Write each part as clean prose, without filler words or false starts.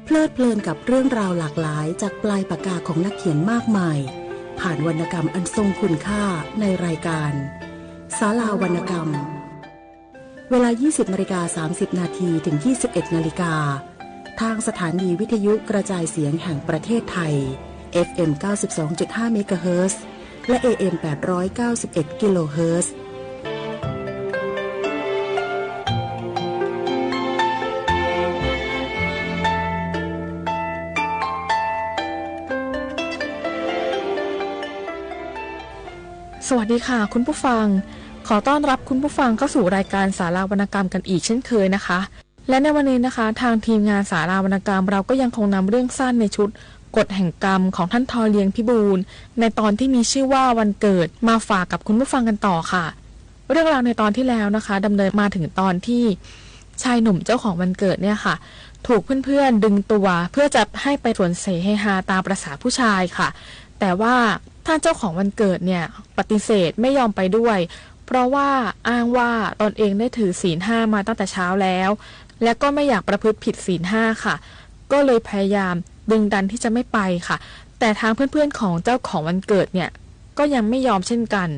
เพลิดเพลินกับเรื่องราวหลากหลายจากปลายปากกาของนักเขียนมากมายผ่านวรรณกรรมอันทรงคุณค่าในรายการศาลาวรรณกรรมเวลา 20:30 นาทีถึง 21 นาฬิกาทางสถานีวิทยุกระจายเสียงแห่งประเทศไทย FM 92.5 เมกะเฮิรตซ์และ AM 891 กิโลเฮิรตซ์สวัสดีค่ะคุณผู้ฟังขอต้อนรับคุณผู้ฟังเข้าสู่รายการศาลาวรรณกรรมกันอีกเช่นเคยนะคะและในวันนี้นะคะทางทีมงานศาลาวรรณกรรมเราก็ยังคงนำเรื่องสั้นในชุดกฎแห่งกรรมของท่านทอเลียงพิบูลในตอนที่มีชื่อว่าวันเกิดมาฝากกับคุณผู้ฟังกันต่อค่ะเรื่องราวในตอนที่แล้วนะคะดำเนินมาถึงตอนที่ชายหนุ่มเจ้าของวันเกิดเนี่ยค่ะถูกเพื่อนๆดึงตัวเพื่อจะให้ไปสวนเสเฮฮาตามประสาผู้ชายค่ะแต่ว่าท่านเจ้าของวันเกิดเนี่ยปฏิเสธไม่ยอมไปด้วยเพราะว่าอ้างว่าตนเองได้ถือศีล 5มาตั้งแต่เช้าแล้วและก็ไม่อยากประพฤติผิดศีล 5ค่ะก็เลยพยายามดึงดันที่จะไม่ไปค่ะแต่ทางเพื่อนๆของเจ้าของวันเกิดเนี่ยก็ยังไม่ยอมเช่นกัน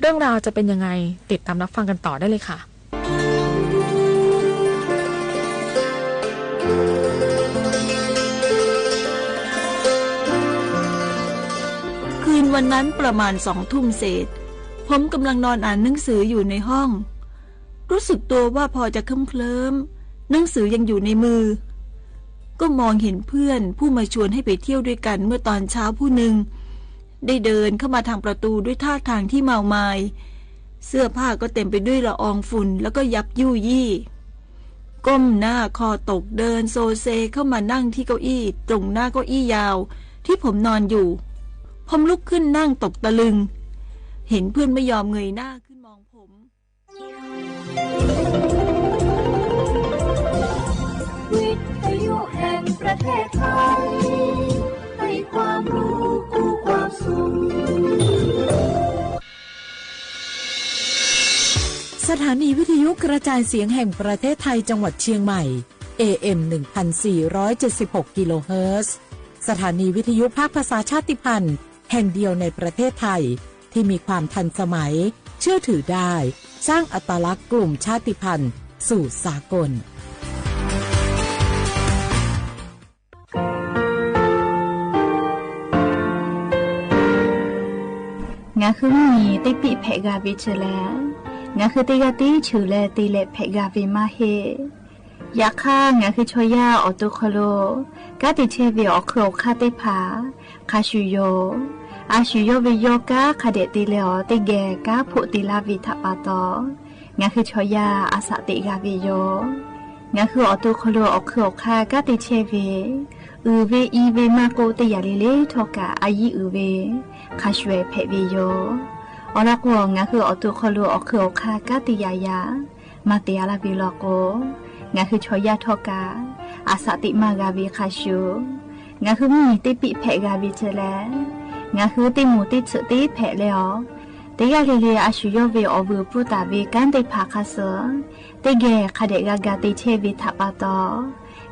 เรื่องราวจะเป็นยังไงติดตามรับฟังกันต่อได้เลยค่ะคืนวันนั้นประมาณ20:00 น.เศษผมกำลังนอนอ่านหนังสืออยู่ในห้องรู้สึกตัวว่าพอจะเคลิ้มๆหนังสือยังอยู่ในมือก็มองเห็นเพื่อนผู้มาชวนให้ไปเที่ยวด้วยกันเมื่อตอนเช้าผู้หนึ่งได้เดินเข้ามาทางประตูด้วยท่าทางที่เมามายเสื้อผ้าก็เต็มไปด้วยละอองฝุ่นแล้วก็ยับยุยี่ก้มหน้าคอตกเดินโซเซเข้ามานั่งที่เก้าอี้ตรงหน้าเก้าอี้ยาวที่ผมนอนอยู่ผมลุกขึ้นนั่งตกตะลึงเห็นเพื่อนไม่ยอมเงยหน้าขึ้นมองผมวิทยุแห่งประเทศไทยให้ความรู้คู่ความสุขสถานีวิทยุกระจายเสียงแห่งประเทศไทยจังหวัดเชียงใหม่ AM 1476 กิโลเฮิรตซ์สถานีวิทยุภาคภาษาชาติพันธุ์แห่งเดียวในประเทศไทยที่มีความทันสมัยเชื่อถือได้สร้างอัตลักษณ์กลุ่มชาติพันธุ์สู่สากลงาคือมีติปิเพกาวิเชลงาคือติกาติชูเลติเลเพกาวิมาเฮยาค่างาคือชอยาออตุโคโลกาติเชวิออโครคาติผาคาชูโยอาชูโยวิโยกาคาเดติเลอติเกกาพุติลาวิทปาโตงาคือชอยาอาสติกาวิโยงาคือออตุโคโลออโครคากาติเชวิอูเวอีเวมาโกติยาลิเลทอกาอายิอูเวคาชเวเพวิโยอลักวงาคือออตุโคโลออโครคากาติยายามาเตียลาบิโลโกงาคือชอยาทอกาอาสติมากาวิคาชูงาคือมีติปิเพกาวิเจเลงาคือติมูติสุติเพเลอติยาลิเลอาชูโยเวอบูปุตาเวกันติภาคาเสติเกคาเดกากาติเชวิทัปาโต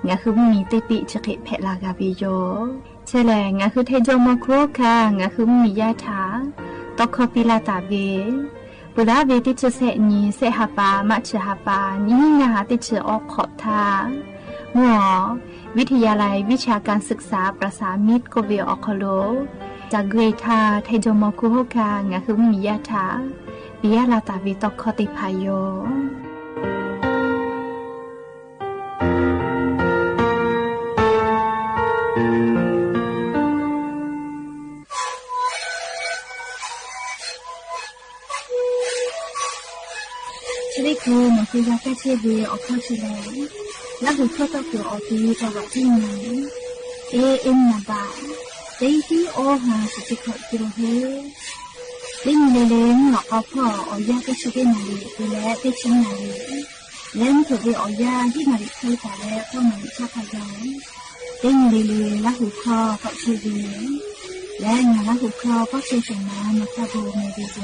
งาคือมีติปิจกิเพลากาวิโยเชเลงาคือเทโจโมโคคางาคือมียาถาตอคปิลาตาเวปุระเวติจเสนีเสหปามัชหปานิงาติจออกขอบทามัววิทยาลัยวิชาการศึกษาประสามิตรโกเวออคโลจากเกรธาไทโจโมคุโฮกางาคือมียาถาปิยาลาตาวิตอคติพายโยคือมันคือยาแก้เชื้อวีออกเข้าชิลและหัวข้อต่อคือออกที่จังหวัดที่ไหนเอ็มนาบาเดที่โอหาสุจิขอกิโลเฮลิงเลงหลอกเอาพ่อออยาแก้เชื้อวีนาลีคือและได้ชิ้นนาลีเล่นถือวีออยาที่นาลีเคยแต่แล้วก็นาลีชาพยองลิงเลและหัวข้อก็เชื้อวีและงานและหัวข้อก็เชื้อสมามาตาโบเมดิโย เ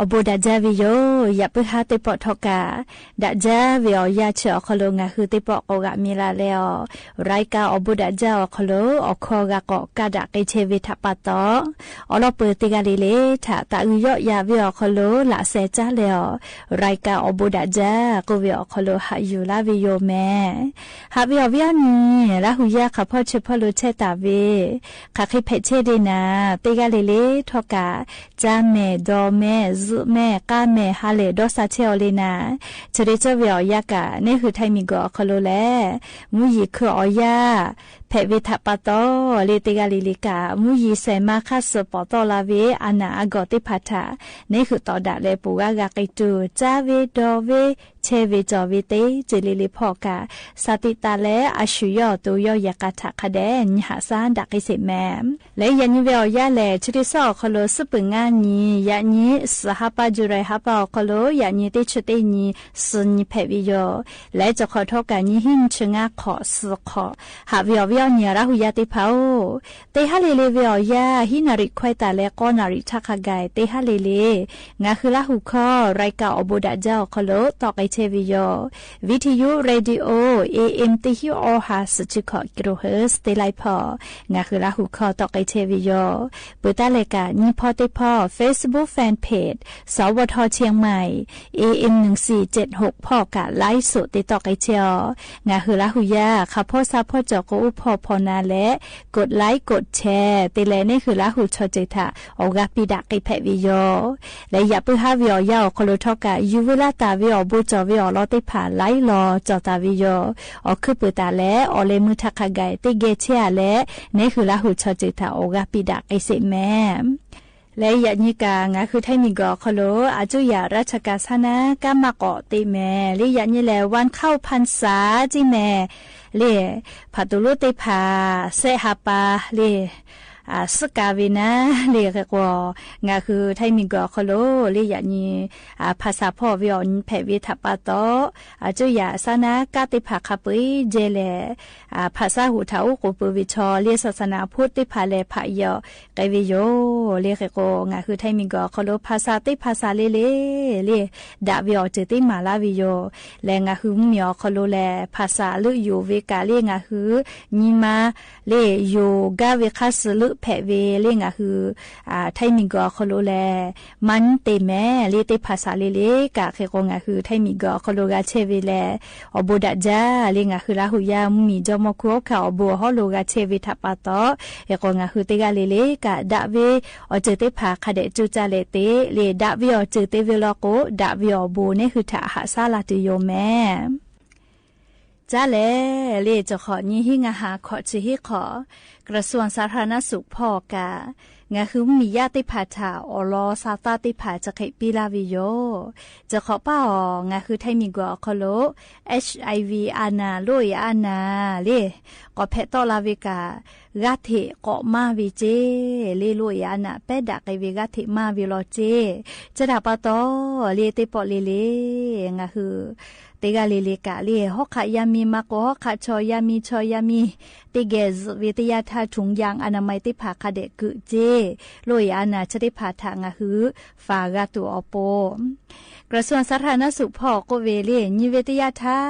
อบูดาจาวิโยอย่าไปหาติปอทอกาดาจาวิโอยาเชอคโลงาคือติปอโอกะมีลาเลอรายกาอบูดาจาอคโลอคอกะกอกะดะเกเชวิทปะตออลอเปติกาลิเลทะตะอุยอยาวิโอคโลละเซจาเลอรายกาอบูดาจากูวิโอคโลหะยูลาวิโยแมหะวิโอวิอานีละหุยาขะพ่อเชพโลเชตาเวขะคิเพเชเดนาติกาลิเลทอกาจาเมดอเมซุแม่ก้าแม่ฮาเลดอซาเชอเลนาเจเรเจเวียยากะนี่คือไทมิโกอคโลแลมุยิคืออยาเพวิทปะตอเลติกาลิลิกามุยิเซมาคัสปอตอลาเวอานาอากอติพัทานี่คือตอดาเลปูกากะกิตูจาเวดอเวเชเวจอเวเตเจลิลิพอกาสติตาเลอาชุยอตุยอยากาทะคะแดนหาซานดักอิเสแมมและยันเวียยาเลชุดิซอคโลสุปงานียานีสหปาจุไรฮาปาคโลยานีติชเตนีสุนีเพวิโยและจะขอโทษกันยิหินชงาขอสขอหาเวียเวียเนียราหุยาติพาวเตฮาเลเลเวียยาหินาริควายตาเลกอนาริทักกายเตฮาเลเลงาคือลาหุคอไรกาอบูดาเจ้าคโลตอกไอเชวิโยวิทยุเรดิโอ AM ติฮิโอฮาสจิคอกิโลเฮิร์สเตไลพองาคือลาหุคอตอกไอเชวิโยปุตตะเลกานีพอติพอ Facebook Fan Page สวทเชียงใหม่ AM 1476พ่อกะไลฟ์สดติดต่อไกเจียวงาคือลาหุยาค่ะพ่อซาพ่อจอกอุพอพอนาและกดไลค์กดแชร์ติแลนี่คือลาหุชอเจทาออกาปิดะไกแพวิโยและอย่าเพิ่งหาวิอยาคโลทอกะยูเวลาตาวิอบุจอวิอลอติผ่าไลรอจอตาวิโยออกคือปุตตะและอเลมุทักกายติเกเชียและนี่คือลาหุชอเจทาออกาปิดะไกเสแมและยานิกางาคือไทมิกอคโลอาจุยาราชกาสนะกามากอติแมลิยานิแลวันเข้าพรรษาจิแมเลผัตุลุติภาเสหปาเลสกาวินะเลกกงาคือไทมิกอคโลลิยานีภาษาพ่อวิอนเพวิทัปโตอาจุยาสนะกาติภาคปุยเจเลภาษาหูเทากุปวิชอเรียศาสนาพุทธิภาเลภายอไกวิโยเลกกงาคือไทมิกอคโลภาษาติภาษาเลเลดาวิอเจติมาลาวิโยแลงาคือมีอคโลแลภาษาลุยูเวกาเลงาคือนิมาเลโยกาเวคัสลุเพเวเลงาคือไทมิกอคโลแลมันเตแมเลเตภาษาเลกะเคกงาคือไทมิกอคโลกาเชเวแลอบูดาจาเลงาคือลาหุยามีจอมคุคาอบูฮอโลกาเชวิทัปโตเอกงาคือเตกาเลกะดาเวอเจเตภาคเดจุจาเลเตเลดาเวอเจเตเวลโกดาเวอบูนี่คือทะหาซาลาติโยแมจ้าเลจะขอนี้หิงาหาขอจิฮิขอกระทรวงสาธารณสุขพอกางาคือมีญาติภาษาอลอซาตาติภาจะไขปีลาวิโยจะขอป้างาคือไทมิกอคโล HIV อานาโลยอานาเลก็เพตอลาวิกากาเทก็มาวิเจเลโลยานาเปดะไกวิกาเทมาวิโลเจจะดาปะตอเลเตปอเลงาคือเตกาเลกาเลฮอกขายามีมากฮอกขชอยามีชอยามีติเกซวิทยาทาถุงยางอนามัยติภาคเดกุเจโลยอานาชติภาทางหือฟากาตุอโปกระทรวงสาธารณสุขพอโกเวเลนิวิทยาทา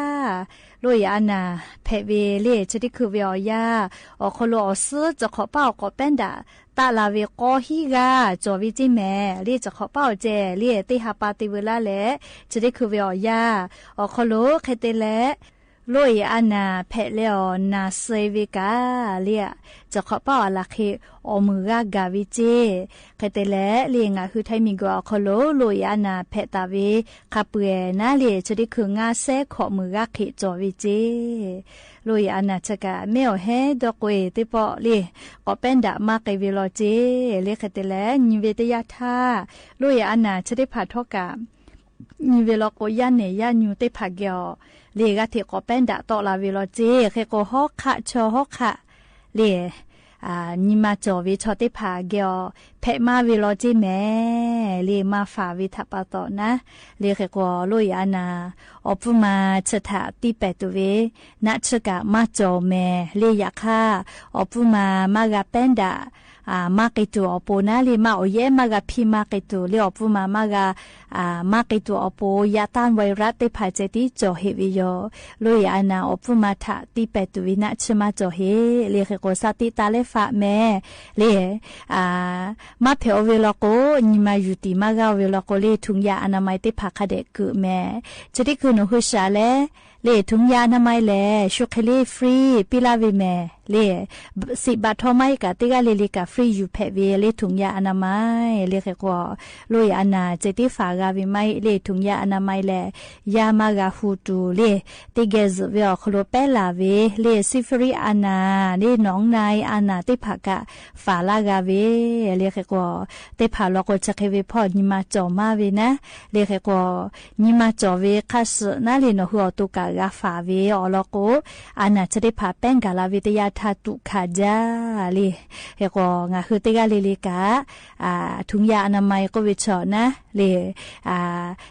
โลยานาเพเวเลชติคือเวียาอคโลอสจะขอเป้าก็เป็นดาตาลาเวกอฮิกาจอวิจิแมเรียจะขอเป้าเจเรียติฮาปาติเวลาและชติคือเวียาอคโลเคเตและโลยอานาเพเลอนาเซวิกาเลียจะขอเป้าอลาเคอมือกากาวิเจเคเตและเลียงาคือไทมิกอคโลโลยอานาเพตาเวคาเปนาเลียจะได้คืองาเซขอมือกาเคจอวิเจโลยอานาจะกะเมลเฮดอกเวติปอเลีก็เป็นดามาเกวิโลเจเลียเคเตและนิเวตยาทาโลยอานาจะได้ผ่าทอกานิเวลโกยันเนยานูเตผาเกียวเลกะเทก็เป็นดาตอลาวิโลเจเคโกฮอกคะชอฮอกคะเลนิมาจอวิชอติภาเกียวเพมาวิโลจิแมเลมาฟาวิทัปโตนะเลเคโกโลยานาอปุมาชะทะติเปตุเวนะชะกะมาจอแมเลยะค่ะอปุมามากะเป็นดา มาเกตัวอโปนะเลยมาโอเยมากะพี่มาเกตัวเลยอปูมามากะมาเกตัวอโปยาต้านไวรัสได้ผ่าเจติจ่อเฮวิโยลุยอานาอปูมาทะตีเป็ดวินะชมาจ่อเฮเลยเขโกสติตาเลฟะแม่เลยมาเพอเวลโกนิมาอยู่ตีมากะเวลโกเลยถุงยาอนามัยได้ผ่าคาเดกุแม่จะได้คือหนูหุชาเลถุงยาอนามัยแลชุเคลีฟรีปิลาวิแม่10 บาททอไม่กะติกาเลกะฟรีอยู่แพเวถุงยาอนามัยเขกว่าลุยอานาเจติฝากาวิไม่ถุงยาอนามัยแลยามากะฮูตูติเกซเวอคโลเปลาเวซิฟรีอานาน้องนายอานาติภากะฝาลากาเวเขกว่าติภาลอกจะเคเวพอนิมาจอมาเวนะเขกว่านิมาจอเวคัสนาเลนหัวตุกะกาฝาเวอลโกอานาจะได้พาแป้งกาลาวิทยาทาตุขาจาเฮก็งาคือติกาเลกะถุงยาอนามัยก็วิชอนะ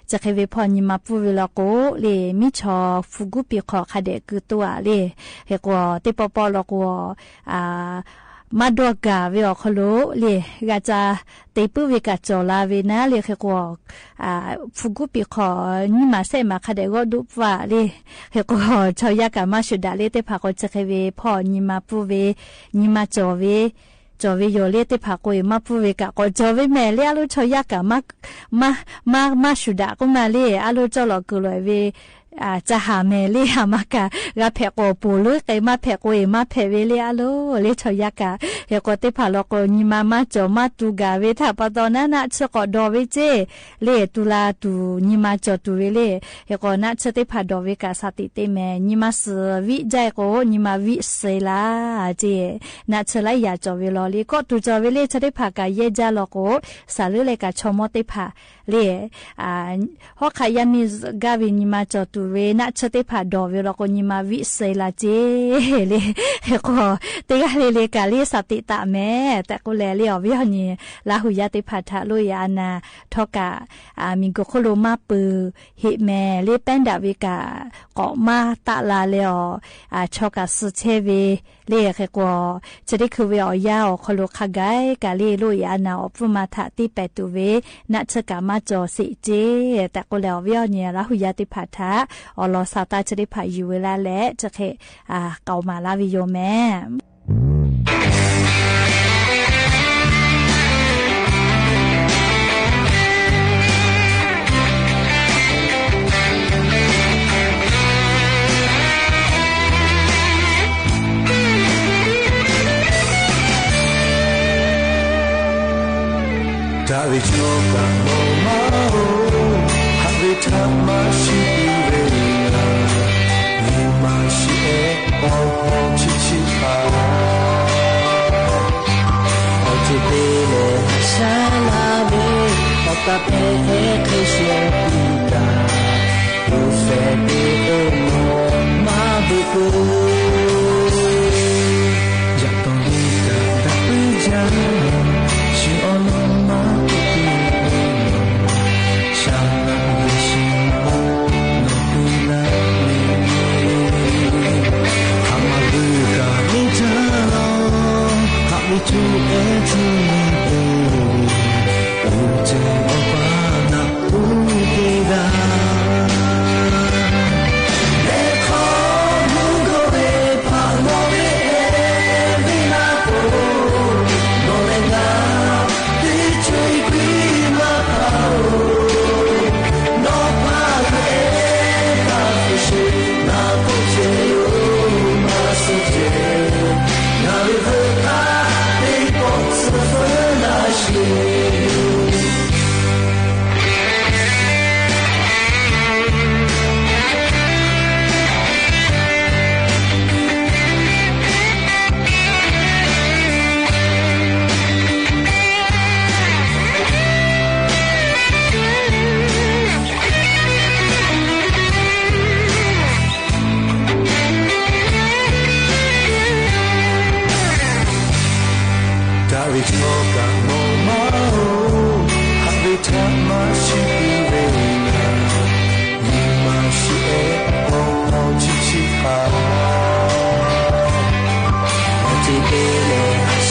จะเคยพอนิมาปูเวลโกมิชอฟุกุปิขอคาเดกุตัวเฮก็ติปปลโกมาดวกาเวอคโลกาจาเตปุเวกาจอลาเวนะเขกว่าฟุกุปิขอนิมาเซมาคาเดก็ดุบว่าเขกว่าชาวยากามาชุดาเตพากจะเคเวพอนิมาปูเวนิมาจอเวโยเตพากมาปูเวกะก็จอเวแม่อาลูชาวยากามาชุดาก็มาอาลูจอลกุลเวจะหาเมลี่หามากะกะแพกโอปูลุไกมาแพกโอมาแพเวลีอาโลชอยากะเฮกติพาลกนิมาจอมาตุกาเวทาปตอนะนะชกดอเวเจตุลาตุนิมาจอตุเวเฮกนะชติพาดอเวกาสติเตเมนิมาสวิใจโกนิมาวิเซลาเจนะชลายาจอเวลอก็ตุจอเวชติพากะเยจาลโกสาลุเลกะชมติพาฮอกขายามิกาวินิมาจอตุเวนะชติพาดอเวลโกนิมาวิเซลาเจเฮก็ติกาเลกาสติตะแม่แต่ก็แลอวิหนีลาหุยาติพาทะลุยานาทอกะมิโกโคโลมาปือฮิแม่แป้นดาวิกาเกาะมาตะลาเลอชอกะสุเชเวเขกว่าจะได้คือเวอยาโคโลคากายกาลุยานาอปุมาทะติเปตุเวนะชกามาจอสิเจแต่ก็แล้ววิหนีลาหุยาติพาทะอลอซาตาจะได้พาอยู่เวลาและจะเคเกามาลาวิโยแม่ดาวิโชกะโมมาโอฮับริธรรมชิเวลานิมาชิเอโอโฮชิชิฮาโอจิเปเลชาลาเวโอตาเปเอเคเชปิดาโอเฟเปโอโมมาบุกุยะตอลิกะดะปิจาชิโอโนto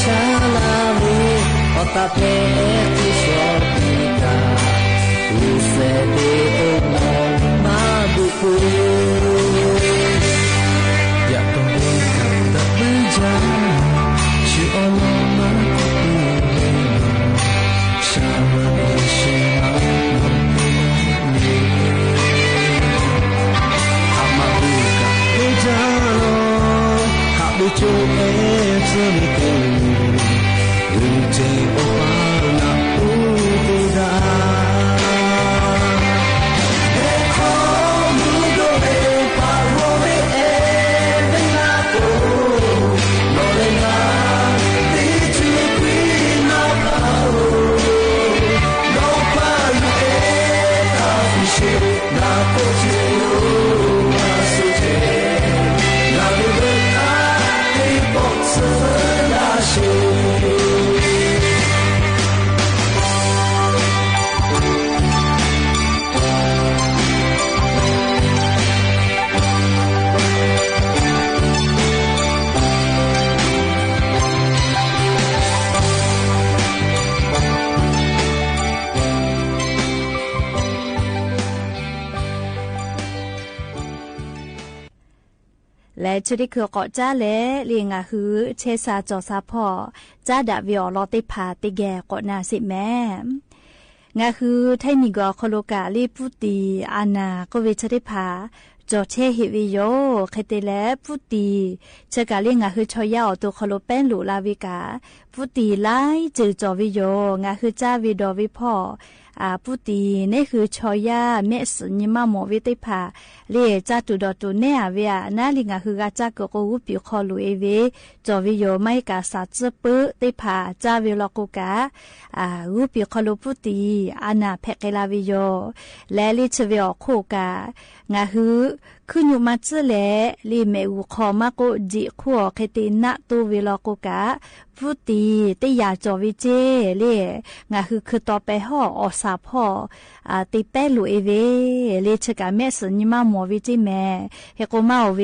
Shalom เพที่ชอบดีการู้เสดีอุโมงมาบุกุอยากต้องเรียนกับตะบึงจังชื่ออลองมาคุยชามาเอชมานี่อามาบุกะเอจาโลหาบุจูเอเธอไม่เคยรู้ใจโอปานาอูดูดาเอคอมูโดเอปาโรเอเบนาโกโนเลนาดิจูควีนาปาโอโนปาลูเอตาฟิเชนาโกเจโยมาสุเจนาเบเบอาเอปอกเซลาเชและชุดคือก็จ้าและเลียงหือเชซาจอซาพอจ้าดาวิอลอติพาติแกก็นาสิแม่งาคือไทมีกอโคโลกาลีพุตีอานาก็เวชริพาจอเชหิวิโยเคเตเลพุตีเชกาเลียงคือชอยาอตัวโคโลเป็นหลูลาวิกาพุตีไลจือจอวิโยงาคือจ้าวิดอวิพ่อพุตีนี่คือชอยาเมสนิมาโมวิติพาเรียจ้าตุดอตุเนียเวียนาลิงาคือกาจ้ากโกวุปิคอลูเอเวจอวิโยไม่กาสาซึปติพาจ้าวิลกุกาวุปิคอลูพุตีอานาเพกลาวิโยและลิชเวอโคกางาฮือขึ้นอยู่มาเจแลลิเมอุคอมาโกจิขัวเคตินะตูวิลกุกาพุตีติยาจอวิเจเล่งาคือต่อไปห่ออสาพ่อติเปลูเอเวเลชกาเมสนิมาโมวิจิแมเฮโกมาเว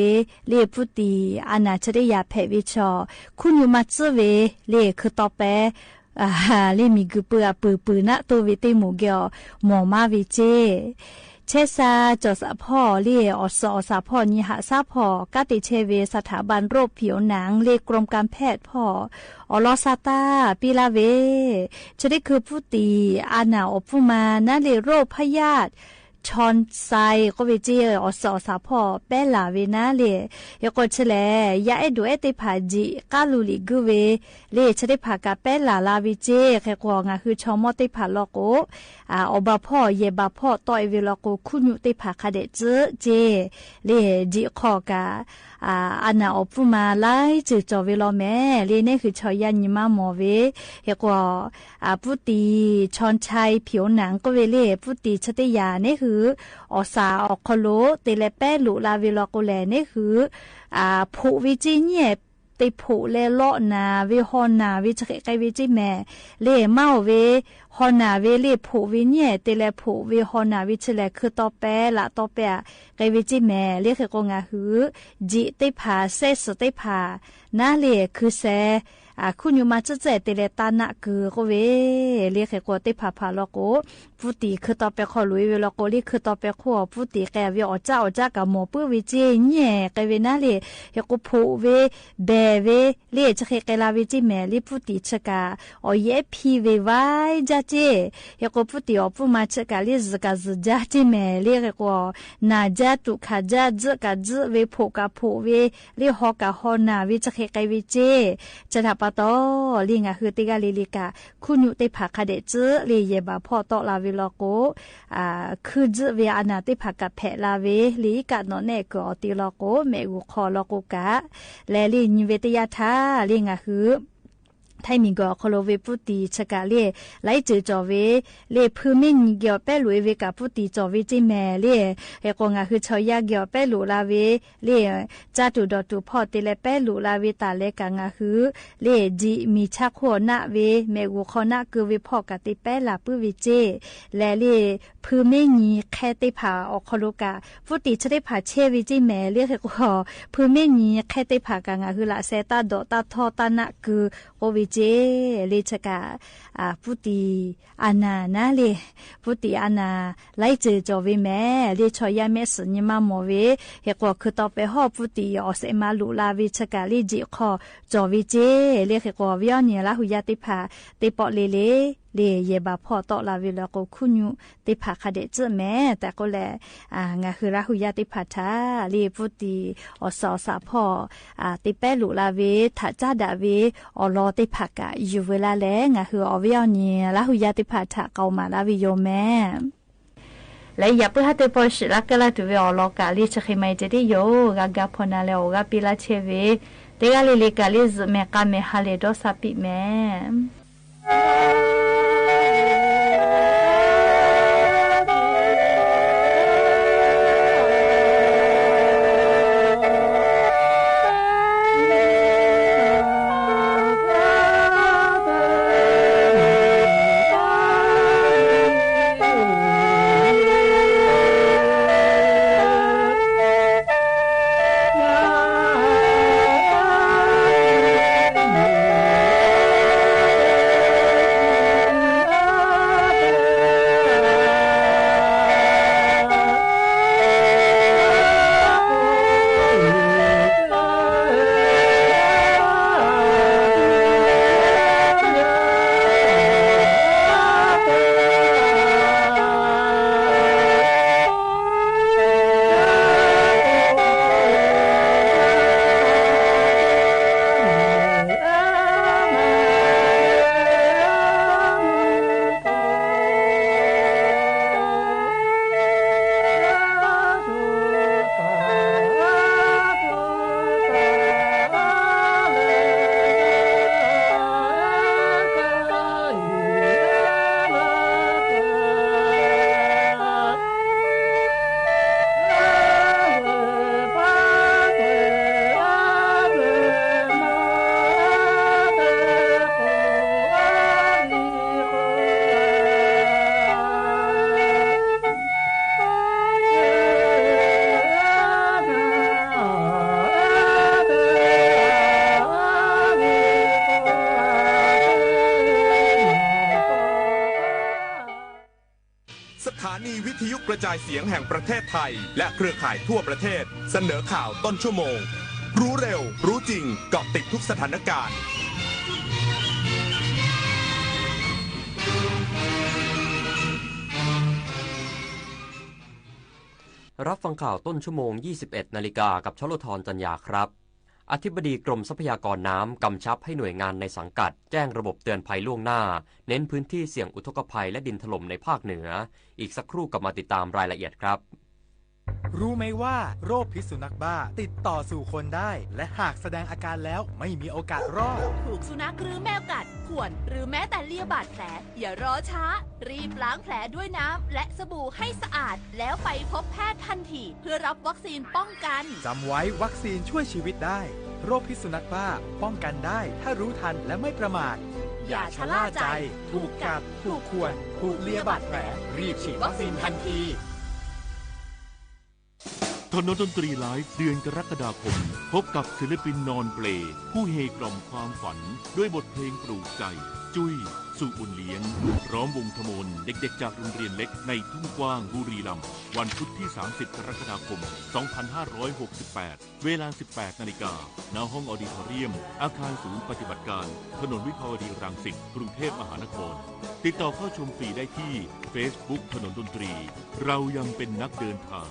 เลพุตีอานาชริยาเพวิชอคุณอยู่มาเจเวเลคือต่อไปเลมีกุเปือปืนะตัววิติหมูเกียวหมอมาวิเจเชซาจอสะพ่อเรียอสอสาพ่อนิหะซาพ่อกาติเชเวสถาบันโรคผิวหนังเลกรมการแพทย์พ่ออลอซาตาปิลาเวจะได้คือผู้ตีอานาอปุมานาเลโรคพยาธิชอนไซก็เวเจอสอสาพ่อเปลาเวนาเลยกดเฉลยาเอดูเอติพาจิกาลูลิกุเวเลชได้พากาเปลาลาวิเจแค่กวงคือชอมอติพาลโกอบาพ่อเยบาพ่อต่อยเวลโกคุณยุติพาคาเดเจเจเลจิขอกาอานาอปุมาไลจือจอเวลแม่เลนี่คือชอยันยิมาโมเวเฮกว่าพุตีชอนชัยผิวหนังก็เวเลพุตีชติยานี่คืออสาอคโลเตเลเปลุลาเวลโกแลนี่คือผู้วิจิเนียติผู้เลเลาะนาเวฮอนาวิจไกวิจิแม่เลเมาเวฮอนาเวเลผู้วิเนี่ยเตเลผู้เวฮอนาวิชเลคือต่อแปละต่อแปไกวิจิแม่เรียกกงาหือจิติพาเซสติพานาเลคือแซคุณอยู่มาเจเจเตเลตานะคือก็เวเรียกกติพาพาลโกผู้ตีคือต่อไปขอลุยเวลโกลีคือต่อไปขอผู้ตีแกวิอเจ้ากับหมอปื้อวิเจเนี่ยไกเวนาเลเฮกผู้เวเบเวเลจะเคกลาวิจิแม่ลิผู้ตีชกาอเยพีเวไวจ้าเจเฮกผู้ตีอผู้มาชกาลิซกาซจ้าเจแม่เรียกว่านาจ้าตุขาจ้าจกาจเวผู้กาผู้เวเรียกฮอกาฮอนาวิจะเคกวิเจจะทับตอลิงคือติกาลิลิกาคุณยุติภาคเดจลีเยบาพ่อตอลาวิลโกคือจเวอนาติภาคเพลาเวลีกาโนเนกอติลโกเมกุคอลโกกาและลินเวตยาทาลิงคือไทมิงก็โคโลเวปุตีชกาเลไลจือจอเวเลพื้นมินเกียวเปลุเวกับปุตีจอเวจิแม่เลเอกงาคือชอยาเกียวเปลุลาเวเลจาตุดอตุพ่อเตเลเปลุลาเวตาเลกางาคือเลจิมีชักโคนะเวเมกุคอนะคือเวพ่อกติเปลาปุวิเจและเลพื้นมินแค่ติผาออกโคโลกาปุตีชได้ผาเชวิจิแม่เลเอกพื้นมินแค่ติผากางาคือละเซตาดอตาทอตานะคือโอวิ เจเลชกาพุติอานานะเลพุติอานาไลเจจอเวแม่เลชอยาเมสญมาโมเวเฮกว่าคือต่อไปฮอพุติยอเสมาลุลาวิชกาเลจิขอจอวิเจเลเฮกว่าวิญญาณละหุยาติภาติปอเลเลเยบาพอตอลาวิลาโกคุญุติภาคเดเจแม่แต่ก็แลงาคือละหุยาติภาทาเลพุติอสอสาพอติเปลุลาเวทาจาดาเวอลอติภากะอยู่เวลาแลงาคืออวิญญาณละหุยาติภาทาเกามาลาวิโยแม่และอย่าเพื่อให้ตัวสิลักกะลาตุเวอลอกาลิชะคิมัยเจดิโยกากาพนาเลโอกาปิลาเชเวเตกาลิเลกาลิซเมกาเมฮาเลโดซาปิแม่กระจายเสียงแห่งประเทศไทยและเครือข่ายทั่วประเทศเสนอข่าวต้นชั่วโมงรู้เร็วรู้จริงเกาะติดทุกสถานการณ์รับฟังข่าวต้นชั่วโมง 21 นาฬิกากับชลธรจัญญาครับอธิบดีกรมทรัพยากรน้ำกำชับให้หน่วยงานในสังกัดแจ้งระบบเตือนภัยล่วงหน้าเน้นพื้นที่เสี่ยงอุทกภัยและดินถล่มในภาคเหนืออีกสักครู่กลับมาติดตามรายละเอียดครับรู้ไหมว่าโรคพิษสุนัขบ้าติดต่อสู่คนได้และหากแสดงอาการแล้วไม่มีโอกาสรอดถูกสุนัขหรือแมวกัดข่วนหรือแม้แต่เลียบาดแผลอย่ารอช้ารีบล้างแผลด้วยน้ำและสบู่ให้สะอาดแล้วไปพบแพทย์ทันทีเพื่อรับวัคซีนป้องกันจำไว้วัคซีนช่วยชีวิตได้โรคพิษสุนัขบ้าป้องกันได้ถ้ารู้ทันและไม่ประมาทอย่าชะล่าใจถูกกัดถูกข่วนถูกเลียบาดแผลรีบฉีดวัคซีนทันทีถนนดนตรีไลฟ์เดือนกรกฎาคมพบกับศิลปินนอนเปลผู้เฮกล่อมความฝันด้วยบทเพลงปลูกใจจุ้ยสุบุญเลี้ยงพร้อมวงทมนเด็กๆจากโรงเรียนเล็กในทุ่งกว้างบุรีรัมย์วันพุธที่30กรกฎาคม2568เวลา 18 นาฬิกาณห้องออดิทอเรียมอาคารศูนย์ปฏิบัติการถนนวิภาวดีรังสิตกรุงเทพมหานครติดต่อเข้าชมฟรีได้ที่ Facebook ถนนดนตรีเรายังเป็นนักเดินทาง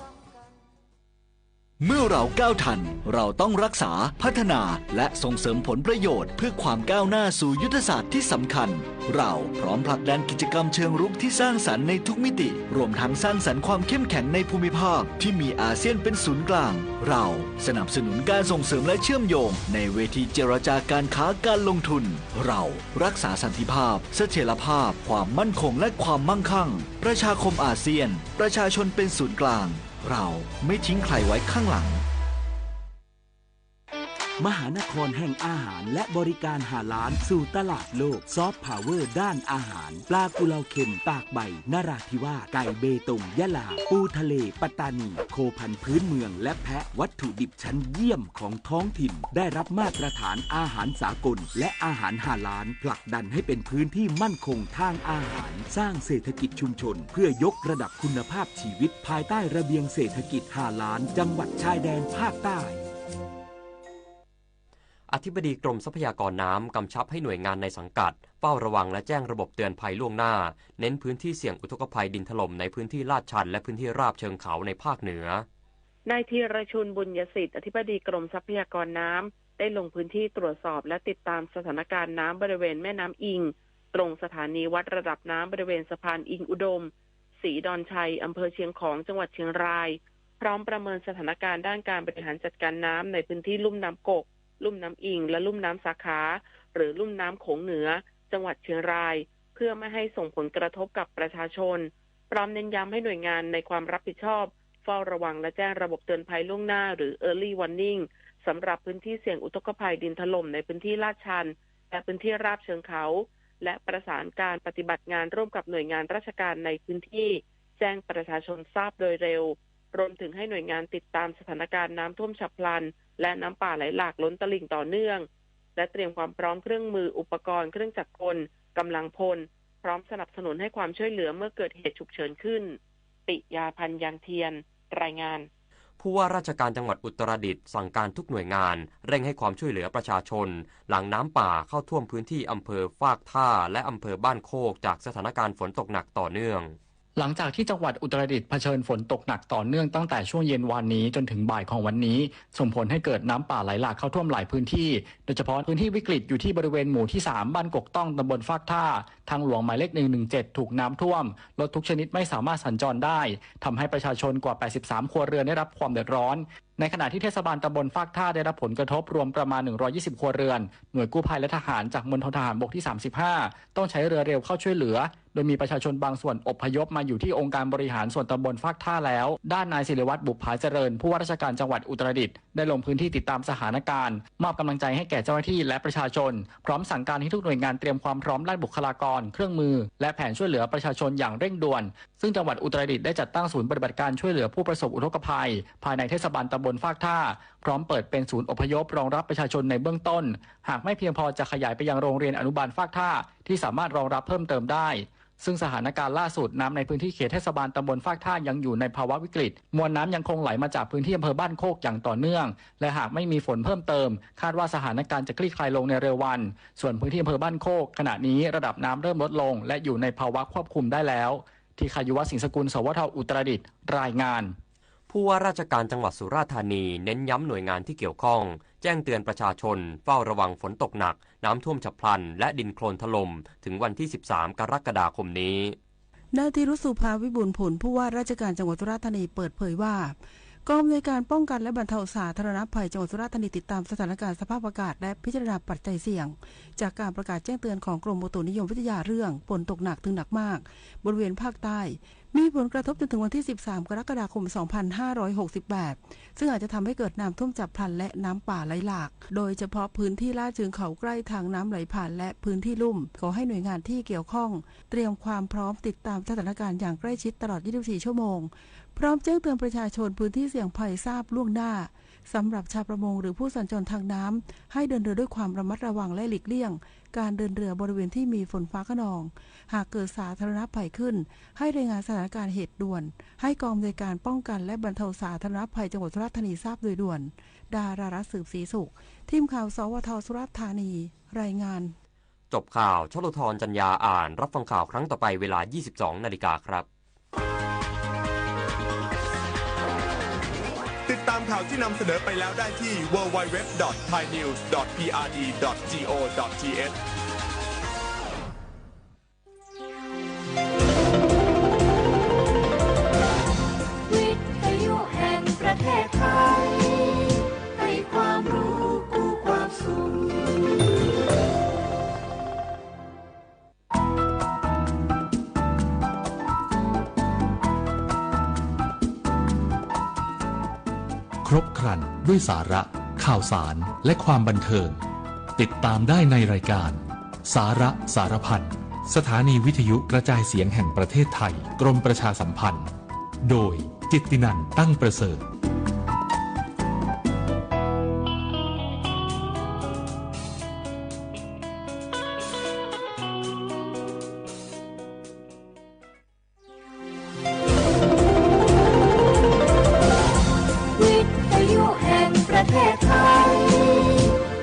เมื่อเราก้าวทันเราต้องรักษาพัฒนาและส่งเสริมผลประโยชน์เพื่อความก้าวหน้าสู่ยุทธศาสตร์ที่สำคัญเราพร้อมผลักดันกิจกรรมเชิงรุกที่สร้างสรรค์ในทุกมิติรวมทั้งสร้างสรรค์ความเข้มแข็งในภูมิภาคที่มีอาเซียนเป็นศูนย์กลางเราสนับสนุนการส่งเสริมและเชื่อมโยงในเวทีเจรจาการค้าการลงทุนเรารักษาสันติภาพเสถียรภาพความมั่นคงและความมั่งคั่งประชาคมอาเซียนประชาชนเป็นศูนย์กลางเราไม่ทิ้งใครไว้ข้างหลัง มหานครแห่งอาหารและบริการหาล้านสู่ตลาดโลกซอฟต์พาวเวอร์ด้านอาหารปลากุเลาเค็มตากใบนราธิวาสไก่เบตงยะลาปูทะเลปัตตานีโคพันธุ์พื้นเมืองและแพะวัตถุดิบชั้นเยี่ยมของท้องถิ่นได้รับมาตรฐานอาหารสากลและอาหารหาล้านผลักดันให้เป็นพื้นที่มั่นคงทางอาหารสร้างเศรษฐกิจชุมชนเพื่อยกระดับคุณภาพชีวิตภายใต้ระเบียงเศรษฐกิจหาล้านจังหวัดชายแดนภาคใต้อธิบดีกรมทรัพยากรน้ำกำชับให้หน่วยงานในสังกัดเฝ้าระวังและแจ้งระบบเตือนภัยล่วงหน้าเน้นพื้นที่เสี่ยงอุทกภัยดินถล่มในพื้นที่ลาดชันและพื้นที่ราบเชิงเขาในภาคเหนือนายธีรชุนบุญยสิทธิ์อธิบดีกรมทรัพยากรน้ำได้ลงพื้นที่ตรวจสอบและติดตามสถานการณ์น้ำบริเวณแม่น้ำอิงตรงสถานีวัดระดับน้ำบริเวณสะพานอิงอุดมศรีดอนชัยอำเภอเชียงของจังหวัดเชียงรายพร้อมประเมินสถานการณ์ด้านการบริหารจัดการน้ำในพื้นที่ลุ่มน้ำกกลุ่มน้ำอิงและลุ่มน้ำสาขาหรือลุ่มน้ำโขงเหนือจังหวัดเชียงรายเพื่อไม่ให้ส่งผลกระทบกับประชาชนพร้อมเน้นย้ำให้หน่วยงานในความรับผิดชอบเฝ้าระวังและแจ้งระบบเตือนภัยล่วงหน้าหรือ Early Warning สำหรับพื้นที่เสี่ยงอุทกภัยดินถล่มในพื้นที่ลาดชันและพื้นที่ราบเชิงเขาและประสานการปฏิบัติงานร่วมกับหน่วยงานราชการในพื้นที่แจ้งประชาชนทราบโดยเร็วรวมถึงให้หน่วยงานติดตามสถานการณ์น้ำท่วมฉับพลันและน้ำป่าไหลหลากล้นตลิ่งต่อเนื่องและเตรียมความพร้อมเครื่องมืออุปกรณ์เครื่องจักรกลกำลังพลพร้อมสนับสนุนให้ความช่วยเหลือเมื่อเกิดเหตุฉุกเฉินขึ้นปิยาพันธ์ยางเทียนรายงานผู้ว่าราชการจังหวัดอุตรดิตถ์สั่งการทุกหน่วยงานเร่งให้ความช่วยเหลือประชาชนหลังน้ำป่าเข้าท่วมพื้นที่อำเภอฟากท่าและอำเภอบ้านโคกจากสถานการณ์ฝนตกหนักต่อเนื่องหลังจากที่จังหวัดอุตรดิตถ์เผชิญฝนตกหนักต่อเนื่องตั้งแต่ช่วงเย็นวานนี้จนถึงบ่ายของวันนี้ส่งผลให้เกิดน้ำป่าไหลหลากเข้าท่วมหลายพื้นที่โดยเฉพาะพื้นที่วิกฤตอยู่ที่บริเวณหมู่ที่3บ้านกกต้องตำบลฟากท่าทางหลวงหมายเลข117ถูกน้ำท่วมรถทุกชนิดไม่สามารถสัญจรได้ทำให้ประชาชนกว่า83ครัวเรือนได้รับความเดือดร้อนในขณะที่เทศบาลตำบลฟากท่าได้รับผลกระทบรวมประมาณ120ครัวเรือนหน่วยกู้ภัยและทหารจากมณฑลทหารบกที่35ต้องใช้เรือเร็วเข้าช่วยเหลือโดยมีประชาชนบางส่วนอพยพมาอยู่ที่องค์การบริหารส่วนตำบลฟากท่าแล้วด้านนายศิริวัฒน์บุภาเจริญผู้ว่าราชการจังหวัดอุตรดิตถ์ได้ลงพื้นที่ติดตามสถานการณ์มอบกำลังใจให้แก่เจ้าหน้าที่และประชาชนพร้อมสั่งการให้ทุกหน่วยงานเตรียมความพร้อมด้านบุคลากรเครื่องมือและแผนช่วยเหลือประชาชนอย่างเร่งด่วนซึ่งจังหวัดอุตรดิตถ์ได้จัดตั้งศูนย์ปฏิบัติการช่วยเหลือผู้ประสบอุทกภัยภายในเทศบาลตำบลฟากท่าพร้อมเปิดเป็นศูนย์อพยพรองรับประชาชนในเบื้องต้นหากไม่เพียงพอจะขยายไปยังโรงเรียนอนุบาลฟากท่าที่สามารถรองรับเพิ่มเติมได้ซึ่งสถานการณ์ล่าสุดน้ำในพื้นที่เขตเทศบาลตำบลฟากท่ายังอยู่ในภาวะวิกฤตมวลน้ำยังคงไหลมาจากพื้นที่อำเภอบ้านโคกอย่างต่อเนื่องและหากไม่มีฝนเพิ่มเติมคาดว่าสถานการณ์จะคลี่คลายลงในเร็ววันส่วนพื้นที่อำเภอบ้านโคกขณะนี้ระดับน้ำเริ่มลดลงและอยู่ในภาวะควบคุมได้แล้วที่ขายุวสิงห์สกุลสวทอุตรดิตถ์รายงานผู้ว่าราชการจังหวัดสุราษฎร์ธานีเน้นย้ำหน่วยงานที่เกี่ยวข้องแจ้งเตือนประชาชนเฝ้าระวังฝนตกหนักน้ำท่วมฉับพลันและดินโคลนถล่มถึงวันที่13กรกฎาคมนี้นายธีรุสุภาวิบูลย์ผลผู้ว่าราชการจังหวัดสุราษฎร์ธานีเปิดเผยว่ากองอำนวยการป้องกันและบรรเทาสาธารณภัยจังหวัดสุราษฎร์ธานีติดตามสถานการณ์สภาพอากาศและพิจารณาปัจจัยเสี่ยงจากการประกาศแจ้งเตือนของกรมอุตุนิยมวิทยาเรื่องฝนตกหนักถึงหนักมากบริเวณภาคใต้มีผลกระทบจนถึงวันที่13กรกฎาคม2568ซึ่งอาจจะทำให้เกิดน้ำท่วมฉับพลันและน้ำป่าไหลหลากโดยเฉพาะพื้นที่ลาดเชิงเขาใกล้ทางน้ำไหลผ่านและพื้นที่ลุ่มขอให้หน่วยงานที่เกี่ยวข้องเตรียมความพร้อมติดตามสถานการณ์อย่างใกล้ชิดตลอด24ชั่วโมงพร้อมแจ้งเตือนประชาชนพื้นที่เสี่ยงภัยทราบล่วงหน้าสำหรับชาวประมงหรือผู้สัญจรทางน้ำให้เดินเรือด้วยความระมัดระวังและหลีกเลี่ยงการเดินเรือบริเวณที่มีฝนฟ้าคะนองหากเกิดสาธารณภัยขึ้นให้รายงานสถานการณ์เหตุด่วนให้กองอำนวยการป้องกันและบรรเทาสาธารณภัยจังหวัดสุราษฎร์ธานีทราบโดยด่วนดารารัตน์สืบศรีสุขทีมข่าวสวทสุราษฎร์ธานีรายงานจบข่าวชลธรจัญญาอ่านรับฟังข่าวครั้งต่อไปเวลา 22:00 น.ครับติดตามข่าวที่นำเสนอไปแล้วได้ที่ www.thainews.prd.go.th วิทยุแห่งประเทศไทยให้ความรู้กู้ความสุขครบครันด้วยสาระ ข่าวสารและความบันเทิงติดตามได้ในรายการสาระสารพันสถานีวิทยุกระจายเสียงแห่งประเทศไทยกรมประชาสัมพันธ์โดยจิตตินันท์ตั้งประเสริฐวิทยุแห่งประเทศไทย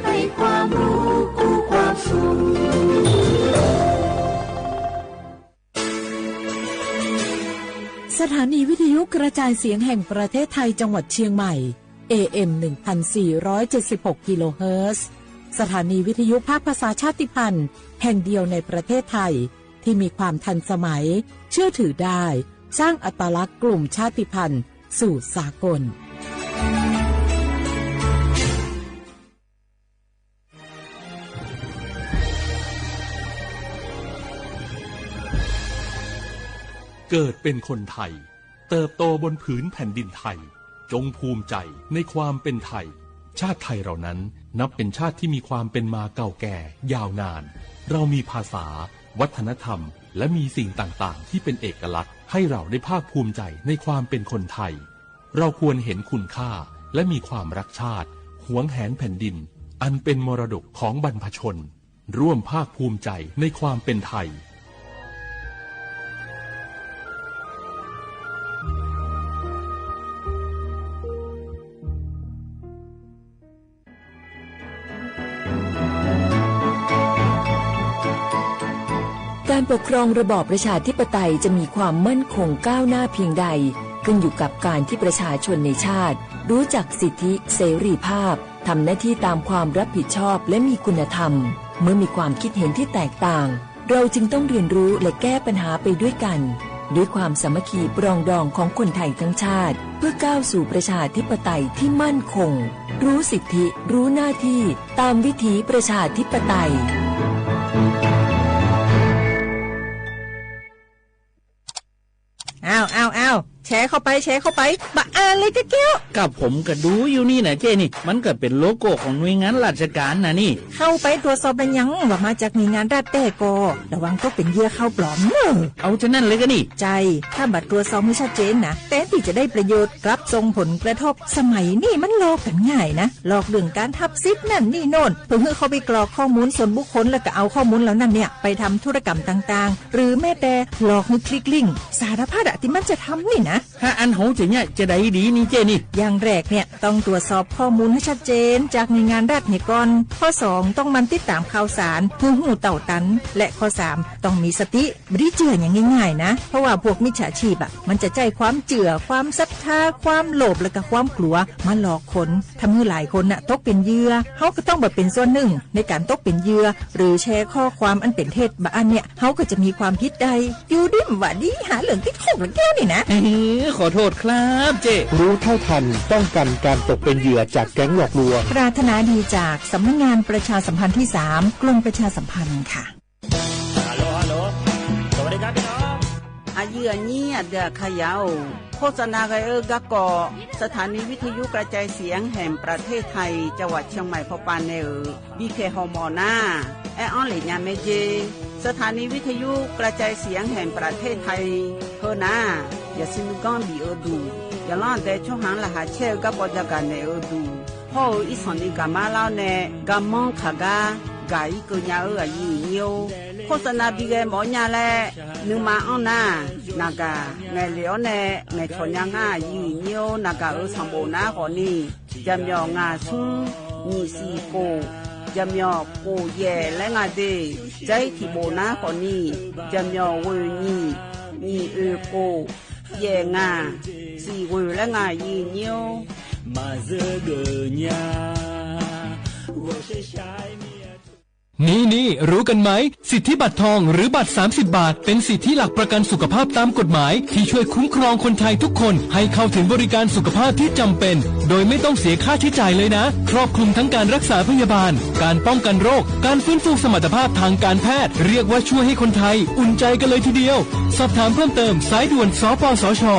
ให้ความรู้คู่ความสุขสถานีวิทยุกระจายเสียงแห่งประเทศไทยจังหวัดเชียงใหม่ AM 1476 กิโลเฮิรตซ์สถานีวิทยุภาคภาษาชาติพันธุ์แห่งเดียวในประเทศไทยที่มีความทันสมัยเชื่อถือได้สร้างอัตลักษณ์กลุ่มชาติพันธุ์สู่สากลเกิดเป็นคนไทยเติบโตบนผืนแผ่นดินไทยจงภูมิใจในความเป็นไทยชาติไทยเรานั้นนับเป็นชาติที่มีความเป็นมาเก่าแก่ยาวนานเรามีภาษาวัฒนธรรมและมีสิ่งต่างๆที่เป็นเอกลักษณ์ให้เราได้ภาคภูมิใจในความเป็นคนไทยเราควรเห็นคุณค่าและมีความรักชาติหวงแหนแผ่นดินอันเป็นมรดกของบรรพชนร่วมภาคภูมิใจในความเป็นไทยการปกครองระบอบประชาธิปไตยจะมีความมั่นคงก้าวหน้าเพียงใดขึ้นอยู่กับการที่ประชาชนในชาติรู้จักสิทธิเสรีภาพทำหน้าที่ตามความรับผิดชอบและมีคุณธรรมเมื่อมีความคิดเห็นที่แตกต่างเราจึงต้องเรียนรู้และแก้ปัญหาไปด้วยกันด้วยความสามัคคีปรองดองของคนไทยทั้งชาติเพื่อก้าวสู่ประชาธิปไตยที่มั่นคงรู้สิทธิรู้หน้าที่ตามวิถีประชาธิปไตยอ้าวแชร์เข้าไปบะอ่านเลยแก้วกับผมก็ดูอยู่นี่นะเจนี่มันก็เป็นโลโก้ของหน่วยงานราชการนะนี่เข้าไปตรวจสอบเป็นยังว่ามาจากหน่วยงานราชแต่ก็ระวังก็เป็นเหยื่อเข้าปลอมเอาฉะนั้นเลยก็นี่ใจถ้าบัตรตรวจสอบไม่ชัดเจนนะแต่ที่จะได้ประโยชน์รับส่งผลกระทบสมัยนี้มันหลอกกันง่ายนะหลอกเรื่องการทับซิปนั่นนี่โน่นเพื่อเขาไปกรอกข้อมูลส่วนบุคคลแล้วก็เอาข้อมูลเหล่านั้นเนี่ยไปทำธุรกรรมต่างๆหรือแม้แต่หลอกให้คลิกลิงก์สารพัดที่มันจะทำนี่นะถ้าอันโหจะเนี่ยจะได้ดีนี่เจนี่อย่างแรกเนี่ยต้องตรวจสอบข้อมูลให้ชัดเจนจากหน่วยงานรัฐเนี่ยก่อนข้อ2ต้องมันติดตามข่าวสารหูเต่าตันและข้อ3ต้องมีสติไม่ได้เจืออย่างง่ายๆนะเพราะว่าพวกมิจฉาชีพมันจะใจความเจือความศรัทธาความโลภและก็ความกลัวมาหลอกคนทำให้หลายคนตกเป็นเหยื่อเขาก็ต้องเป็นส่วนหนึ่งในการตกเป็นเหยื่อหรือแชร์ข้อความอันเป็นเท็จบางอันเนี่ยเขาก็จะมีความผิดใดอยู่ดิ้มว่าดีหาเหลืองติดคุกแล้วแก้วนี่นะขอโทษครับเจรู้เท่าทันป้องกันการตกเป็นเหยื่อจากแก๊งหลอกลวงปรารถนาดีจากสำนักงานประชาสัมพันธ์ที่3กรมประชาสัมพันธ์ค่ะฮัลโหลสวัสดีครับพี่น้องอายุนี้เดือขยาวโฆษณาไกกะกอสถานีวิทยุกระจายเสียงแห่งประเทศไทยจังหวัดเชียงใหม่พบปานเนอบีเคฮอมอนาแอออนหลิญาเมเจสถานีวิทยุกระจายเสียงแห่งประเทศไทยเฮนาอย่าซินก้อนบีดูอย่าล่อนแต่ช่วงหางละหาเชลกับปจักกันเนดูพ่ออีสอนนี่กามาเล่าเนกามองขากากายกุญญาอายุเนียวโฆษณาบีเกหมอญาแลนึงมาอ้อนนานากาไงเหลียวเนไงชนยังอายุเนียวนากาสัมโบนาขอนี่จำยองาซุงนี่สีโกจำยอโกเย่และงาเดใจที่โบนาขอนี่จำยอเวนี่โกเย่งาสีเวและงายีเนียวมาเจอเกญานี่รู้กันไหมสิทธิบัตรทองหรือบัตร30 บาทเป็นสิทธิหลักประกันสุขภาพตามกฎหมายที่ช่วยคุ้มครองคนไทยทุกคนให้เข้าถึงบริการสุขภาพที่จำเป็นโดยไม่ต้องเสียค่าใช้จ่ายเลยนะครอบคลุมทั้งการรักษาพยาบาลการป้องกันโรคการฟื้นฟูสมรรถภาพทางการแพทย์เรียกว่าช่วยให้คนไทยอุ่นใจกันเลยทีเดียวสอบถามเพิ่มเติมสายด่วนสปสช1330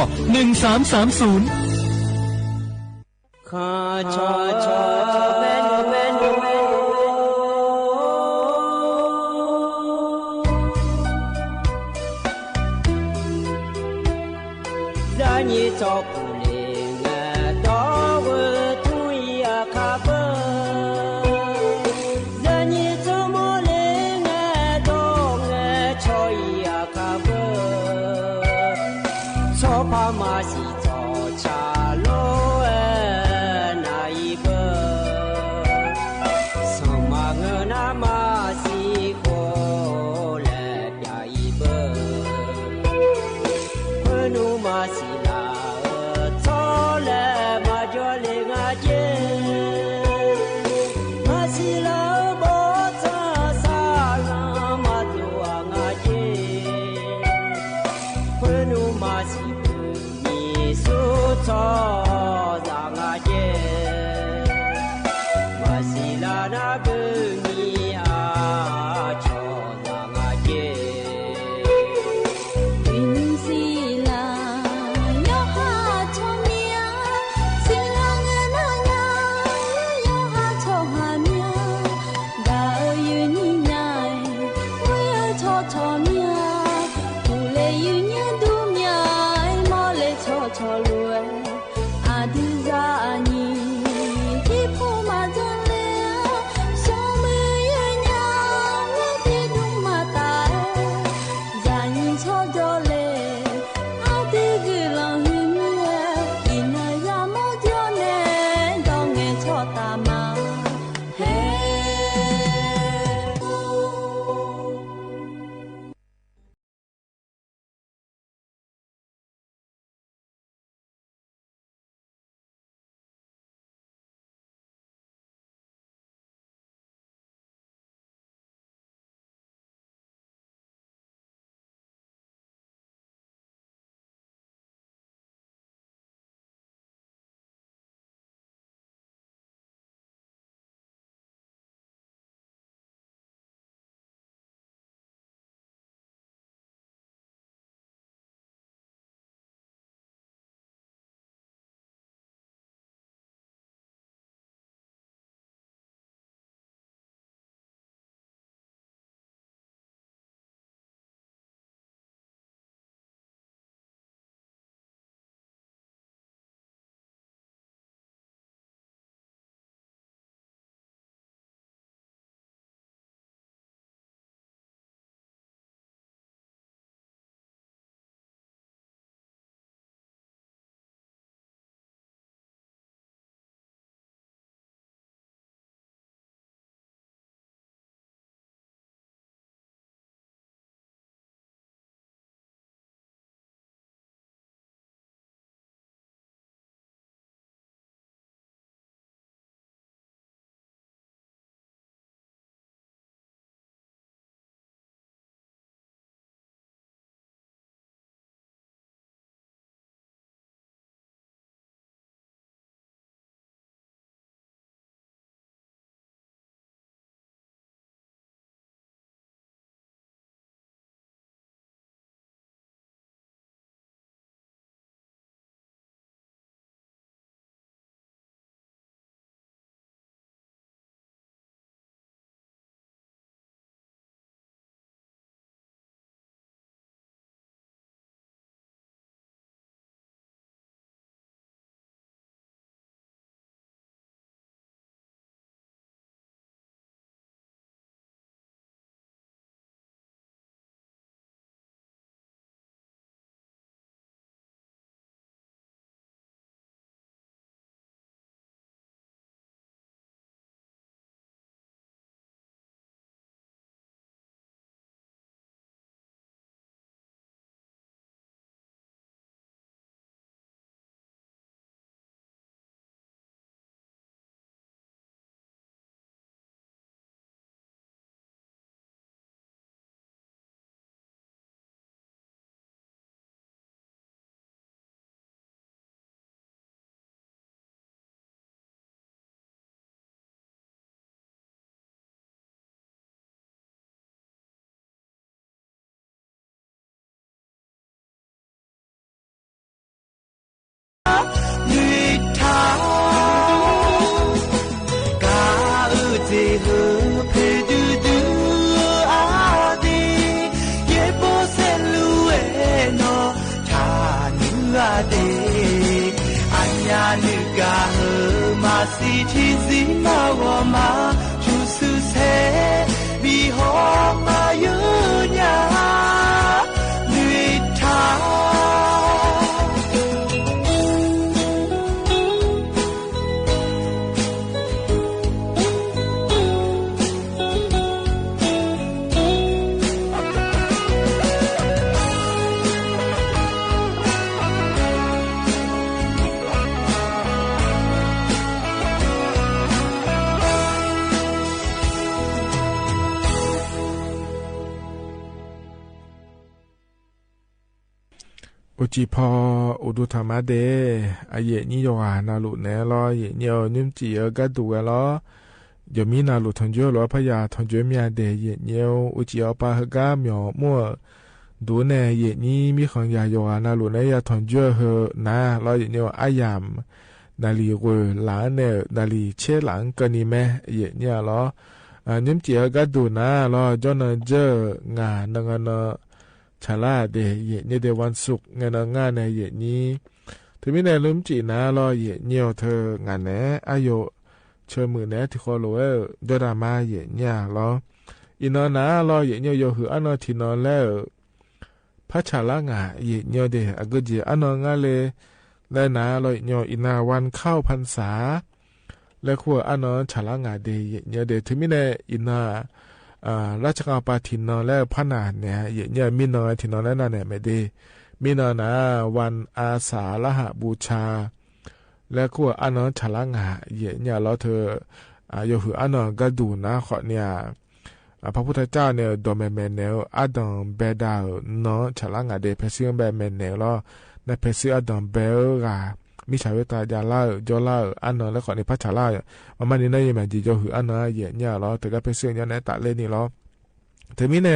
是天使那我嘛就是谁比好嘛有呀绿塔อุจิพออุดุธรรมะเดอเยนิโยหานาลุเนลอเยเนียวนิมจีเอกะดูกะลอยมีนาลุทอนจัวลอพยาทอนจัวเมียเดเยเนียวอุจิอปาหกะมอมัวดูเนเยนีมีขังยาโยหานาลุเนยาทอนจัวเฮนาลอเยเนียวอายามนาลีเวหลาเนนาลีเชหลังกะนีแมเยเนียลอนิมจีเอกะดูนาลอจอนเจงานังนชาลาเดเยเนเดวันศุกร์งานงานในเยนี้ถึงมีในลืมจีนะรอเยเนียวเธองานแหนอายุเชื่อมือแหนที่คอโลเอดรามาเยเนียรออินอนะรอเยเนียวโยหืออันอทินอแล้วพระชาลางาเยเนียวเดอกุจิอันองาเลและนะรอเยเนียวอินาวันเข้าพรรษาและขัวอันอชาลางาเดเยเนียวเดถึงมีในอินาราชการปาทินนอและพระนาเนี่ยเยอะมินอทินนอและนั่นเนี่ยไม่ดีมินอนะวันอาสาฬหบูชาและขัวอันนฉลางาเยเนี่ยเราเธอโยหืออันนก็ดูนะขอเนี่ยพระพุทธเจ้าเนี่ยดอมแมนเนลอดัมเบดาเนาะฉลางาเดเพซิงแบแมนเนลแล้วในเพซิอดัมเบลกามิชาเวตายาลาจอลาอันนและขอในพัชลามันนี่นายแมนจีโยหืออันนเยเนี่ยเราแต่ก็เพซิงย้อนในตะเลนี่เราเทมิเน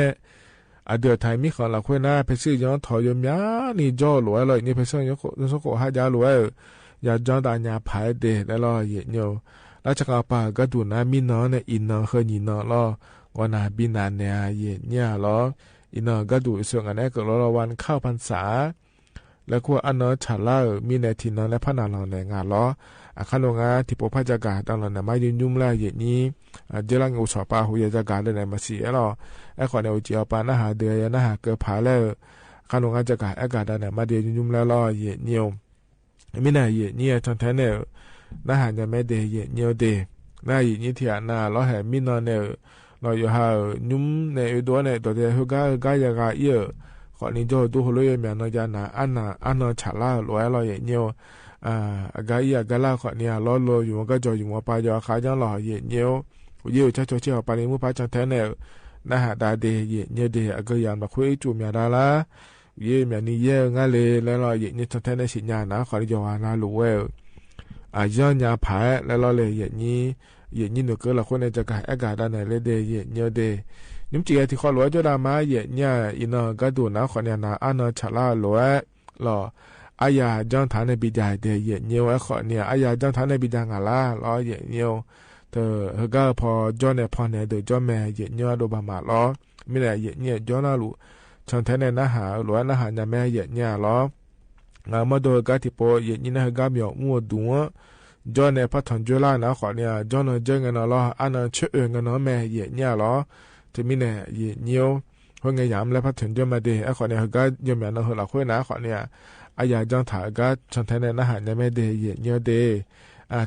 เดือดไทยมีของเราคุยนะเพซิย้อนถอยยมยานี่จ่อหลวยเลยนี่เพซิย้อนสกุลหายาหลวยยาจอนตาญาภายเดแล้วรอเยเนียวราชการป่าก็ดูนะมินอเนี่ยอินนอเฮยินนอรอวนาบินาเนี่ยเยเนี่ยรออินนอก็ดูส่วนอันนี้ก็รอวันเข้าพรรษาแล้วก็อันนอฉาลามีในทินนอและพระนาเราในงานล้ออาคารโรงงานที่ปพจักรตั้งเราในมายุ่มแล้วเยนี้เจริญอุศปาหุยจักรเลยในมาสีแล้วไอ้คนในอุจิอปานะหาเดือยนะหาเกิดผาแล้วอาคารโรงงานจักรอากาศในมาเดียยุ่มแล้วรอเยเนียวมินาเยเนี่ยทางแท้เนี่ยน่าหาจะไม่เดเยเนียวเดน่าอีนี่ที่น่าเราเห็นมินอเนี่ยเราอยู่หายุ่มในอุดรเนี่ยตัวเดียวก็ยากเยอะขอนี้จะดูหัวเลยมีนอยานาอันฉลาลอยเราเยเนียวกายกาลาขอเนี่ยล้อโลอยู่มันก็จะอยู่ว่าปายาขาจังหล่อเยเนียวเยอะชัดเชี่ยวปานิมุพาจังแท้เนี่ยน่าหาดาเดเยเนียวเดก็ยานมาคุยจูมีดาละเย่เมียนี่เย่งั้นเลยแล้วเราเย่นี่ทำแท้ในสิญญาณนะขอที่จะว่าน่ารู้เว้ยย้อนยาผายแล้วเราเลยเย่นี่หนูก็เราคนในจะกายอากาศด้านไหนเลยเดเย่เนียวเดนุ่มจีที่ขอหลวงจะดามาเย่เนี่ยอินก็ดูนะขอเนี่ยนะอันฉลาหลวงหล่ออายาจ้องฐานในบิดาเดเย่เนียวขอเนี่ยอายาจ้องฐานในบิดางาลาล้อเย่เนียวเธอเฮก็พอจ้องในพอเนี่ยเดี๋ยวจ้องแม่เย่เนียวดูบามาล้อไม่ได้เย่เนี่ยจ้องน่ารู้ช่างแท้ในนาหาหรือว่านาหาจะแม่เยอะเนี่ยหรอมาดูกันที่พอเยอะนี่นะก็มีมัวดัวจอนในพัฒนจุฬานะขอเนี่ยจอนเจอเงินหรออันนั้นเชื่อเงินแม่เยอะเนี่ยหรอที่มีเนี่ยเยอะเนี่ยเพราะไงยามแล้วพัฒนจุมาดีไอ้ขอเนี่ยก็ยมอย่างนั้นเราคุยนะขอเนี่ยอายาจอนถ่ายก็ช่างแท้ในนาหาจะแม่เดเยอะเนี่ยเด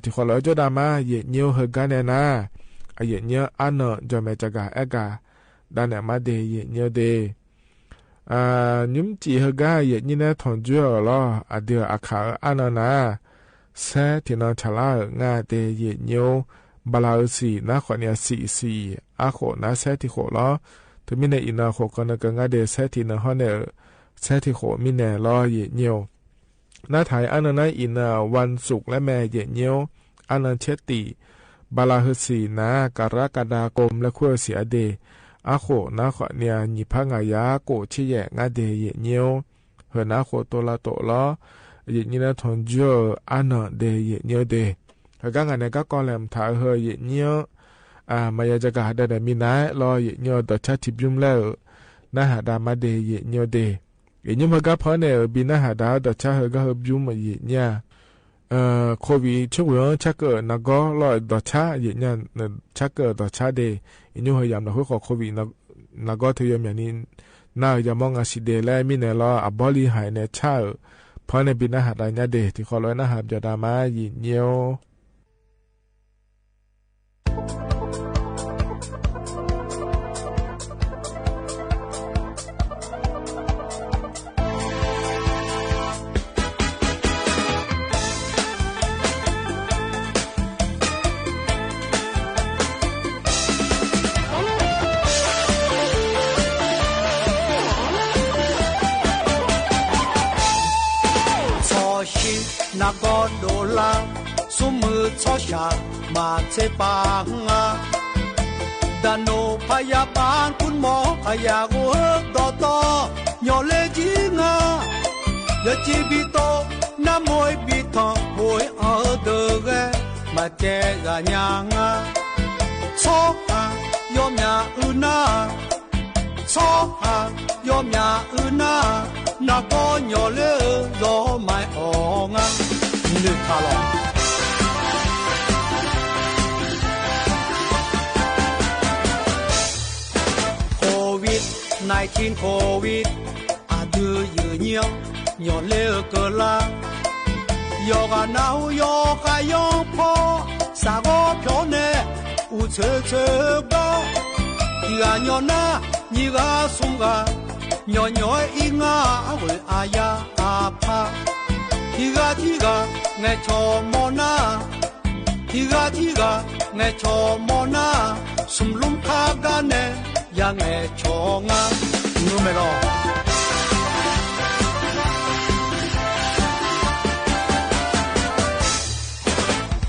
ที่ขอเราจะดามาเยอะเนี่ยเฮกันเนี่ยนะเยอะเนี่ยอันนั้นจะแม่จะกะเอกาด้านเนี่ยมาเดเยอะเนี่ยเดยุ่มจีเฮกาเยนี่นะทองจัวล้อเดียวอาคาอันนั้นนะแซ่ที่นอนฉลาดงาเตเยเนียวบาลาสีนะขอเนี่ยสีอาโคนะแซ่ที่โคล้อถึงมีในอินาโคกันนะก็งาเดแซ่ที่นะฮอนเนี่ยแซ่ที่โคมีแน่ล้อเยเนียวน้าถ่ายอันนั้นนะอินาวันศุกร์และแม่เยเนียวอันนั้นเชติบาลาสีนะกรกฎาคมและขั้วเสียเดอาโคนะขอเนี่ยนิพังายาโกชิแยงาเดเยเนียวเฮนะโคโตลาโตล้อเยนี่นะทอนจัวอันเดเยเนียวเดเฮกังอันเนี่ยก็กอแลมถ่ายเฮเยเนียวมายาจะกะได้มีนายล้อเยเนียวต่อชาติบิมแล้วนะหาดามาเดเยเนียวเดเยนี่มันก็พอเนี่ยบินะหาดาต่อชาเฮก็เฮบิมเยเนี่ย โควิดช่วยชักเกิดนักก็ลอยต่อช้าอย่างนี้ชักเกิดต่อช้าเดย์อินุพยายามเราคุยขอโควิดนักก็ที่อย่างนี้น่าจะมองอาศิเดและมีเนลอับบอลีหายในชาเพราะในบินอาหารอะไรเดย์ที่ขอร้อยนะครับจะดามาหยินเยียว那个罗拉，苏木草下马车帮啊，但我怕呀帮คุณหมอพยากูต่อต่อยอเลจิงอ่ะยาจีบิโตน้ำมวยบิทองมวยเอาเดือดมาแก่กันยังอ่ะชอบอ่ะยอมยาอุนาชอบอ่ะยอมยาอุนา那个鸟儿罗麦红啊，你看了？COVID-19 COVID 啊，都有鸟儿个啦，要个闹要个要破，啥个票呢？有车车高，一个鸟那，一个送个。nhỏ nhỏ ý ngã với aya apa thiga nghe cho mona thiga nghe cho mona sum lum kha ga ne ya nghe cho nga numero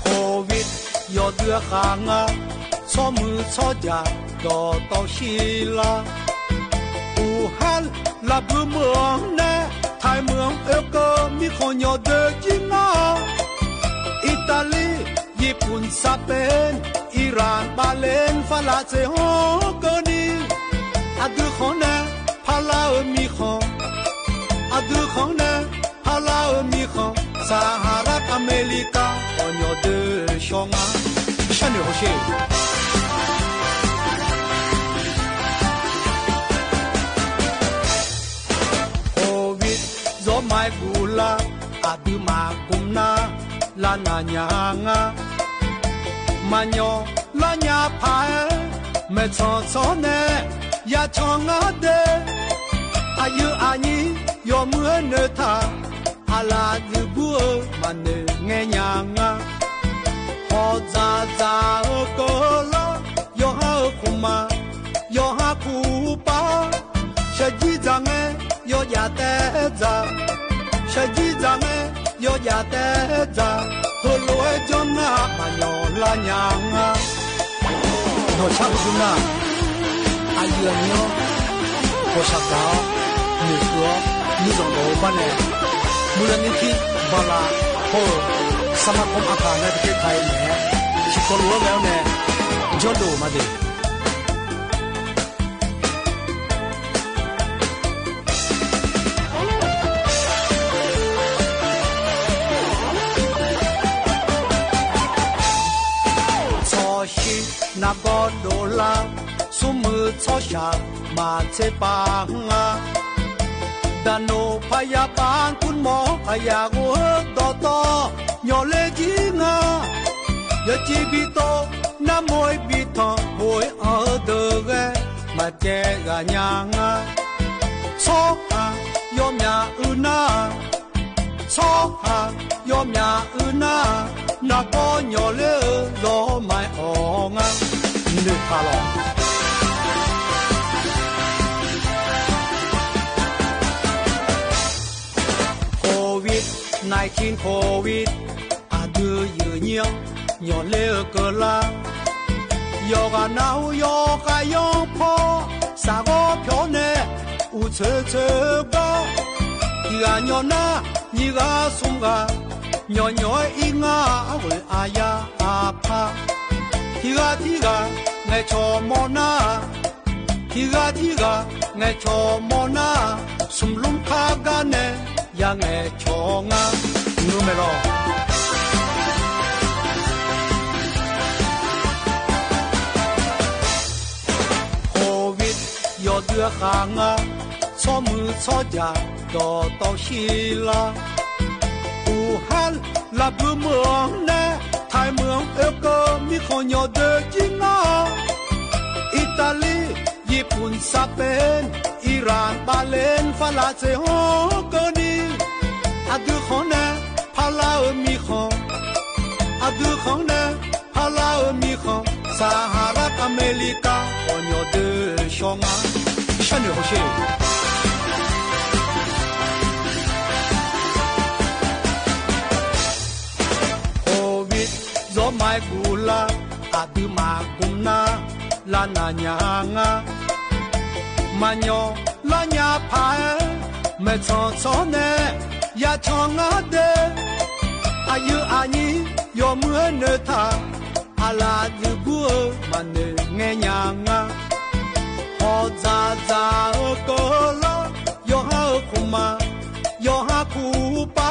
covid yo đưa khang a cho mư cho ja do to shi la là bữa mường nè thái mường eo cơ mi khôn nhỏ đỡ chính à Italy, Nhật, Spain, Iran, Ba Lan, Pha La Chế Hô cơ đi à đưa khó nè Pha La ở mi khó à đưa khó nè Pha La ở mi khó Sahara America ở nhỏ đỡ xong à sao nữa hả gió mai gula adu magumna la na nyanga manyo la nya pa me cho ne ya chonga de ayu ani yo mưa nơ tha ala du bua mane nghe nyanga ho za ko la yo ha kuma yo ha ku pa shaji zange yo ya te za shaji zange yo ya te za holo e jona ma yo la nyanga no cha bu na ayu nyo ko sa ka ni so ni zo lo ba ne mu la ni ki ba la ho sama kom aka na ke thai ne chi ko lo ba ne jo do ma de na go do la su mu cho sha ma che pa nga da no pa ya pan kun mo pa ya go to to nyo le ji nga ya chi bi to na moi bi tho hoi a de ge ma che ga nya nga so a yo mya u na so a yo mya u na na go nyo le lo mai o nga nước Hà Lan. COVID-19 COVID à đưa dự nhiều nhỏ lê cơ la yo ga nao yo ga yo po sa go pyo ne u che che ba ga nhỏ na ni ga sum ga nhỏ nhỏ i nga we aya apa tiga nghe cho mona tiga nghe cho mona sum lum kha ga ne ya nghe cho nga numero 行啊，错木错家到西啦，武汉那不忙呢，太忙个米可要得劲啊，意大利、日本、沙本、伊朗、巴林、法拉这好个呢，阿杜可呢，帕拉尔米可，阿杜可呢，帕拉尔米可。撒哈拉阿美利加，我鸟的小啊，山里好些。Covid zo mai gula adu magumna la na nyanga manyo la nya pa me chon chon ne ya chong a de ayu ani yo mu ne ta ala du bu mane nge nyanga ho za za ko lo yo ha kuma yo ha ku pa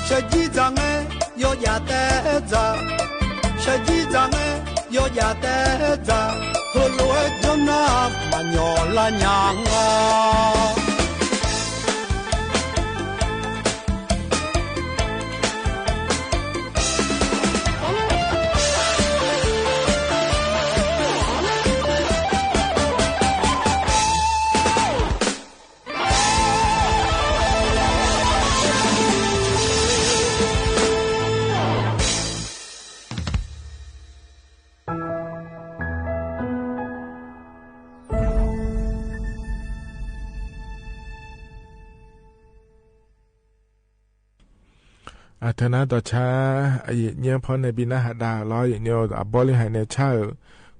she ji zang e yo ya te za she ji zang e yo ya te za ho lo e jona ma nyo la nyangaอาทนาต่อช้าไอ้เนี่ยพอในปีหน้าหาดาล้ออย่างเดียวบริหารในชา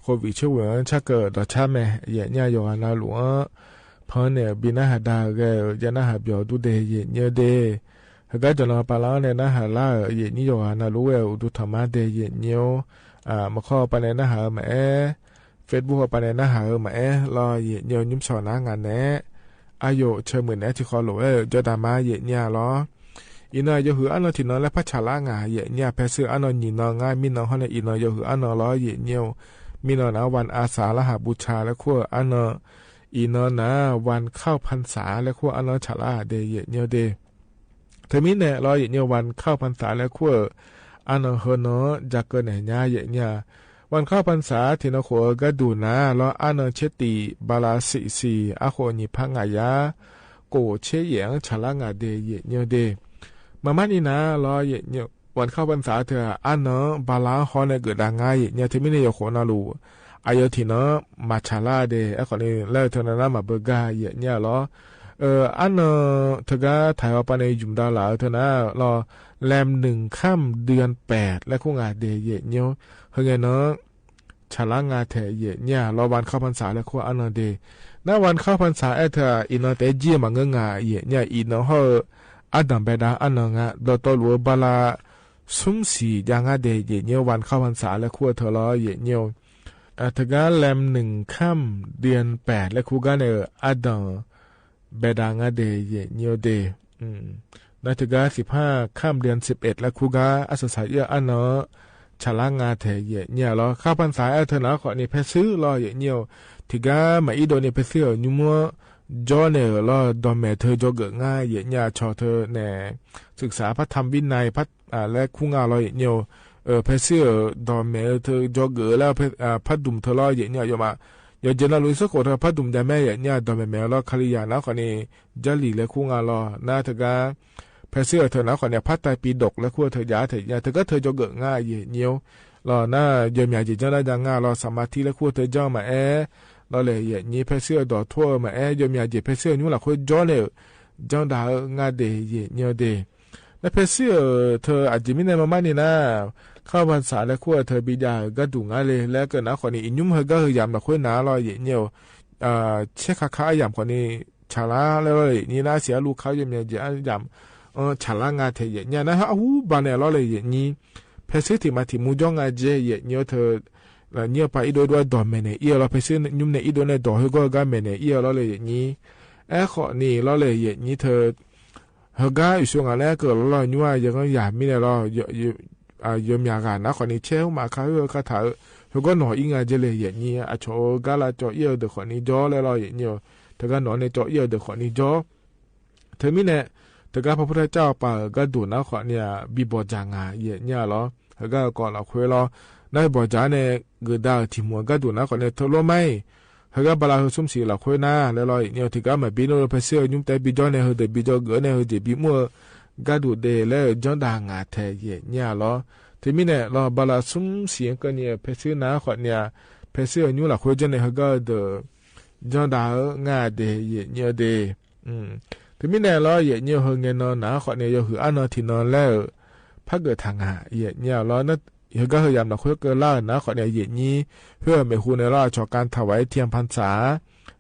โควิดช่วยชาเกิดต่อช้าแม่ไอ้เนี่ยอยู่นาหลวงพอเนี่ยปีหน้าหาดาก็จะน่าหาเบียวดูเดย์เนี่ยเดย์ก็จะนอนปลาเนี่ยน่าหาล่าไอ้นี่อยู่นารู้ว่าดูธรรมะเดย์เนี่ยมาข้อปในน่าหาแม่เฟซบุ๊กปในน่าหาแม่รอเนี่ยยิ้มสอนงานแน่อายุเชื่อเหมือนแน่ที่คอหลวงจะดามาเนี่ยล้ออีนอยหืออันนอที่นอนและพัชลางาเยเนี่ยเพสืออันนอนีนอง่ายมีนอเขาในอีนอยหืออันนอล้อเยเนี่ยมีนอนะวันอาสาฬหบูชาและขั้วอันนออีนอนะวันเข้าพรรษาและขั้วอันนอฉลาเดเยเนี่ยเดเธอมีเนี่ยล้อเยเนี่ยวันเข้าพรรษาและขั้วอันนอเฮนอจากเกินไหนเนี่ยเยเนี่ยวันเข้าพรรษาที่นอขัวก็ดูนะล้ออันนอเชติบาลาสีอาโคนิพังายาโกเชยงฉลางาเดเยเนี่ยเดมามันนี่นะรอเนี่ยวันเข้าพรรษาเธออันเนาะบาลาฮอนเกิดดังไงเนี่ยที่ไม่ได้ยกคนนาลูอายที่เนาะมาชาลาเดไอ้คนนี้เล่าเธอนั้นมาเบกาเนี่ยรออันเนาะเธอก็ถ่ายออกไปในจุ่มดาวหลาเธอนะรอแรม1 ค่ำเดือน 8และคู่งานเดเนี่ยเฮงเนาะชาลางาเธอเนี่ยรอวันเข้าพรรษาและคู่อันเนาะเดณวันเข้าพรรษาไอ้เธออินเนาะแต่จีมันเงงาเนี่ยอินเนาะเฮอาดัมเบดาอันนงะดอตอลัวบาลาซุมสียังอาเดยเนียววันเข้าพรรษาและขั้วเธอล้อเยเนียวทกาแรม1 ค่ำเดือน 8และคู่กันอาดัมเบดางาเดยเนียวเดนาทกา15 ค่ำเดือน 11และคู่กาอาศัยอันเนาะฉลางาเทเยเนี่ยล้อเข้าพรรษาเธอเนาะขอนี่เพซื้อล้อเยเนียวทกามาอีโดนี่เพซื้อยุมัวจอเนี่ยเราดอมแม่เธอจอเกิดง่ายอย่างยาชอเธอเนี่ยศึกษาพระธรรมวินัยพระและคู่งานเราอย่างเดียวเพเสื้อดอมแม่เธอจอเกิดแล้วพระดุมเธอเราอย่างเดียวอยู่มาอย่าเจริญลุยสักคนเธอพระดุมได้แม่อย่างเดียวดอมแม่เราคาริยานะคนนี้จะหลีและคู่งานเราหน้าเธอการเพเสื้อเธอนะคนเนี่ยพระไตรปิฎกและคู่เธอยาเธอก็เธอจอเกิดง่ายอย่างเดียวเราหน้าเยี่ยมใหญ่จิตจะได้ดังง่ายเราสมาธิและคู่เธอจ้องมาเราเลยอย่างนี้เพเสื้อดอทั่วมายอมยาเจ็บเพเสื้อนู้นหลักคนจ้อเนี่ยจ้องดาวงาเดยเนี่ยเดและเพเสื้อเธออาจจะไม่ได้มาบ้านนี่นะเข้าพรรษาและขั้วเธอบิดาก็ดูงาเลยแล้วก็นะคนนี้อินุ่มเฮก็คือยามหลักคนหนาเราอย่างเนี่ยเช็คค้ายามคนนี้ชาลาแล้วเลยนี่นะเสียลูกเขาอย่างเนี่ยยามชาลางาเทยเนี่ยนะฮะอู้บ้านเนี่ยเราเลยอย่างนี้เพเสื้อที่มาที่มูจ้องงาเจเนี่ยเธอเนี่ยไปอีโดด้วยดอมเมเนเอียเราไปซื้อยุ่มในอีโดในดอเฮก็กาเมเนเอียเราเลยอย่างนี้ขอนี่เราเลยอย่างนี้เธอเฮก็อยู่ช่วงอะไรเกิดเราอยู่ว่ายังก็อยากมีเนี่ยเรายมอยากกันนะคนนี้เชื่อมาเขาเขาถามเฮก็หน่อยอีงาเจเลยอย่างนี้โชก็ละจ่อเอียเด็กคนนี้จ่อเลยเราอย่างนี้ ถ้าก็นอนในเจาะเยอะเดี๋ยวขอนี้จ่อเธอมีเนี่ยแต่ก็พระพุทธเจ้าป่าก็ดูนะขอเนี่ยบีบจางาเยเนี่ยหรอแล้วก็ก่อนเราคุยรอได้บอจาเนี่ยเกิดได้ที่มัวก็ดูนะขอเนี่ยทะลุไม่แล้วก็บลาสุ่มสีเราคุยนะแล้วเราเนี่ยที่ก็มาบีโนเพเซียยุ่งแต่บีจอเนี่ยเฮเดบีจอเกิดเนี่ยเฮเดบีมัวก็ดูเดแล้วจอนด่างาเทเยเนี่ยหรอที่มีเนี่ยเราบลาสุ่มสีก็เนี่ยเพเซียนะขอเนี่ยเพเซียยุ่งเราคุยจนเนี่ยเขาก็เดจอนด่างาเดเยเนี่ยเดที่มีเนี่ยเราเยเนี่ยเฮเงินนอนนะขอเนี่ยคืออันนอนที่นอนแล้วพักเกิดทางหาเยเนี่ยเรานั่นเฮก็พยายามเราคุยกันล่านะขอเนี่ยเยนี้เพื่อไม่คูในราชการถวายเทียมพรรษา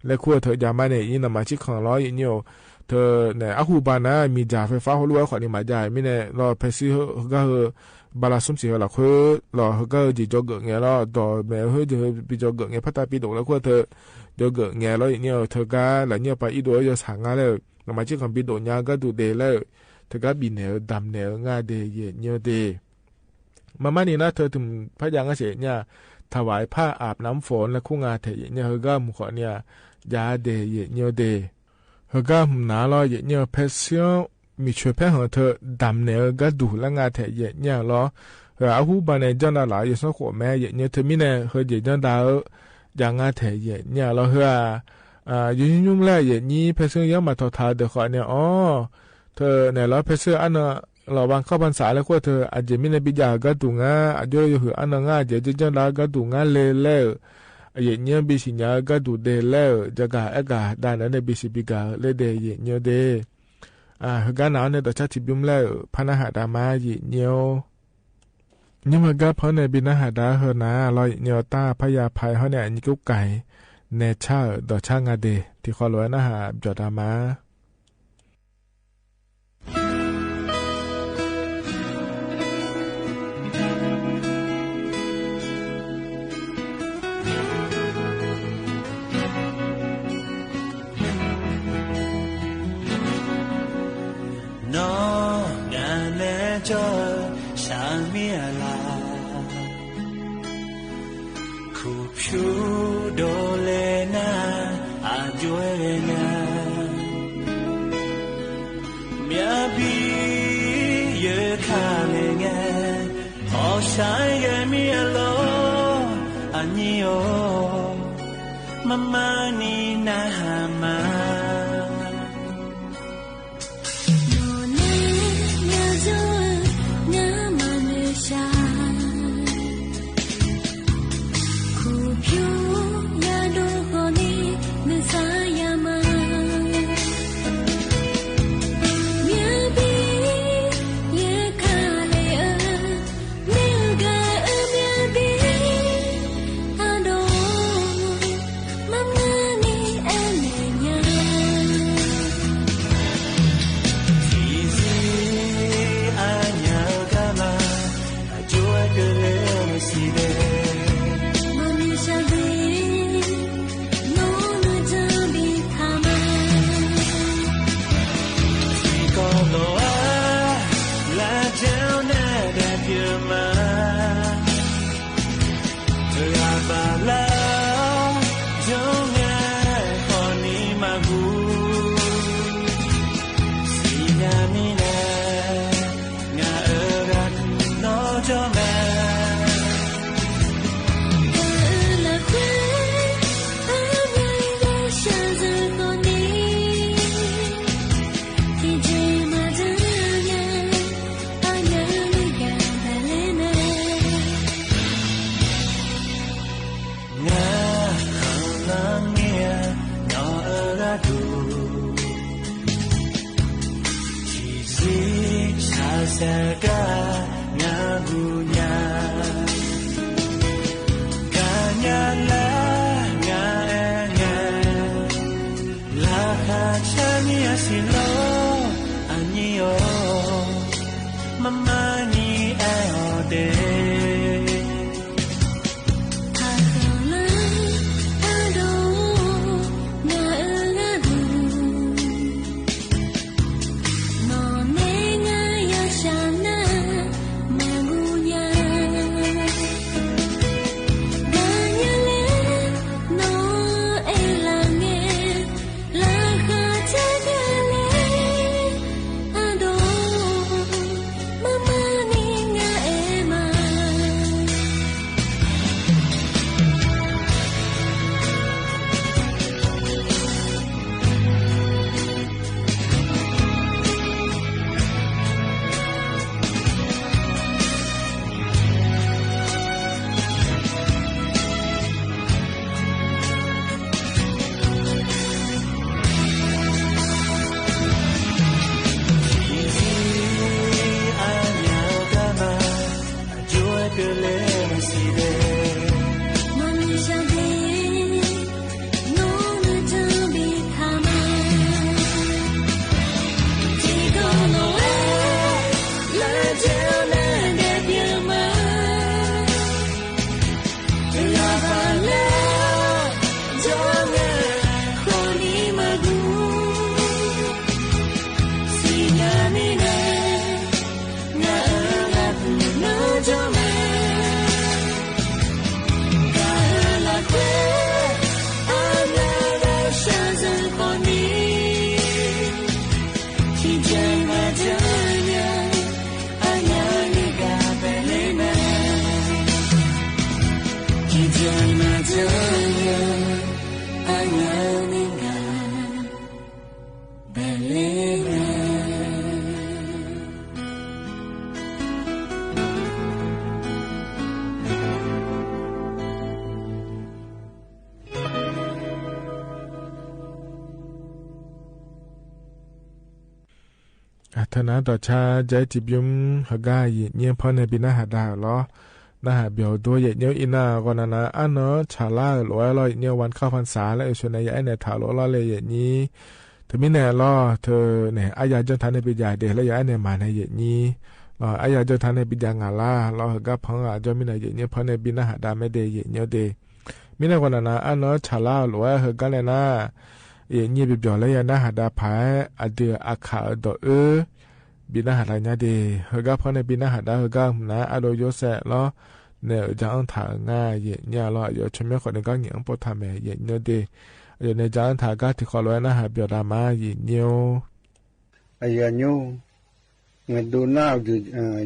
และคู่เธอยามาเนี่ยอินมาชิกของเราเยเนี่ยเธอเนี่ยอาคูบานะมีจ่าไฟฟ้าหัวรั้วขอเนี่ยมาจ่ายไม่เนี่ยเราเพซิก็บาลาสมศรีเราคุยเราก็จีจอกเงี้ยเราต่อแม้เฮ้ยจะปีจอกเงี้ยพัฒนาปีดกแล้วคู่เธอจอกเงี้ยเราเนี่ยเธอก็หลังเนี่ยไปอีโดจะสั่งงานแล้วมาชิกของปีดกเนี่ยก็ดูเดแล้วเธอก็บินเหวดำเหวง่ายเดเยเนี่ยเดมานี่นะเธอถึงพระยังเสียเนี่ยถวายผ้าอาบน้ำฝนและคู่งาเทเนี่ยเฮก็มุขเนี่ยยาเดเยเนี่ยเดเฮก็หนาลอยเนี่ยเพเซียมีช่วยแพ้ของเธอดำเหวก็ดูและงาเทเนี่ยล้อเฮอาหูบานในจันดาหลายอยู่สักหัวแม่เนี่ยเธอมีเนี่ยเฮเยจันดาอย่างงาเทเนี่ยล้อเฮยุ่งแรกนี่เพเซียยังมาทอทาเดขอเนี่ยอ๋อเธอเนี่ยล้อเพเซียอันน่ะเราบางเข้าพรรษาแล้วก็เธออาจจะมีในปิญญาก็ดูง่าอาจจะอยู่อันนั้นง่าจะจังลาก็ดูง่าเลยแล้วอย่างเงี้ยบิสิญญาก็ดูเดแล้วจะกะเอกะได้นั้นในบิสิบิกาเลยเดยเงี้ยเดเฮกันหนาวเนี่ยต่อชาติบิมแล้วพนาหาดามาเงี้ยวนี่มันก็เพราะในบินาหาดาเฮนะลอยเงี้ยวตาพญาภัยเขาเนี่ยนี่กุ๊กไก่เนชาดอช่างาเดที่ขอร้อยนะหาจอดามาโดเลนาอาจวยนาเมียบีเยอะข้าเลยไงพอใช้แกมีโลอันนี้โอมานี่นาหามา ธนาต่อชาใจจิบยุมหากาเยเนียพอในบินาหาดาล้อนาหาเบียวตัวเยเนียวอินาก่อนนะอันเนาะชาลาหลอยลอยเนียววันเข้าพรรษาและชวนในไอเนี่ยถาล้อเลยเยนี้เธอไม่แน่ล้อเธอเนี่ยอายาจนทันในปิญญาเดแล้วยาเนี่ยมาในเยนี้อายาจนทันในปิญญางาลาล้อหากาพังอาจจะไม่ในเยนี้พอในบินาหาดาไม่เดเยเนียวเดไม่แน่ก่อนนะอันเนาะชาลาหลอยหากาเลยนะเยนี้บิบยอแล้วยานาหาดาผายอเดืออาขาดอบินาหาดาญาเดเฮกาพอในบินาหาดาเฮกานะอโดโยเซล้อเนี่ยจะอังถาง่ายเยเนี่ยล้ออยู่ชมคนในก็เหงียงปทามเยเนี่ยเดอยู่ในจางถากาที่ขอร้อยนะหาเบียดามาเยเนี่ยไอ้ยันยูเงินดูน่า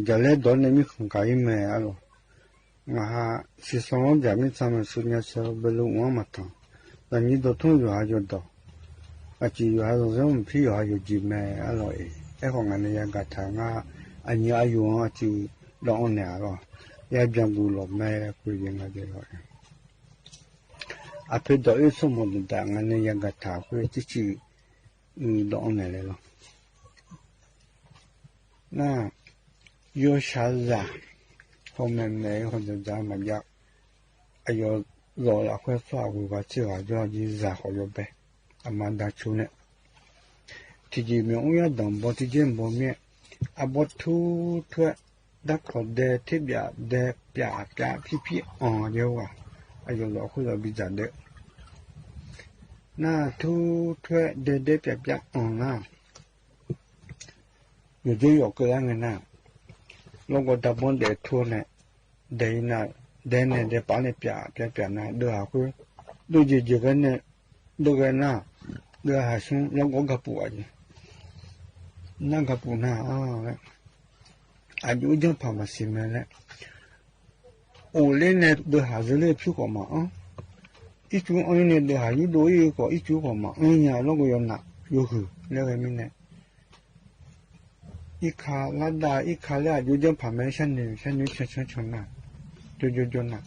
จะเล่นโดนในมิของกายแม่อะไรงาสิสองจะมีสามสุญญาเสบลูกว่ามาตั้งแต่นี่ตัวทุ่งอยู่หาอยู่ต่ออาจีอยู่หาตรงนั้นพี่อยู่หาอยู่จีแม่อะไรไอ้ของอันนี้ยังกัดทางอันนี้อายุอาจีดองเนี่ยก็ยังจังกูหลบแม่คุยยังไงเดี๋ยวอาเพดอีสมมุติแต่อันนี้ยังกัดทางคุยที่จีดองเนี่ยเลยหรอน่าโยชาลา后面呢或者咱们家哎呦老了会发挥吧这个就要你然后就呗阿蛮大出呢ที่จีมีอุ้ยดำบอที่เจมบอเมียอาบอทูทั่วดักขอเดที่เบียเดเปียพี่อ๋อเดียวว่ะอายุเราคุยเราบิจัดเดน่าทูทั่วเดเปียอ๋อน่ะอยู่ที่อยู่ก็ยังไงน่ะลงก็ดับบนเดทั่วเนี่ยเดน่ะเดเนี่ยเดปาเนี่ยเปียน่ะเดือคุยดูจีกันเนี่ยดูกันน่ะเดือหาซุ่มลงก็กระปุกอ่ะนั่งกับปูนาอายุยังพอมาสิมาแล้วโอเล่นเนี่ยเดือหาจะเล่พิวกว่ามาอีจูอันเนี่ยเดือหาอยู่ดูอีกว่าอีจูกว่ามาเนี่ยเราก็ยังหนักอยู่คือเรื่องอะไรเนี่ยอีขาลัดดาอีขาแล้วอายุยังพอมาฉันนี่ชนะจนน่ะ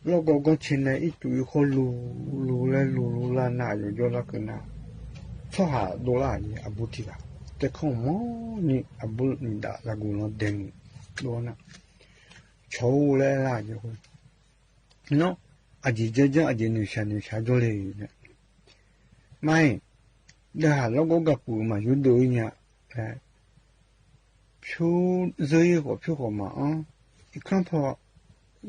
เราก็ชินเลยอีจูอีคนรู้ละน่าอยู่ละกันน่ะชอบหาดูละนี่อาบุติละแต่เขาหมอนี่อาบุนี่ด่าละกูเราเด้งดูนะโชว์เลยล่ะอยู่เนาะอาจีเจ๊อาจีนิชาจุเลยเนี่ยไม่เดี๋ยวเราก็กับปูมาอยู่ดูเนี่ยผิวเจียก็ผิวก็มาอีกครั้งพอ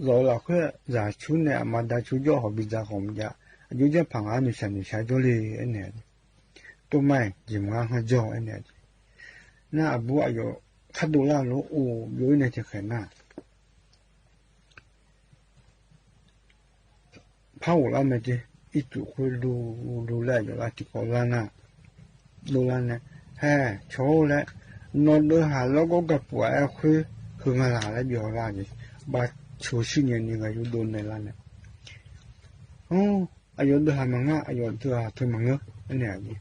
เราแค่จะชุนเนี่ยมาได้ชุดย่อหอบจ้าของจ้าอายุจะพังอันนิชาจุเลยเนี่ยตัวไม่ยิ้มงานให้จ่อเนี่ยน่าบัวอยู่ขัดดูล่าลูโอ้ยุ่ยในเจ้าแค่น่าพาวล่าไม่ใช่อีจุคุยดูแลอยู่ละที่เขาล่าน่ะดูล่าเนี่ยแฮ่โชว์แล้วนอนดูหาแล้วก็กับปัวไอ้คือมาหาแล้วเดี๋ยวล่านี่บาดชูชิเนี่ยนี่ก็อยู่โดนในล่าเนี่ยอายุดูหามังงะอายุดูหาถึงมังเงอะเนี่ยนี่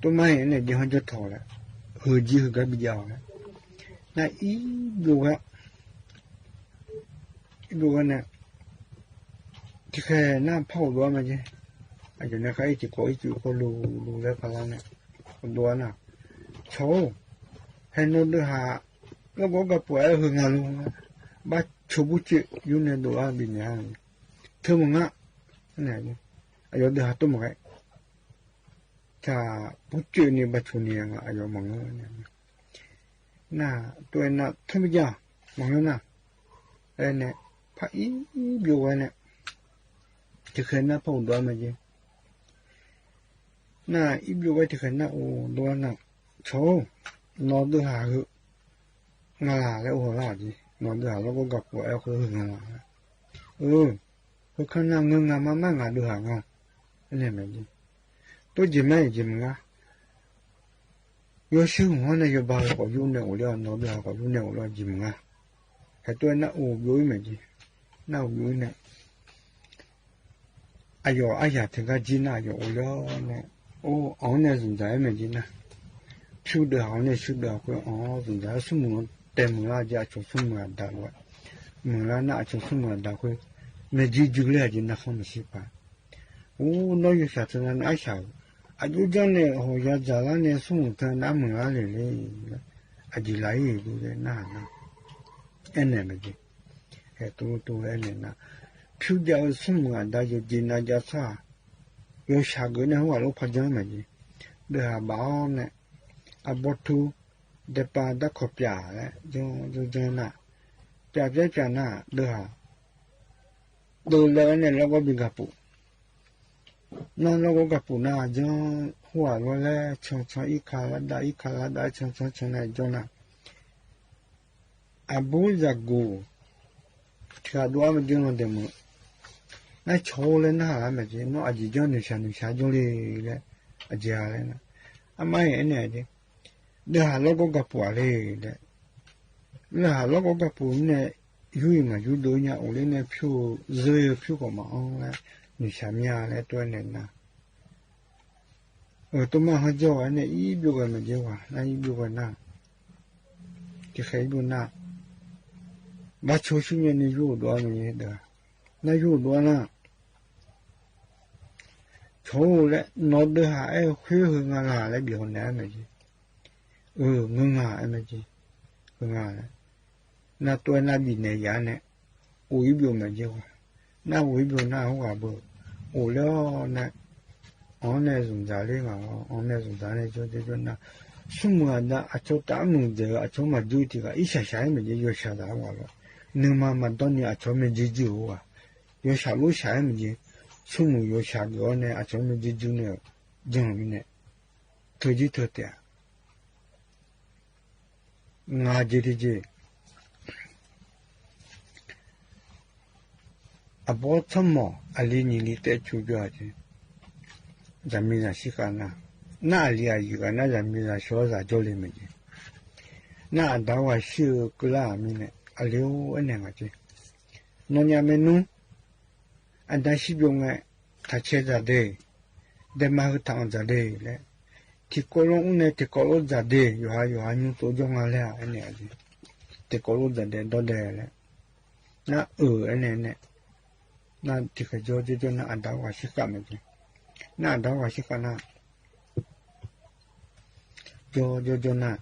ตัวไม่เนี่ยยังจะถอดแล้วจีก็บิดาแล้วน่ะอีดูเนี่ยที่แค่หน้าเผาตัวมันใช่อาจจะเนี่ยใครจีโก้จีโก้รู้แล้วพลังเนี่ยคนตัวน่ะโชว์ให้นดูหาแล้วก็กับป่วยหึงงานลุงบ้าชูบุจิอยู่ในตัวบินยังเธอมึงอ่ะเนี่ยอายุดูหาตัวมึงไงถ้าผู้เจอเนี่ยบัชนีงอายุมังเงเนี่ยน่าตัวน่ะทำไมจ้ามังเงน่ะเนี่ยพระอีบิวเนี่ยจะเคยน่าพูดด้วยมั้ยจีน่าอีบิวไว้จะเคยน่าโอ้ด้วยน่ะโชว์นอนดูหาคืองาลาแล้วโอ้ล่ะจีนอนดูหาแล้วก็กับหัวเอลคืองาลาคือข้างหน้าเงงามากงาดูหางาเนี่ยมั้ยจีตัวจีไม่จีมึงอ่ะ有时候呢，就把我用那我了，拿不了，我用那我了，จีมึงอ่ะให้ตัวน่ะโอ้ยุ่ยมั้ยจีน่ายุ่ยเนี่ยอายุถึงก็จีน่าอยู่แล้วเนี่ย哦，俺那人在没劲呐，修得好呢，修得好，哦，人在什么带门啊家做什么单位，门啊那做什么单位，没记住了就那好没习惯。哦，那有啥子呢？那啥，啊就讲呢，好像咱那呢，什么在那门啊里嘞，啊就来一路的那，安那没劲，哎，都安那，修得什么啊？大家进那家啥？有啥个呢？我老怕讲没劲，对吧？呢，啊不图，得把那可别了，就这那，别那，对吧？都来呢，那个比较不。那个个不那就หัว了ช่องอีกาละได้ช่องไหนจนะอาบูจักกูที่ว่าดูมันจงเดมน่าโชว์เลยนะมันจริงเนาะอาจจะจงนึกชาจงเลยอาจจะอะไรนะอาไม่เนี่ยดิเดี๋ยวเราก็กับปัวเลยเดี๋ยวเราก็กับปัวเนี่ยอยู่ดูเนี่ยโอเลยเนี่ยผิวเสือผิวก็มาอ๋อแล้ว你下面来多年呐，多么好叫啊！那100个没结话，那100个那，就还有那，把90年的有多没的，那有多呢？抽了，拿得下哎，会很啊啦，来比较难没去，啊没去，啊了，那多那比那样呢，100没结话，那100那话不。我了那，俺那种家里嘛，俺那种家里就那，什么那啊，就大门的啊，就嘛就这个一下没就有下大话了，能嘛当年啊，就没就啊，有下路下没就，什么有下个呢啊，就没就呢，这样呢，特的，俺这。啊，不怎么，啊，你得出去啊去，咱们那时间呐，那里啊一个，那咱们那小啥叫里面去，那到我修个啦咪呢，啊留那个去，那伢们弄，啊但是用哎，他切着的，得买个汤着的嘞，提高龙呢，提高龙着的，有还用做中啊嘞，那个去，提高龙着的到的嘞，那那。那这个就那安达瓦西干么子？那安达瓦西干那，就那，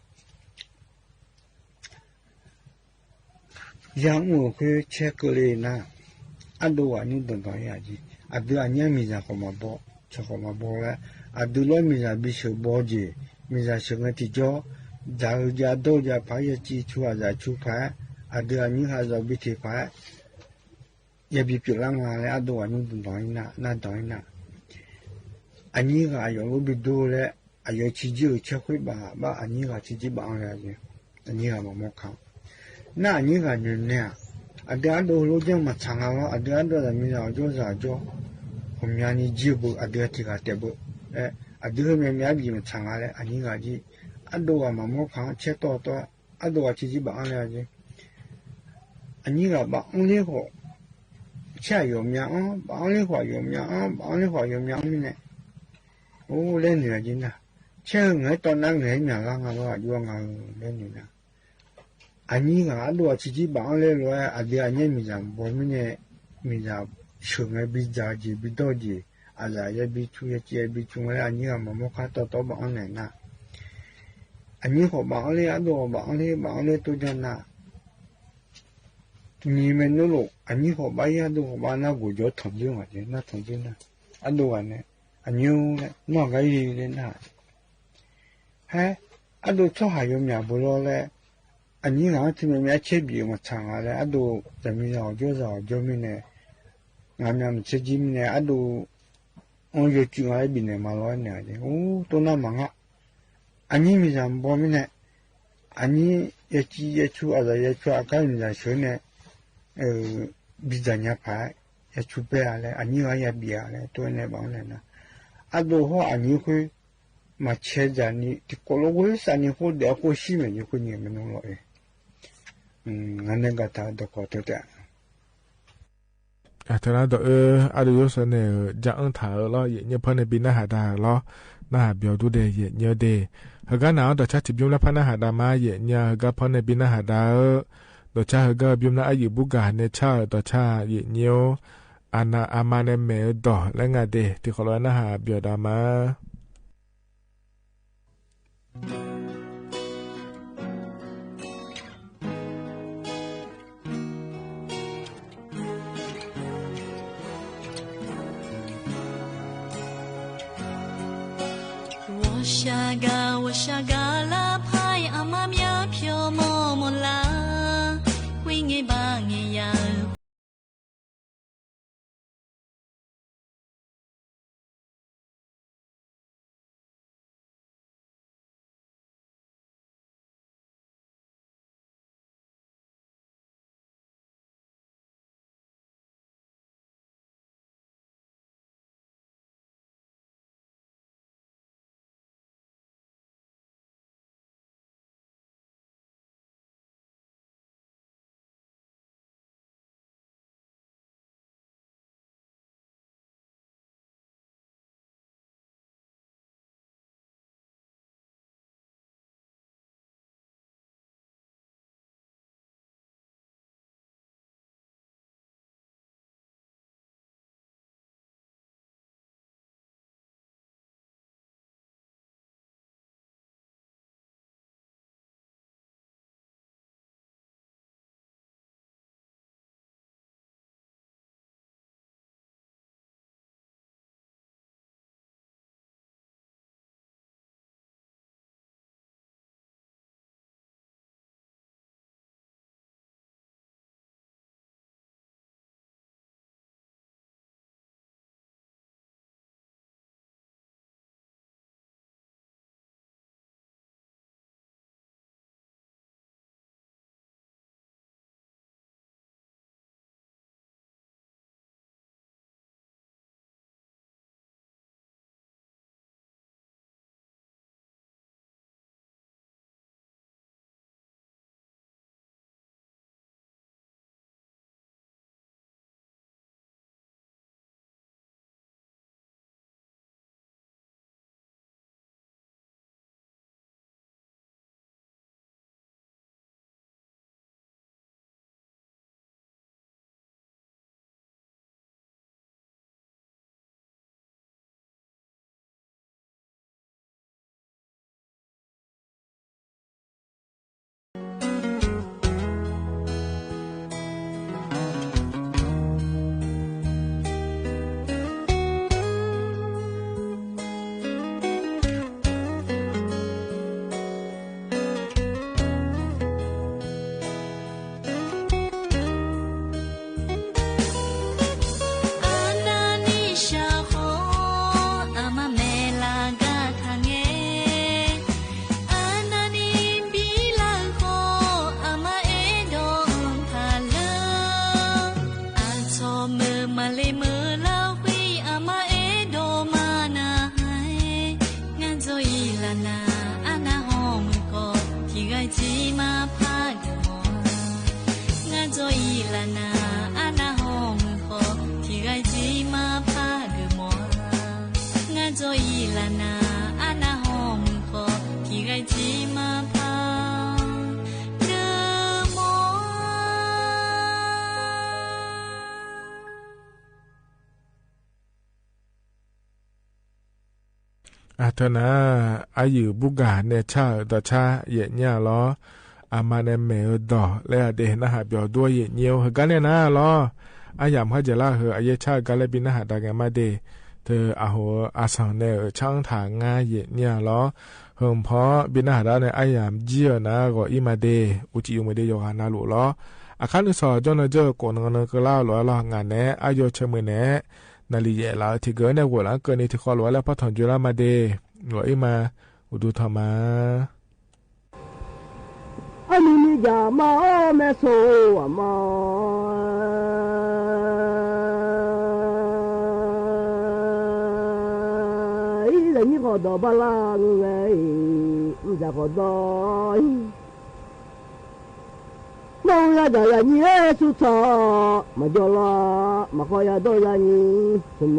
让我去切个嘞那，安都瓦你等到下去，安都安伢米在好嘛包，吃好嘛包嘞，安都老米在必须包子，米在什么地叫，家都家拍一支出啊在出牌，安都安你还在必须牌。也比别人啊来多啊，你当然那当然，安尼个有我比多嘞，有吃酒吃会吧，安尼个吃吧来着，安尼个冇看，那安尼个人呢，这都路上嘛长啊，这都咱们要做啥做，后面你几步这个对不？这面比嘛长啊嘞，安尼个是，都啊冇看，吃多，都啊吃吧来着，安尼个吧，那个。吃有名啊，帮你话有名啊，帮你话有名呢。哦，来女人呐，吃我到那个名啦，我就来女人。安尼个多自己帮来了，这安尼米上，我们呢米上生个比较级比多级，也比出也比出来，安尼个冇看到帮来呐。安尼个帮来多帮来都叫那。你们那路，你好把呀都好把那我就同情我的，那同情呢，都完呢，牛呢，那个人呢，还，都做还有面不落嘞，你看这边面切比我长啊嘞，都咱们就么呢，俺们吃鸡呢，都，我就住那边呢嘛老呢的，哦，都那忙啊，你们上包么呢，你也鸡也出也出干人说呢。bizanya pa ya chupe ale ani wa ya bia ale to ne ba ne na ado ho ani ko ma che ja ni ti ko lo go sa ni ho de ko shi me ni ko ni me no lo ngane ga ta do ko to ta แต่ละตัวอาดูยศเนี่ยจะอังถ่ายล้ออย่างเงี้ยเพิ่นในปีหน้าหาได้ล้อ น่าเบียวดูเดเยเนียวเดเฮกาหนาวต่อชาติบิมละพนาหาดามาเยเนียเฮกาพอในบินาหาดาต่อชาเฮกาบิมละอายุบุกาเนชาต่อชาเยเนียวอานาอามาเนเมดอและงาเดที่ขอร้อยนาหาเบียวดามา我下个啦拍阿妈咪飘莫莫啦，会爱把爱呀。อาเถนะอายุบุกาเนชาต่อชาเยเนียลออามาเนเมดอและเดนะหาเบียวด้วยเยเนียวกันเนี่ยนะลออายามฮะเจลาเฮออายชากาเลบินะหาดากามาเดเธออาหัวอาสังเนช่างถางงาเยเนียลอเฮิมพอบินะหาดาในอายามเจียนะก็อิมาเดอุจิอุมเดโยฮานาลุลออาคันสอจอนเจอโกนนกลาลอลองานเนอายเชมือเนนาลีเยลาที่เกินในหัวหลังเกินในที่คอหลวแล้วพอถอนจุลามาเดหลวมาอุดุธรรมาอันนี้อย่ามาแม่โซมาอีหลังนี้ก็ดอบาลางไงไม่จะก็ดอยน้องอยากจะอย่างนี้สุดท้ายมาจอละมาขออยากตัวอย่างนี้เสม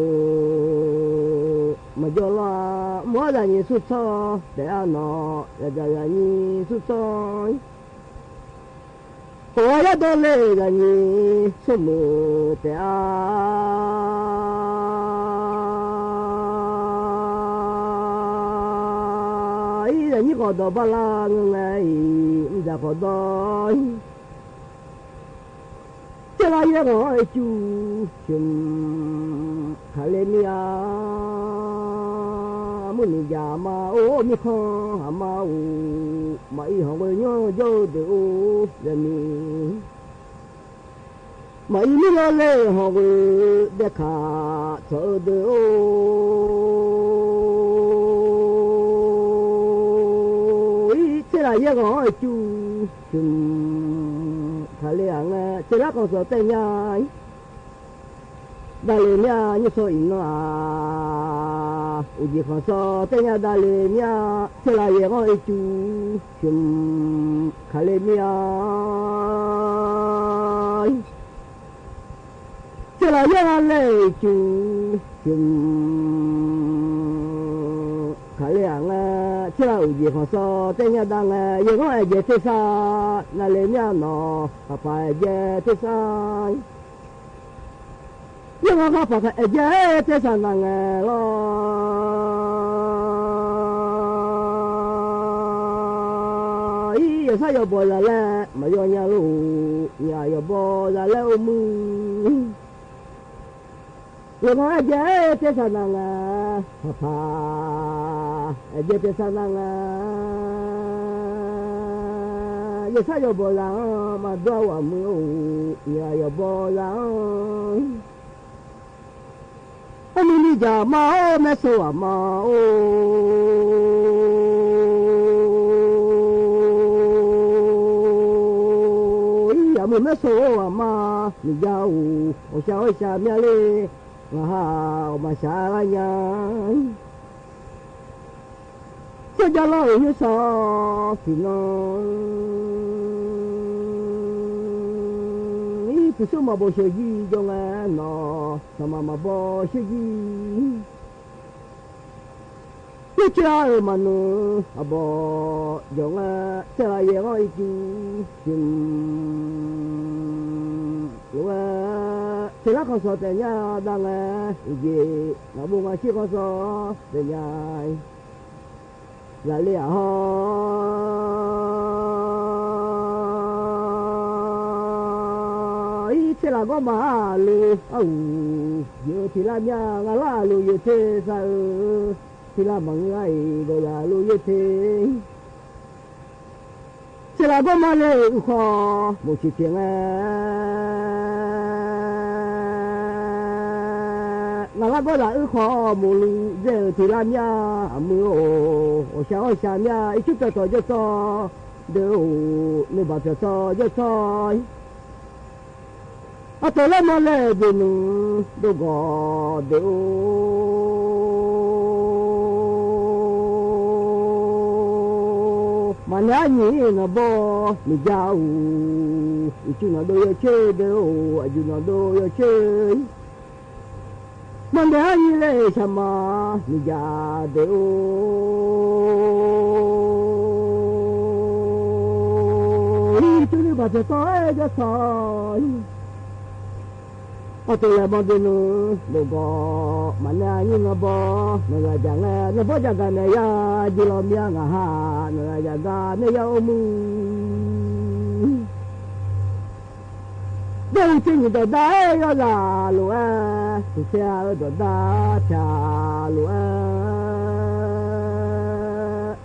อ mà cho là mỗi là như sút so để ăn nó là như sút so tôi đã đôi là như số mưa để ý là như có đồ ba la này đã có đồ这来也我就寻看来你啊，么你家嘛哦你看阿妈哦，嘛以后我娘就的哦人民，嘛一米老来好我得看走的哦，这来也我就寻。他俩啊，这俩公说在家，大里面你说赢啊，我就讲说在家大里面，这俩也我一组，看里面，这俩也我来组，看两啊，这俩有地方说，在家当啊，也我也在啥，那里面喏，他把也在啥，也我他把也在啥当啊咯，咦，啥要播下来，没有伢路，伢要播下来我们。我也在啥当啊，他把。也在sana nga ya sayo bolang madwa mu ya yo bolang amini jama me so ama o ya mu me so ama ni jao o sha me le ha o ma sha nya cho gia lo như sao thì nó ý cứ số mà bộ sợi gì cho nghe nó mà bộ sợi gì cái cha mà nó bộ cho nghe sẽ là gì nói chứ lúc sẽ là con số tiền nhà đang nghe gì nó buông mà chỉ con số tiền nhà là lẽ ho ý thế là có mà lu giờ thì là nhà ngã là lu như thế sao thì là bằng ngày rồi là lu như thế thế là có mà lu khó một chiếc tiếng ngã là có là khó một giờ thì là nhà mưa ô xa nhà ít chút cho đều nếu bảo cho à tôi làm mà lẽ gì nữa đâu có đều mà nhá nhỉ nó bo mình giàu ít chút nó đôi chơi đều ít chút nó đôi chơi mà nhá nhỉ lẽ sao mà mình giàu đều chú đi bảo cho tôi à tôi là bao nhiêu nữa đâu có mà nhà như nó bỏ nó là chẳng là nó bỏ chẳng này ya đi làm ya ngà ha nó là chẳng này ya ôm đâu chính là đá ya là lúa tôi xe rồi đá cha lúa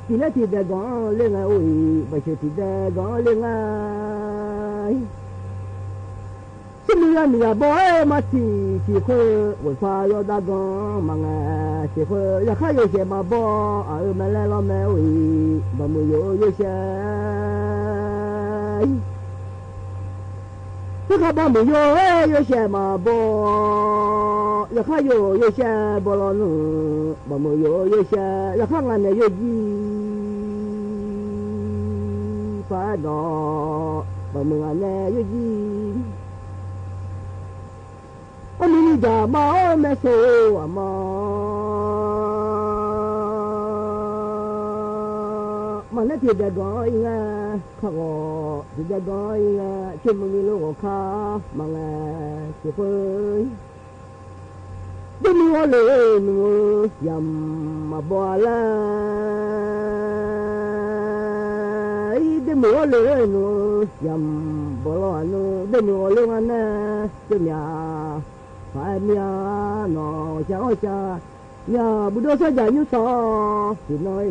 thì lấy thì để gõ lên ngay ôi bây giờ thì để gõ lên ngay mình là bố mà chỉ khơi buổi pha yo đã gõ mà nghe chỉ khơi là khai yo xe mà bố ở mà lên lo mẹ ôi mà mùi yo xe tất cả ba mùi yo xe mà bố là khai yo xe bố lo nữa mà mùi yo xe là khai ngàn này yo gì phải đó mà mùi ngàn này yo gì mình đi ra mà mẹ số mà มันน่ะที่จะก้อยงาข้าก็ที่จะก้อยงาช่วยมึงมีลูกข้ามังแงช่วยเพิ่นเดี๋ยวมึงเอาเลยมึงยำมาบ่ละเดี๋ยวมึงเอาเลยมึงยำบ่ละมึงเดี๋ยวมึงเอาเลยอันน่ะเจ้าเนี่ยฝ่ายเนี่ยหนอเจ้าจ้าอย่าบุดซะอย่าอยู่ซอสิน้อย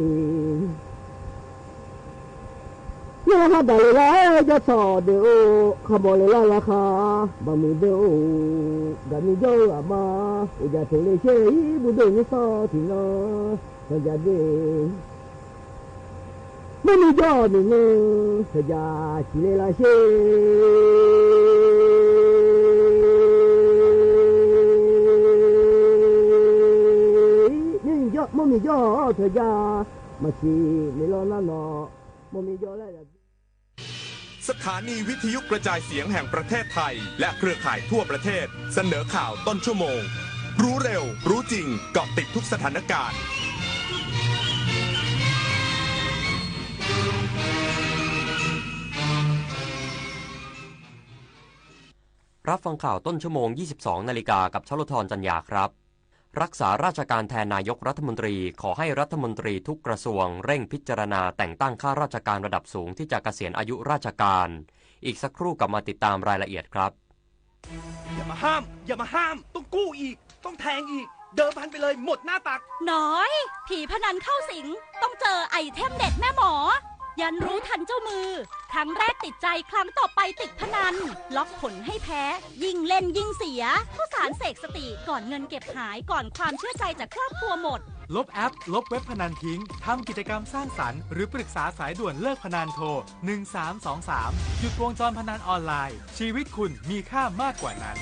อย่าหาได้ละจะซอเด้อข้าบ่เลยละราคาบ่มีเด้อกะมีเด้ออะมาอุจาโทเลเชยบุดอยู่ซอสิน้อยซะอย่าเด้บ่มีจอนี่นึงซะอย่าสิเลละเชมมีย่อเธอยามาชีไม่รอนั่นนอมมีย่อแล้วสถานีวิทยุกระจายเสียงแห่งประเทศไทยและเครือข่ายทั่วประเทศเสนอข่าวต้นชั่วโมงรู้เร็วรู้จริงเกาะติดทุกสถานการณ์รับฟังข่าวต้นชั่วโมง 22 นาฬิกากับชลธรจันยาครับรักษาราชการแทนนายกรัฐมนตรีขอให้รัฐมนตรีทุกกระทรวงเร่งพิจารณาแต่งตั้งข้าราชการระดับสูงที่จะเกษียณอายุราชการอีกสักครู่กลับมาติดตามรายละเอียดครับอย่ามาห้ามต้องกู้อีกต้องแทงอีกเดิมพันไปเลยหมดหน้าตักน้อยผีพนันเข้าสิงต้องเจอไอเทมเด็ดแม่หมอยันรู้ทันเจ้ามือครั้งแรกติดใจครั้งต่อไปติดพนันล็อกผลให้แพ้ยิ่งเล่นยิ่งเสียข้าวสารเสกสติก่อนเงินเก็บหายก่อนความเชื่อใจจากครอบครัวหมดลบแอปลบเว็บพนันทิ้งทำกิจกรรมสร้างสรรค์หรือปรึกษาสายด่วนเลิกพนันโทร1323หยุดวงจรพนันออนไลน์ชีวิตคุณมีค่ามากกว่านั้น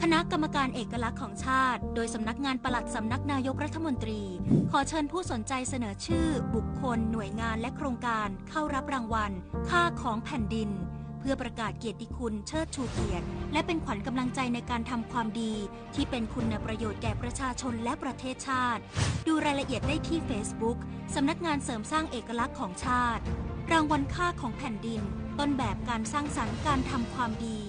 คณะกรรมการเอกลักษณ์ของชาติโดยสำนักงานปลัดสำนักนายกรัฐมนตรีขอเชิญผู้สนใจเสนอชื่อบุคคลหน่วยงานและโครงการเข้ารับรางวัลค่าของแผ่นดินเพื่อประกาศเกียรติคุณเชิดชูเกียรติและเป็นขวัญกำลังใจในการทำความดีที่เป็นคุณประโยชน์แก่ประชาชนและประเทศชาติดูรายละเอียดได้ที่ Facebook สำนักงานเสริมสร้างเอกลักษณ์ของชาติรางวัลค่าของแผ่นดินต้นแบบการสร้างสรรค์การทำความดี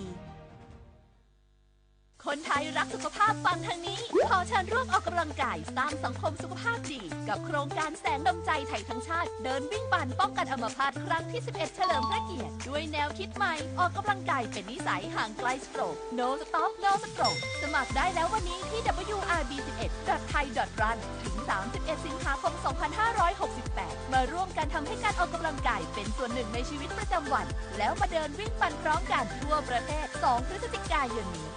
คนไทยรักสุขภาพฟังทางนี้ขอเชิญร่วมออกกำลังกายสร้างสังคมสุขภาพดีกับโครงการแสงดำใจไทยทั้งชาติเดินวิ่งปั่นป้องกันอัมพาตครั้งที่ 11 เฉลิมพระเกียรติด้วยแนวคิดใหม่ออกกำลังกายเป็นนิสัยห่างไกลสโตรก No Stop No Stroke สมัครได้แล้ววันนี้ที่ wrb11.thai.run ถึง 31 สิงหาคม 2568 มาร่วมกันทำให้การออกกำลังกายเป็นส่วนหนึ่งในชีวิตประจำวันแล้วมาเดินวิ่งปั่นพร้อมกันทั่วประเทศ 2 พฤศจิกายนนี้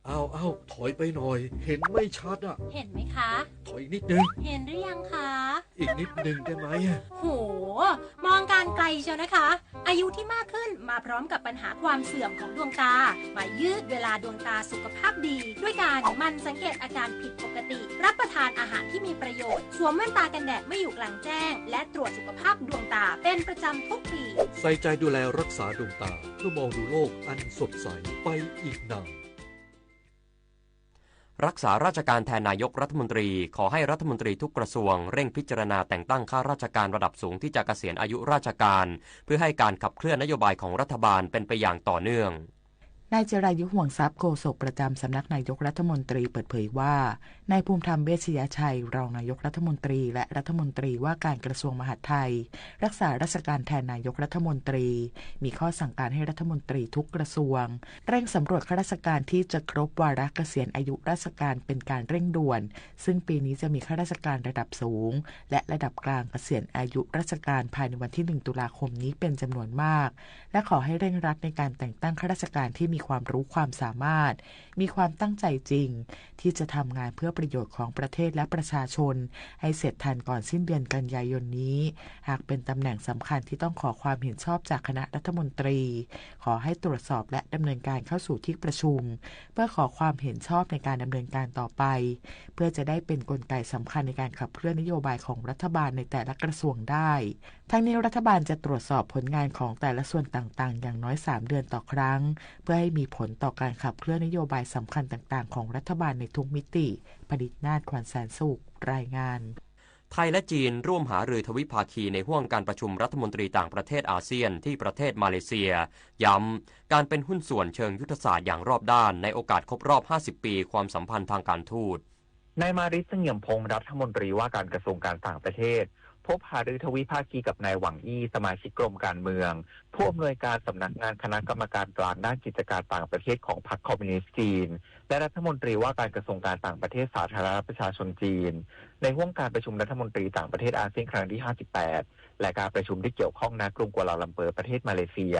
เอาถอยไปหน่อยเห็นไม่ชัดอ่ะเห็นไหมคะ ถอยนิดนึงเห็นหรือยังคะอีกนิดนึงได้ไหมโหมองการไกลเชียวนะคะอายุที่มากขึ้นมาพร้อมกับปัญหาความเสื่อมของดวงตามายืดเวลาดวงตาสุขภาพดีด้วยการมันสังเกตอาการผิดปกติรับประทานอาหารที่มีประโยชน์สวมแว่นตากันแดดไม่อยู่กลางแจ้งและตรวจสุขภาพดวงตาเป็นประจำทุกปีใส่ใจดูแลรักษาดวงตาเพื่อมองดูโลกอันสดใสไปอีกนานรักษาราชการแทนนายกรัฐมนตรีขอให้รัฐมนตรีทุกกระทรวงเร่งพิจารณาแต่งตั้งข้าราชการระดับสูงที่จะเกษียณอายุราชการเพื่อให้การขับเคลื่อนนโยบายของรัฐบาลเป็นไปอย่างต่อเนื่องนายจิรายุห่วงทรัพย์โฆษกประจำสำนักนายกรัฐมนตรีเปิดเผยว่านายภูมิธรรมเวชยชัยรองนายกรัฐมนตรีและรัฐมนตรีว่าการกระทรวงมหาดไทยรักษาราชการแทนนายกรัฐมนตรีมีข้อสั่งการให้รัฐมนตรีทุกกระทรวงเร่งสำรวจข้าราชการที่จะครบวาระเกษียณอายุราชการเป็นการเร่งด่วนซึ่งปีนี้จะมีข้าราชการระดับสูงและระดับกลางเกษียณอายุราชการภายในวันที่1 ตุลาคมนี้เป็นจำนวนมากและขอให้เร่งรัดในการแต่งตั้งข้าราชการที่มีความรู้ความสามารถมีความตั้งใจจริงที่จะทำงานเพื่อประโยชน์ของประเทศและประชาชนให้เสร็จทันก่อนสิ้นเดือนกันยายนนี้หากเป็นตำแหน่งสำคัญที่ต้องขอความเห็นชอบจากคณะรัฐมนตรีขอให้ตรวจสอบและดำเนินการเข้าสู่ที่ประชุมเพื่อขอความเห็นชอบในการดำเนินการต่อไปเพื่อจะได้เป็นกลไกสำคัญในการขับเคลื่อนนโยบายของรัฐบาลในแต่ละกระทรวงได้ทั้งนี้รัฐบาลจะตรวจสอบผลงานของแต่ละส่วนต่างๆอย่างน้อย3 เดือนต่อครั้งเพื่อให้มีผลต่อการขับเคลื่อนนโยบายสำคัญต่างๆของรัฐบาลในทุกมิติผลิตนาฏ ขวัญแสนสุขรายงาน ไทยและจีนร่วมหารือทวิภาคีในห้วงการประชุมรัฐมนตรีต่างประเทศอาเซียนที่ประเทศมาเลเซียย้ำการเป็นหุ้นส่วนเชิงยุทธศาสตร์อย่างรอบด้านในโอกาสครบรอบ 50 ปีความสัมพันธ์ทางการทูตนายมาริส เสงี่ยมพงษ์รัฐมนตรีว่าการกระทรวงการต่างประเทศพบหารือทวิภาคีกับนายหวังอี้สมาชิกกรมการเมืองผู้อำนวยการสำนักงานคณะกรรมการกลางด้านกิจการต่างประเทศของพรรคคอมมิวนิสต์จีนและรัฐมนตรีว่าการกระทรวงการต่างประเทศสาธารณรัฐประชาชนจีนในห้วงการประชุมรัฐมนตรีต่างประเทศอาเซียนครั้งที่ 58 และการประชุมที่เกี่ยวข้องณกรุงกัวลาลัมเปอร์ประเทศมาเลเซีย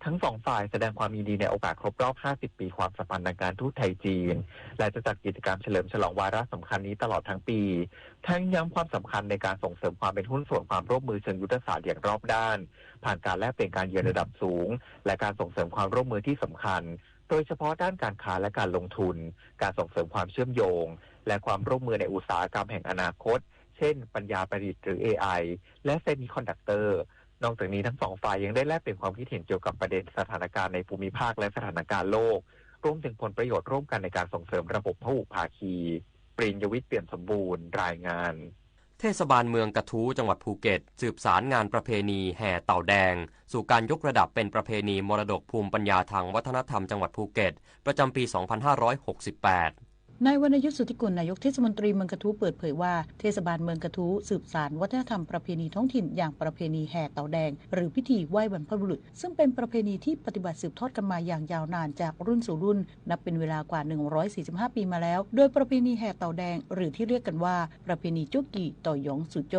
ทั้งสองฝ่ายแสดงความยินดีในโอกาสครบรอบ 50 ปีความสัมพันธ์ทางการทูตไทยจีนและจะจัดกิจกรรมเฉลิมฉลองวาระสำคัญนี้ตลอดทั้งปีทั้งย้ำความสำคัญในการส่งเสริมความเป็นหุ้นส่วนความร่วมมือเชิงยุทธศาสตร์อย่างรอบด้านผ่านการแลกเปลี่ยนการเยือนระดับสูงและการส่งเสริมความร่วมมือที่สำคัญโดยเฉพาะด้านการค้าและการลงทุนการส่งเสริมความเชื่อมโยงและความร่วมมือในอุตสาหกรรมแห่งอนาคตเช่นปัญญาประดิษฐ์หรือ AI และเซมิคอนดักเตอร์นอกจากนี้ทั้งสองฝ่ายยังได้แลกเปลี่ยนความคิดเห็นเกี่ยวกับประเด็นสถานการณ์ในภูมิภาคและสถานการณ์โลกรวมถึงผลประโยชน์ร่วมกันในการส่งเสริมระบบพหุภาคีปริญญวิทย์เปี่ยมสมบูรณ์รายงานเทศบาลเมืองกระทู้จังหวัดภูเก็ตสืบสารงานประเพณีแห่เต่าแดงสู่การยกระดับเป็นประเพณีมรดกภูมิปัญญาทางวัฒนธรรมจังหวัดภูเก็ตประจำปี 2568นายวรรณยุทธ สุทธิกุลนายกเทศมนตรีเมืองกระทู้เปิดเผยว่าเทศบาลเมืองกระทู้สืบสานวัฒนธรรมประเพณีท้องถิ่นอย่างประเพณีแห่เต่าแดงหรือพิธีไหว้บรรพบุรุษซึ่งเป็นประเพณีที่ปฏิบัติสืบทอดกันมาอย่างยาวนานจากรุ่นสู่รุ่นนับเป็นเวลากว่า145ปีมาแล้วโดยประเพณีแห่เต่าแดงหรือที่เรียกกันว่าประเพณีจุกกี่ต่อยงสุโจ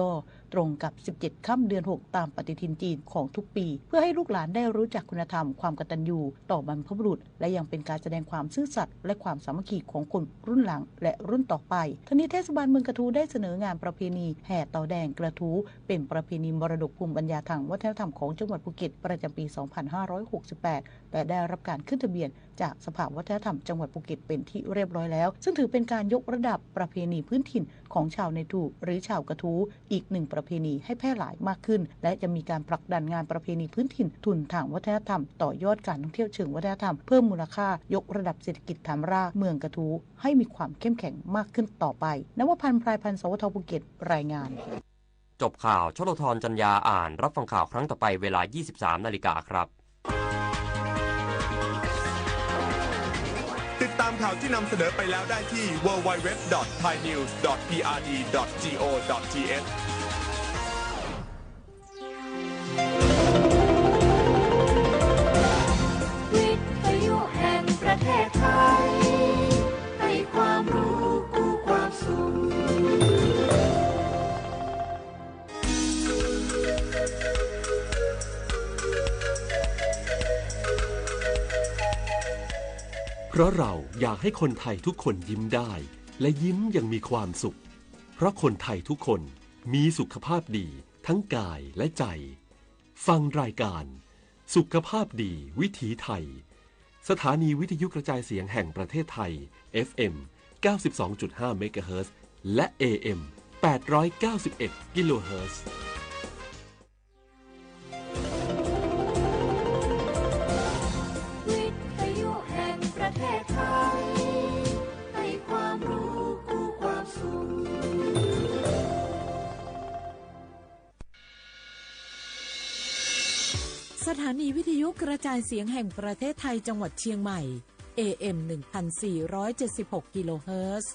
ตรงกับ17ค่ำเดือน6ตามปฏิทินจีนของทุกปีเพื่อให้ลูกหลานได้รู้จักคุณธรรมความกตัญญูต่อบรรพบุรุษและยังเป็นการแสดงความซื่อสัตย์และความสามัคคีของคนรุ่นหลังและรุ่นต่อไปทั้งนี้เทศบาลเมืองกระทู้ได้เสนองานประเพณีแห่เต่าแดงกระทู้เป็นประเพณีมรดกภูมิปัญญาทางวัฒนธรรมของจังหวัดภูเก็ตประจำปี 2568 และได้รับการขึ้นทะเบียนจากสภาวัฒนธรรมจังหวัดภูเก็ตเป็นที่เรียบร้อยแล้วซึ่งถือเป็นการยกระดับประเพณีพื้นถิ่นของชาวในทูหรือชาวกระทู้อีกหนึ่งประเพณีให้แพร่หลายมากขึ้นและจะมีการผลักดันงานประเพณีพื้นถิ่นทุนทางวัฒนธรรมต่อยอดการท่องเที่ยวเชิงวัฒนธรรมเพิ่มมูลค่ายกระดับเศรษฐกิจฐานรากเมืองกระทู้ให้มีความเข้มแข็งมากขึ้นต่อไปนวพันธ์ พลายพันธ์ สวทภูเก็ตรายงานจบข่าวชลธรจัญญาอ่านรับฟังข่าวครั้งต่อไปเวลา 23 นาฬิกาครับติดตามข่าวที่นำเสนอไปแล้วได้ที่ www.thainews.prd.go.thวิทยุแห่งประเทศไทยให้ความรู้กู้ความสุขเพราะเราอยากให้คนไทยทุกคนยิ้มได้และยิ้มอย่างมีความสุขเพราะคนไทยทุกคนมีสุขภาพดีทั้งกายและใจฟังรายการสุขภาพดีวิถีไทยสถานีวิทยุกระจายเสียงแห่งประเทศไทย FM 92.5 เมกะเฮิรตซ์และ AM 891 กิโลเฮิรตซ์ประเทศไทยให้ความรู้กู้ความสุขสถานีวิทยุกระจายเสียงแห่งประเทศไทยจังหวัดเชียงใหม่ AM 1476 กิโลเฮิรตซ์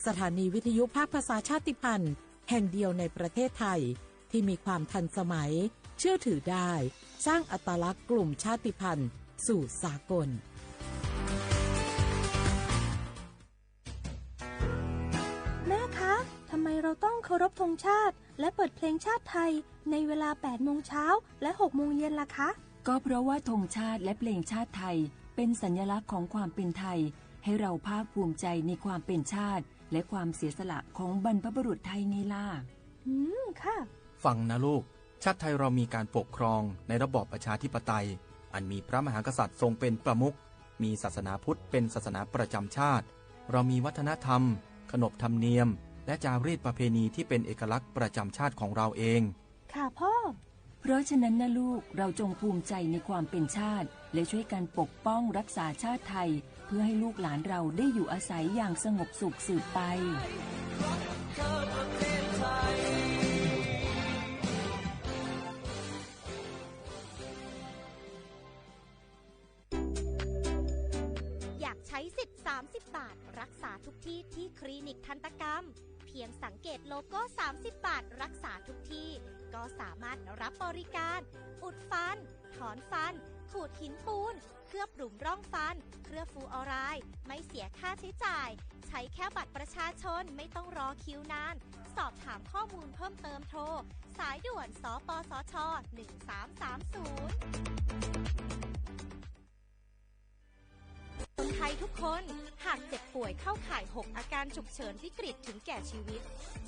สถานีวิทยุภาคภาษาชาติพันธุ์แห่งเดียวในประเทศไทยที่มีความทันสมัยเชื่อถือได้สร้างอัตลักษณ์กลุ่มชาติพันธุ์สู่สากลแม่คะทำไมเราต้องเคารพธงชาติและเปิดเพลงชาติไทยในเวลา 8 โมงเช้าและ 6 โมงเย็นล่ะคะก็เพราะว่าธงชาติและเพลงชาติไทยเป็นสัญลักษณ์ของความเป็นไทยให้เราภาคภูมิใจในความเป็นชาติและความเสียสละของบรรพบุรุษไทยไงล่ะค่ะฟังนะลูกชาติไทยเรามีการปกครองในระบอบประชาธิปไตยอันมีพระมหากษัตริย์ทรงเป็นประมุขมีศาสนาพุทธเป็นศาสนาประจำชาติเรามีวัฒนธรรมขนบธรรมเนียมและจารีตประเพณีที่เป็นเอกลักษณ์ประจำชาติของเราเองค่ะพ่อเพราะฉะนั้นนะลูกเราจงภูมิใจในความเป็นชาติและช่วยกันปกป้องรักษาชาติไทยเพื่อให้ลูกหลานเราได้อยู่อาศัยอย่างสงบสุขสืบไป ทันตกรรมเพียงสังเกตโลโก้30 บาทรักษาทุกที่ก็สามารถรับบริการอุดฟันถอนฟันขูดหินปูนเคลือบหลุมร่องฟันเคลือบฟลูออไรด์ไม่เสียค่าใช้จ่ายใช้แค่บัตรประชาชนไม่ต้องรอคิวนานสอบถามข้อมูลเพิ่มเติมโทรสายด่วนสปสช1330คนไทยทุกคนหากเจ็บป่วยเข้าข่าย6อาการฉุกเฉินวิกฤตถึงแก่ชีวิต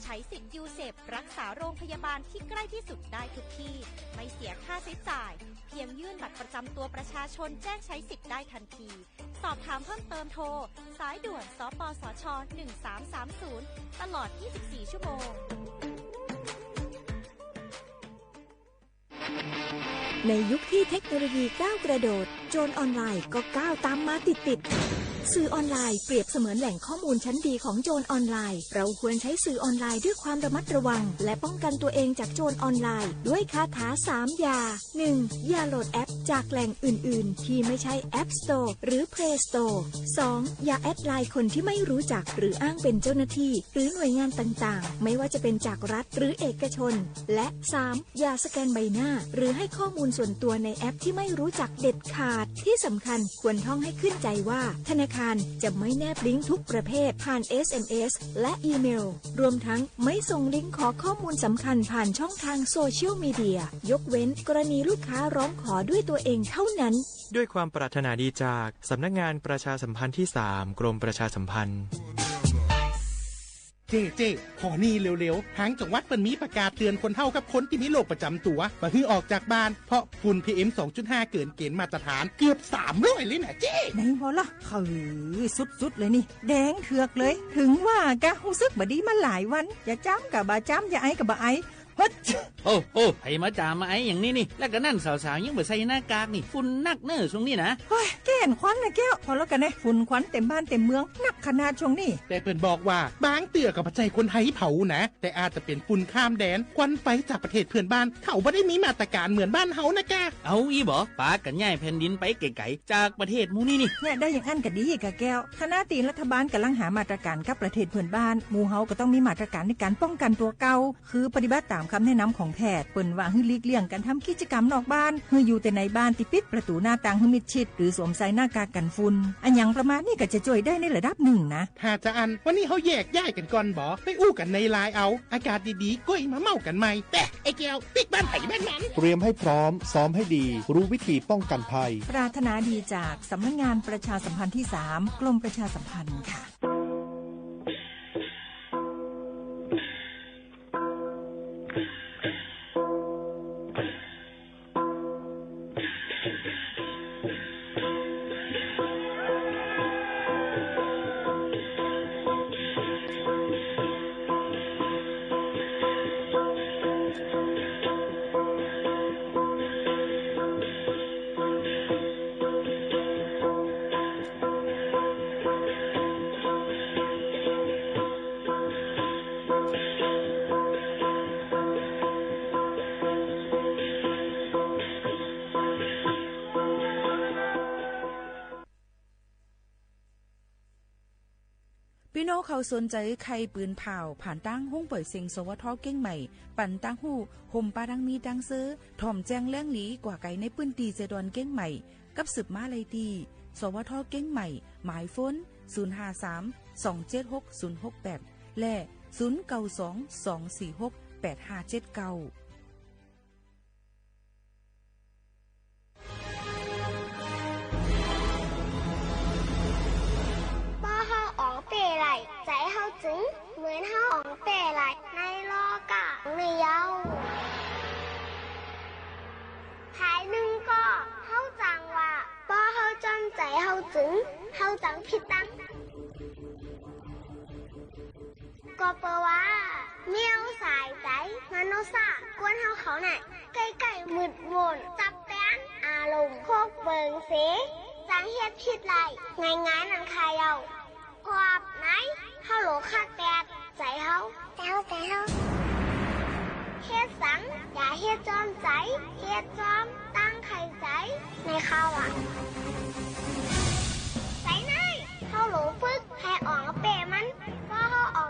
ใช้สิทธิ์ยูเซปรักษาโรงพยาบาลที่ใกล้ที่สุดได้ทุกที่ไม่เสียค่าใช้จ่ายเพียงยื่นบัตรประจำตัวประชาชนแจ้งใช้สิทธิ์ได้ทันทีสอบถามเพิ่มเติมโทรสายด่วนสปสช1330ตลอด24ชั่วโมงในยุคที่เทคโนโลยีก้าวกระโดดโจรออนไลน์ก็ก้าวตามมาติดสื่อออนไลน์เปรียบเสมือนแหล่งข้อมูลชั้นดีของโจรออนไลน์เราควรใช้สื่อออนไลน์ด้วยความระมัดระวังและป้องกันตัวเองจากโจรออนไลน์ด้วยคาถา3อย่า 1. อย่าโหลดแอปจากแหล่งอื่นๆที่ไม่ใช่ App Store หรือ Play Store 2. อย่าแอดไลน์คนที่ไม่รู้จักหรืออ้างเป็นเจ้าหน้าที่หรือหน่วยงานต่างๆไม่ว่าจะเป็นจากรัฐหรือเอกชนและ 3. อย่าสแกนใบหน้าหรือให้ข้อมูลส่วนตัวในแอปที่ไม่รู้จักเด็ดขาดที่สำคัญควรท่องให้ขึ้นใจว่าธนาคารจะไม่แนบลิงก์ทุกประเภทผ่าน SMS และอีเมลรวมทั้งไม่ส่งลิงก์ขอข้อมูลสำคัญผ่านช่องทางโซเชียลมีเดียยกเว้นกรณีลูกค้าร้องขอด้วยตัวเองเท่านั้นด้วยความปรารถนาดีจากสำนักงานประชาสัมพันธ์ที่3กรมประชาสัมพันธ์เจ๊ขอนี่เร็วๆทางจังหวัดเปิ้นมีประกาศเตือนคนเฒ่ากับคนที่มีโรคประจำตัวบ่ให้ออกจากบ้านเพราะฝุ่น PM 2.5 เกินเกณฑ์มาตรฐานเกือบ300เลยนะเจ๊ไหนบ่ล่ะคือสุดๆเลยนี่แดงเถือกเลยถึงว่ากะรู้สึกบ่ดีมาหลายวันอย่าจ้ำกับบ่จ้ำอย่าไอกับบ่ไอโอ้ไผมาจามมาไออย่างนี้นี่แล้วก็นั่นสาวๆยังบ่ใส่หน้ากากนี่ฝุ่นนักเน้อช่วงนี้นะเฮ้ยแก่นควันนะแก้วพอแล้วกันนะฝุ่นควันเต็มบ้านเต็มเมืองนักขนาดช่วงนี้แต่เปิ้นบอกว่าบางเตือกับปัจจัยคนไทยเผานะแต่อาจจะเป็นฝุ่นข้ามแดนควันไฟจากประเทศเพื่อนบ้านเขาบ่ได้มีมาตรการเหมือนบ้านเฮานะแกเอาอีบ่ปากันย้ายแผ่นดินไปไกลๆจากประเทศหมู่นี้นี่เนี่ยได้อย่างอันก็ดีกะแก้วคณะตีรัฐบาลกำลังหามาตรการกับประเทศเพื่อนบ้านหมู่เฮาก็ต้องมีมาตรการในการป้องกันตัวเก่าคือปฏิบัติตามคำแนะนำของแพทย์เปิ้นว่าให้หลีกเลี่ยงการทำกิจกรรมนอกบ้านให้อยู่แต่ในบ้านที่ปิดประตูหน้าต่างให้มิดชิดหรือสวมใส่หน้ากากกันฝุ่นอันอย่างประมาณนี้ก็จะช่วยได้ในระดับหนึ่งนะถ้าจะอันวันนี้เฮาแยกย้ายกันก่อนบ่ไปอู้กันในไลน์เอาอากาศดีๆก้อยมาเมากันใหม่แต่ไอ้แก้วปิกบ้านไผบ้านมันเตรียมให้พร้อมซ้อมให้ดีรู้วิธีป้องกันภัยปรารถนาดีจากสำนักงานประชาสัมพันธ์ที่3กรมประชาสัมพันธ์ค่ะพี่น้องเขาสนใจใครปืนเผาผ่านตั้งห้องเปิดเสียงสวทเก้งใหม่ปั่นตั้งหูห่มปาดังมีดังซื้อถ่อมแจ้งเลี้ยงหลีกว่าไก่ในปืนตีเจดอนเก้งใหม่กับสืบมาเลยตีสวทเก้งใหม่หมายฟ้น053-276-068และ0922468579ใจเฮาจึงเหมือนเฮาอองเป้ไหลในโลกะในเยาภายหนึ่งก็เฮาจังว่าป้อเฮาจำใจเฮาจึงเฮาจังผิดตั้งก็เปว่าเมียวสายใจมโนซากวนเฮาเขาน่ะใกล้ๆมืดมนจับแป้นอารมณ์โคกเบิงเสจังเฮ็ดผิดไหลง่ายๆนั่นค่ะเยาขอบไหนเฮาโหลคักแปดใจเฮาเฮ็ดสังอย่าเฮ็ดจอมใจเฮ็ดจอมตั้งไข่ใจในข้าวอ่ะใจไหนเฮาโหลฝึกให้ออกเปมันพอเฮาออก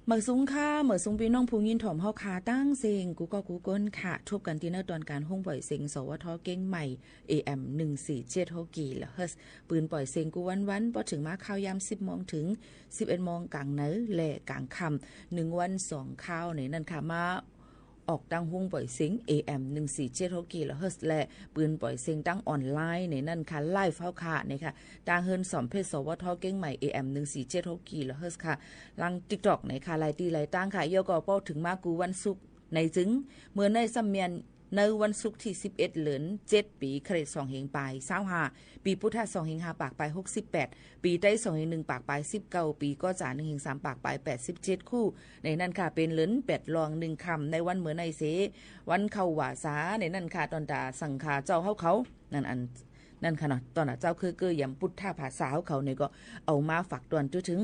เหมือซุ้งค่ะเหมือซุ้งพี่น้องผู้ยินถ่อมเฮาคาตั้งเสียงกูก็กูก้นค่ะทบกันที่เนอตอนการห้องปล่อยเสียงสวทเก้งใหม่ AM 147กิโลเฮิรตซ์ปืนปล่อยเสียงกูวันๆพอถึงมาข่าวยาม 10 โมงถึง 11 โมงกลางเนอและกลางค่ำ1วัน2ข่าวในนั้นค่ะมาออกตั้งห้องปล่อยเสียง AM 147กิโลเฮิรตซ์และปืนปล่อยเสียงตั้งออนไลน์ในนั้นค่ะไลฟ์เฮาค่ะนะคะตั้งเฮิรนสอมเพชรสวทเก้งใหม่ AM 147กิโลเฮิรตซ์ค่ะลัง TikTok ในค่ะหลายตีหลายตั้งค่ะยก็เป้าถึงมากูวันศุกร์ในจึงเมื่อในซัมเมียนในวันศุกร์ที่11เดือน7ปีคริสต์2525ปีพุทธศักราช25ปากปลาย68ปีใต้201ปากปลาย19ปีก็จ่า1-3ปากปลาย87คู่ในนั้นค่ะเป็นเหริน8รอง1คำในวันเหมือนในเสวันเข้าหว่าสาในนั้นค่ะตอนตาสังฆาเจ้าเขานั่นนั่นค่ะเนาะตอนเจ้าคือยำพุทธภาษาเขาเนี่ยก็เอามาฝากตอนถึง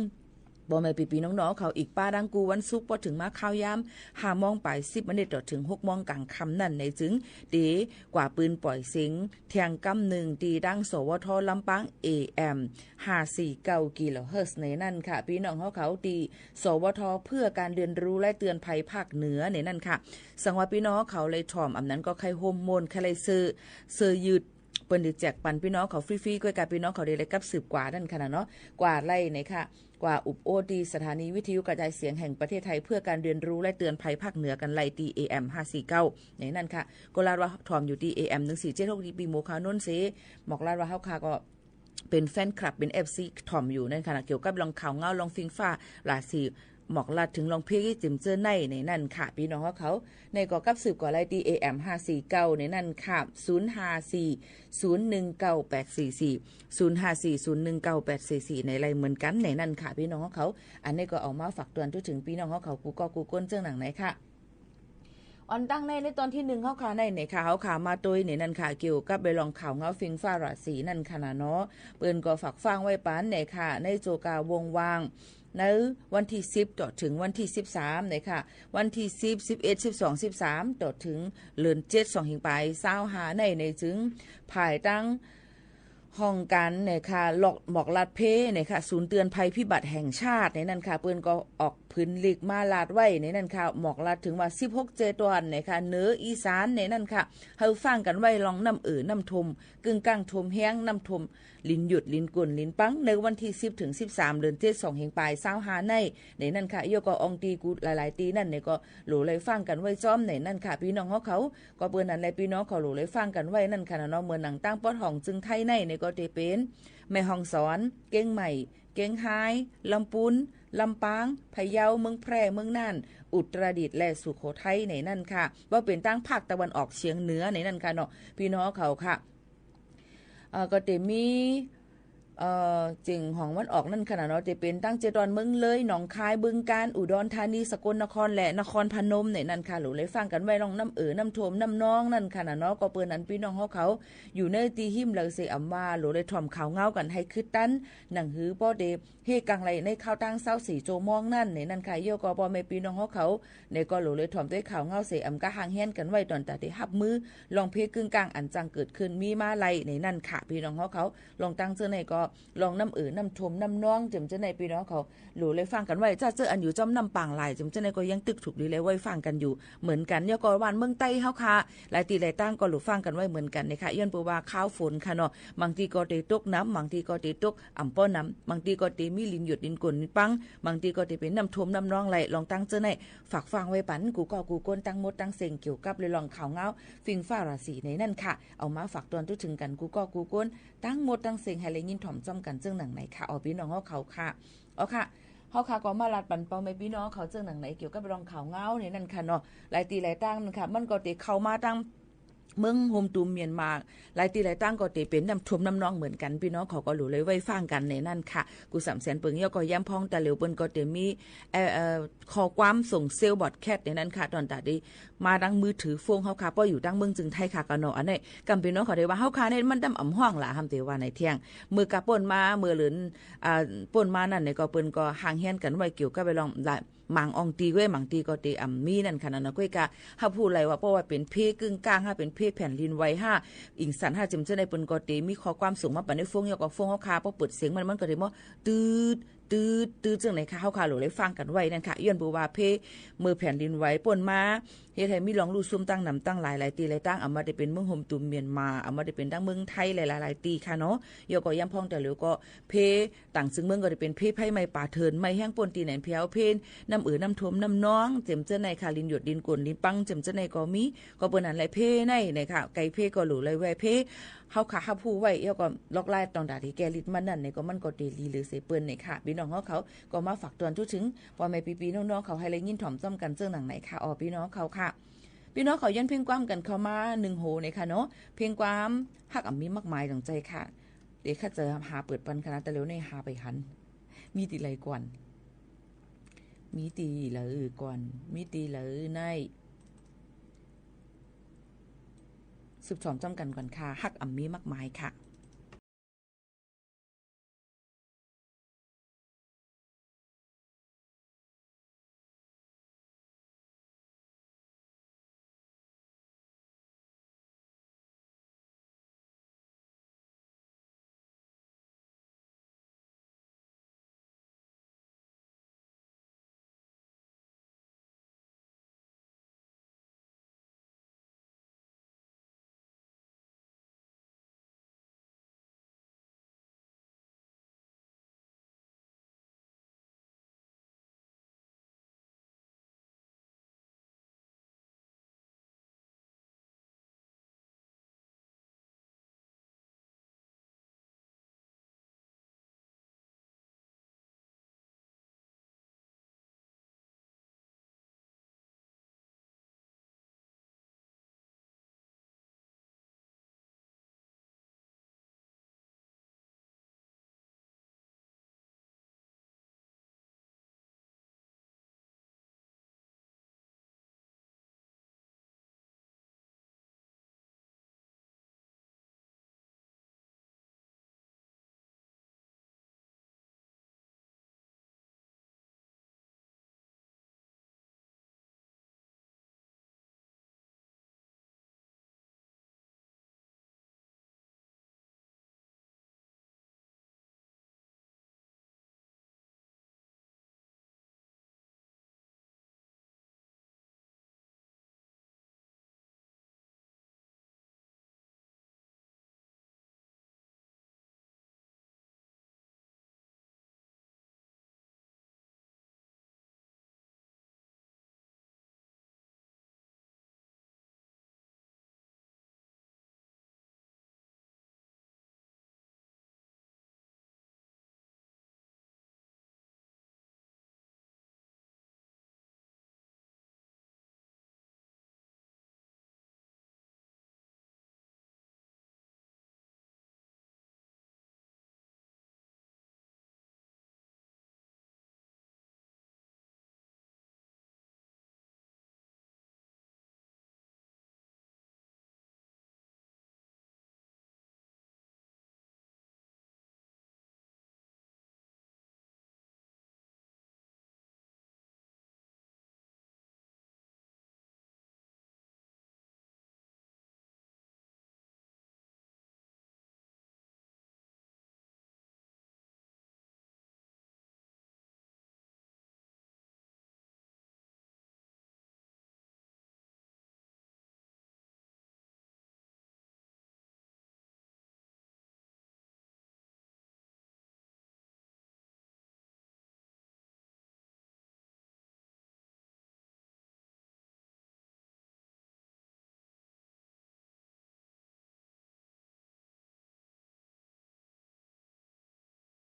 บ่แม่ปีๆน้องๆเขาอีกป้าดังกูวันศุกร์พอถึงมาข่าวยาม5 โมงไป10 นาทีต่อถึง6 โมงกลางค่ำนั่นในจึงดีกว่าปืนปล่อยเสียงเที่ยงกำ1ตีดังสวทลำปาง AM 549กิโลเฮิรตซ์ในนั่นค่ะพี่น้องเขาตีสวทเพื่อการเรียนรู้และเตือนภัยภาคเหนือในนั่นค่ะสังว่าพี่น้องเขาเลยถ่อมอำนั้นก็ใครโฮมโมนใครเลยซื้อยืดเปิ้นแจกปันพี่น้องเขาฟรีๆก้วยกับพี่น้องเขาได้เลยกับสืบกว่านั่นค่ะเนาะกว่าไล่ในค่ะกว่าอุปโอดีสถานีวิทยุกระจายเสียงแห่งประเทศไทยเพื่อการเรียนรู้และเตือนภัยภาคเหนือกันไล่ตี AM 549ในนั่นค่ะก็ลาดว่าถ่อมอยู่ที่ AM 147 6ปีโมคานนเสหมอกลาดว่าเฮาค่ะก็ เป็นแฟนคลับเป็น FC ถ่อมอยู่นั่นค่ะเกี่ยวกับลองข่าวเงาลองฟิงฟ้าราศีหมอกลัดถึงลองเพกจิมเจอในนั่นค่ะพี่น้องเขาในก่อกับสืบก่อไลตี AM 549ในนั่นค่ะ054-019-844 ในไรเหมือนกันในนั่นค่ะพี่น้องเขาอันนี้ก็เอามาฝากเตือนถึงพี่น้องเขากูก็กูก้นเจ้าหนังไหนค่ะออนตั้งในตอนที่1เขาขาในค่ะเขาขามาตัวในนั่นค่ะเกี่ยวกับไปลองข่าวเงาฟิงฟ้าราศีนั่นค่ะเนาะเปิ้นก็ฝากฟังไว้ปานในค่ะในโจกาวงวางในวันที่10ต่อถึงวันที่13นะคะวันที่10 11 12 13ต่อถึงเดือน7 2หิงไป25ในจึงภายตั้งห้องกันนะคะหลอกบอกลาดเพนะคะศูนย์เตือนภัยพิบัติแห่งชาติในนั้นค่ะเปิ้นก็ออกพื้นลิกมาลาดไว้ในนั้นค่ะหมอกลาดถึงว่า16เจตวันนะคะเหนืออีสานในนั้นค่ะเฮาฟังกันไว้ลองน้ำน้ำทมกึ่งกลางทมแห้งน้ำทมลินหยุดลินกุ่นลินปังในวันที่10ถึง13เดือน7 2แห่งปลาย25ในนั้นค่ะยก็อองตีกูหลายๆตีนั่นเนี่ยก็โหลเลยฟังกันไว้จ้อมในนั้นค่ะพี่น้องเขาก็เปิ้นนั้นแหละพี่น้องเขาโหลเลยฟังกันไว้นั่นค่ะเนาะเมื่อหนังตั้งปอดห้องจึงไทยในก็ได้เป็นแม่ห้องสอนเก้งใหม่เก้งไฮลำปูนลำปางพะเยาเมืองแพร่เมืองน่านอุตรดิตถ์และสุโขทัยในนั่นค่ะว่าเป็นตั้งภาคตะวันออกเฉียงเหนือในนั่นค่ะเนาะพี่น้องเขาค่ะก็จะมีจึงของวันออกนั่นขนาดเนาะจะเป็นตั้งเจดอนเมืองเลยหนองคายบึงกาฬอุดรธานีสกลนครและนครพนมเนี่ยนั่นค่ะหรือเลยฟังกันไว้ลองน้ำน้ำท่วมน้ำนองนั่นขนาดเนาะก็เปิ้นนั้นพี่น้องเขาอยู่ในตีหิมเลยเสอำว่าหรือเลยถ่อมข่าวเงากันให้คึดตั้นหนังหือป้อเดเฮกังไรในข่าวตั้ง24โจมองนั่นเนี่ยนั่นค่ะโยก็บ่แม่พี่น้องเขาเนี่ยก็หรือเลยถ่อมด้วยข่าวเงาเสอำกะห่างแฮนกันไว้ตอนแต่ได้ฮับมือลองเพกึ่งกลางอันจังเกิดขึ้นมีมาไลในนั่นค่ะพี่น้องเขาลองตั้งเจอในก็ลองน้ำน้ำทมน้ำน้องจำเจ้าในพี่น้องเขาหลูเลยฟังกันไว้จ้าเจออันอยู่จอมน้ำปางลายจำเจ้าในก็ยังตึกถูกดีเลยไว้ฟังกันอยู่เหมือนกันยกอวันเมืองใต้เฮาค่ะหลายตีหลายตั้งก็หลูฟังกันไว้เหมือนกันนะคะย้อนปูว่าข้าวฝนค่ะเนาะบางทีก็ได้ตกน้ำบางทีก็ได้ตกอ่ำป้อน้ำบางทีก็ได้มีลินหยุดลินกลนปังบางทีก็ได้เป็นน้ำทมน้ำน้องไหลลองตั้งเจ้าในฝากฟังไว้ปันกูก็กูก้นตั้งมดตั้งเซ็งเกี่ยวกับเลยลองข่าวเงาฟิงฟ้าราศีในนั่นค่ะเอามาฝากตอนทุกถึงกันกูก็กูก้นตั้งมดตั้งเซ็งให้เลยยินถ่อมจ้อมกันเจ้าหนังไหนค่ะพี่น้องเขาค่ะค่ะเขาค่ะก็มาลัดปันเปาไม่พี่น้องเขาเจ้าหนังไหนเกี่ยวกับรองข่าวเงาเนี่ยนั่นค่ะเนาะหลายตีหลายตั้งนะคะมันก็ติเข้ามาตั้งเมืองโฮมตูมเมียนมาหลายตีหลายตั้งก็ติเป็นน้ำท่วมน้ำนองเหมือนกันพี่น้องเขาก็รู้เลยไว้ฟังกันในนั่นค่ะกู300,000เปิงย่อก็ย้ำพ้องแต่เหลียวเปิ้นก็ติมีข้อความส่งเซลบอดแคทในนั้นค่ะตอนตาดีมาดังมือถือโฟงเฮาค่ะป้ออยู่ดังเมืองจึงไทยค่ะก็เนาะอันนี้กำพี่น้องเขาได้ว่าเฮาค่ะเนี่ยมันดำอ่ำห้องล่ะหำเตว่าในเที่ยงมือกะป่นมามือหลืนป่นมานั่นเนี่ยก็เปิ้นก็ห่างแฮนกันไว้เกี่ยวกับไปลองหมังอองตีเว้ยหมังตีก็ตีมีนั่นค่ะนั่นนะก้อยกะถ้าพูดอะไรว่าเพราะว่าเป็นเพกึ่งกลางถ้าเป็นเพแผ่นดินไว้อิงสันจิมเจ้าในเปิ้นก็ตีมีข้อความสูงมาปานในฟงยกกับฟงเฮาค่ะพอเปิดเสียงมันก็ได้บ่ตืดจังไหนค่ะเฮาค่ะหลเลยฟังกันไว้นั่นค่ะย้อนบ่ว่าเพมือแผ่นดินไหวป่นมาเฮ็ดให้มีลองลู่ซุ่มตั้งนำตั้งหลายตีหลายตั้งเอามาได้เป็นเมืองโฮมตุมเมียนมาเอามาได้เป็นตั้งเมืองไทยหลายตีค่ะเนาะยก็ย้ำพ้องแต่เหลียวก็เพต่างซึ่งเมืองก็ได้เป็นเพไผไม้ป่าเทินไม้แห้งป่นตีไหนเพียวเพน้ำน้ำท่วมน้ำน้องเจ็มเจ้าในค่ะลินหยดลินกลลินปังเจ็มเจ้าในก็มีก็เปิ้นอันหลายเพในค่ะไก่เพก็หลู่เลยไว้เพเฮาค่ะผู้ไว้ยก็ลอกลายตองดาที่แกลิดมันนั่นเนี่ยก็มันก็เดลีหรือเสเปิ้นเนี่ยค่ะพี่น้องเขาก็มาฝากเตือนทุกถึงพ่อแม่พี่ๆน้องๆเขาให้เลยยินถ่อมจ้อมกันเจ้าหนังไหนค่ะพี่น้องเขาค่ะพี่น้องเขายันเพ่งความกันเข้ามา1โหเนี่ยค่ะเนาะเพ่งความฮักมีมากมายดังใจค่ะเดี๋ยวข้าเจอหาเปิดปันคณะแต่เร็วในหาไปหันมีตีไหลก่อนมีตีเหลือก่อนมีตีเหลือในสืบสอบจ้อมกันก่อนค่ะฮักมีมากมายค่ะ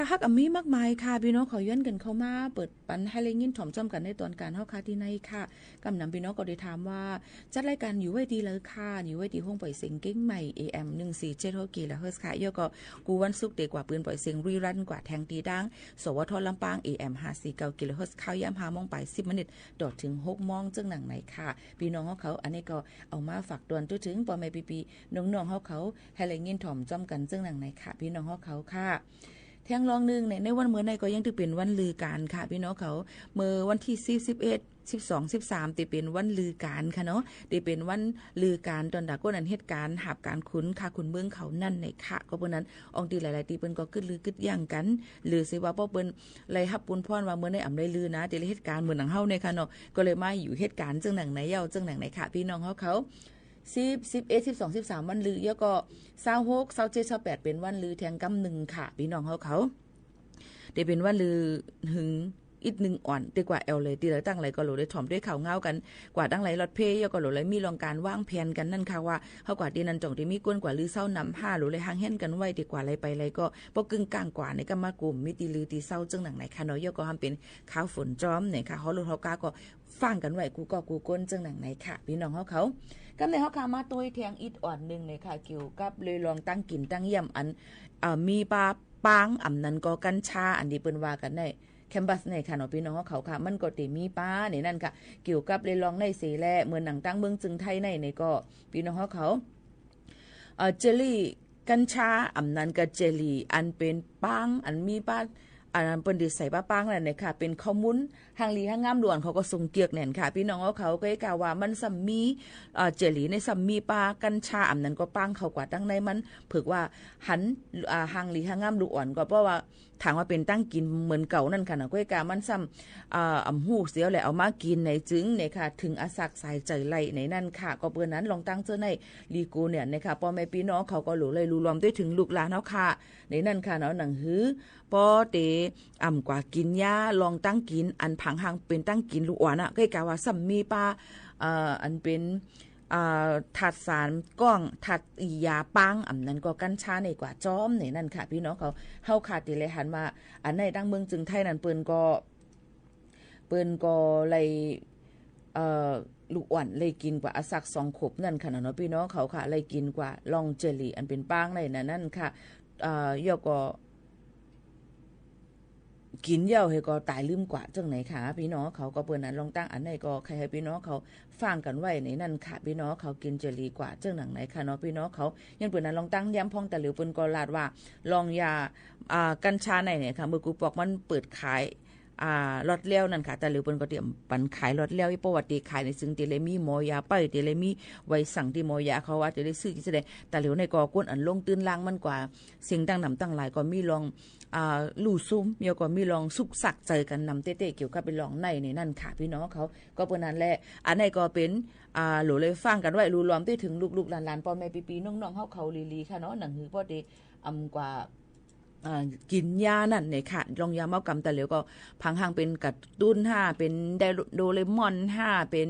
ฮักอมีมากมายค่ะพี่น้องขอย้อนกันเข้ามาเปิดปันให้เลยยินถ่อมจ้อมกันในตอนการเฮาคาที่ในค่ะกำนำพี่น้องก็ได้ถามว่าจัดรายการอยู่ไว้ดีเลยค่ะอยู่ไว้ดีห้องปล่อยเสียงเก้งใหม่ AM 147กิโลเฮิรตซ์ค่ะย่อก็กูวันศุกร์ดีกว่าปืนปล่อยเสียงรีรันกว่าแทงตีดังสวทลำปาง AM 549กิโลเฮิรตซ์เข้ายาม5 โมงไป10 นาทีดอดถึง6 โมงจังหนังไหนค่ะพี่น้องเขาอันนี้ก็เอามาฝากตวนถึงปอแม่ปีๆน้องๆเขาให้เลยยินถ่อมจ้อมกันจังหนังไหนค่ะพี่น้องเขาค่ะแทงรองนึงในวันเมื่อในก็ยังถือเป็นวันลือการค่ะพี่น้องเขาเมื่อวันที่41 12 13ติเป็นวันลือการค่ะเนาะได้เป็นวันลือการตอนดาก้นอันเหตุการณ์หับการขุนค่ะขุนเมืองเขานั่นในค่ะก็เปิ้นนั้นอองตีหลายๆตีเปิ้นก็กึดลือกึดย่างกันหรือสิว่าบ่เปิ้นไล่ฮับปุนพรว่าเมื่อในอำได้ลือนะแต่เหตุการณ์เหมือนหนังเฮาในค่ะเนาะก็เลยมาอยู่เหตุการณ์จังหนังไหนเย้าจังหนังไหนค่ะพี่น้องเขา10 11 12 13วันลือแล้วก็26 27 28เป็นวันลือแทงกำ1ค่ะพี่น้องเขาได้เป็นวันลือหึงอีกหนึ่งอ่อนดีกว่าเอลเลยตีเลยตั้งไรก็โหลได้ถ่อมด้วยข่าวเงากันกว่าตั้งไรรถเพย์ก็โหลเลยมีรองการว่างแผนกันนั่นค่ะว่าเฮากว่าดีนันจ่องที่มีก้นกว่าลือเศร้านำ5โหลเลยหางเห็นกันไว้ดีกว่าไรไปไรก็บ่กึ่งกลางกว่าในก็มากลุ่มมีตีลือตีเศร้าจังหนังไหนค่ะเนาะย่อก็ทำเป็นข้าวฝนจอมเนี่ยค่ะเฮาลูกเฮากาก็ฟังกันไว้กูก้นจังหนังไหนค่ะพี่น้องเขากำในเฮาคามาตัวแทงอีดอ่อนนึงเลยค่ะเกี่ยวกับเลยลองตั้งกินตั้งเยี่ยมอันมีปลาปางอำนั้นก็กัญชาอันที่เปิ้นว่ากันได้แคมปัสในค่ะเนาะพี่น้องเขาค่ะมันก็ติมีป้านี่นั่นค่ะเกี่ยวกับเลยลองในเสแลเมืองหนังตั้งเมืองจึงไทยในก็พี่น้องเขาเจลลี่กัญชาอำนั้นก็เจลลี่อันเป็นปังอันมีป้าอันนั้นเปิ้นดิใส่ป้าปังนั่นเนี่ยค่ะเป็นข้าวมุ้นทางลีทางงามด่วนเขาก็ส่งเกียกแน่นค่ะพี่น้องเขาก็กล่าวว่ามันซัมมีเจลลี่ในซัมมีปลากัญชาอำนั้นก็ปังเขากว่าตั้งในมันเผือกว่าหันทางลีทางงามด่วนก็เพราะว่าถามว่าเป็นตั้งกินเหมือนเก่านั่นค่ะนะก้อยกามันซ้ำหูเสียวแหละเอามากินในจึงเนี่ยค่ะถึงอาศักสายใจไหลในนั่นค่ะก็เปื้อนนั้นลองตั้งเจ้าในลีกูเนี่ยนะคะพ่อแม่พี่น้องเขาก็หลูเลยรู้รวมด้วยถึงลูกหลานเนาะค่ะในนั่นค่ะเนาะหนังหือปอเตกว่ากินยาลองตั้งกินอันผังหางเป็นตั้งกินลูกอ่อนอ่ะก้อยกาว่าซ้ำมีปลาอันเป็นถัดสารก้องถัดยาปังอำนั้นก็กัญชาในกว่าจ้อมในนั่นค่ะพี่น้องเขาเฮาขาดติเลยหันมาอันในดังเมืองจึงไทยนั่นเปิ้นก็เลยลูกอ่อนเลยกินกว่าอาสัก2 ขบนั่นค่ะเนาะพี่น้องเขาค่ะเลยกินกว่าลองเจลลี่อันเป็นปังในนั่นค่ะย่อก็กินเย่าให้ก็ตายลืมกว่าจังไหนค่ะพี่น้องเขาก็เปิ้นนั้นลองตั้งอันไหนก็ใครให้พี่น้องเขาฟังกันไว้ในนั่นค่ะพี่น้องเขากินเจลีกว่าจังหนังไหนค่ะเนาะพี่น้องเขายังเปิ้นนั้นลองตั้งย้ำพ้องแต่หรือเปิ้นก็ลาดว่าลองยากัญชาในเนี่ยค่ะเมื่อกูบอกมันเปิดขายรถเลี้ยวนั่นค่ะแต่หรือเปิ้นก็เตรียมปันขายรถเลี้ยวประวัติขายในซึ่งติเลยมีหมอยาไปติเลยมีไว้สั่งที่หมอยาเขาว่าจะได้ซื้อที่จะได้แต่หรือในก็ก้นอันลงตื้นล่างมันกว่าสิ่งตั้งนำตั้งหลายก็มีลองลู่ซุ้มเดี๋ยวก็มีลองสุกสักใจกันนำเต้ๆเกี่ยวกับเป็นลองในนั่นค่ะพี่น้องเขาก็เปิ้นนั้นแหละอันไหนก็เป็นหลูเลยฟังกันไว้รู้รวมได้ถึงลูกๆหลานๆพ่อแม่ปีๆน้องๆเขาลีๆค่ะเนาะหนังหือพอดีกว่ากินยานั่นเนี่ยค่ะลองยาเมากำแต่เหลียวก็พังหางเป็นกัดตุ้น5เป็นไดโดเรมอน5เป็น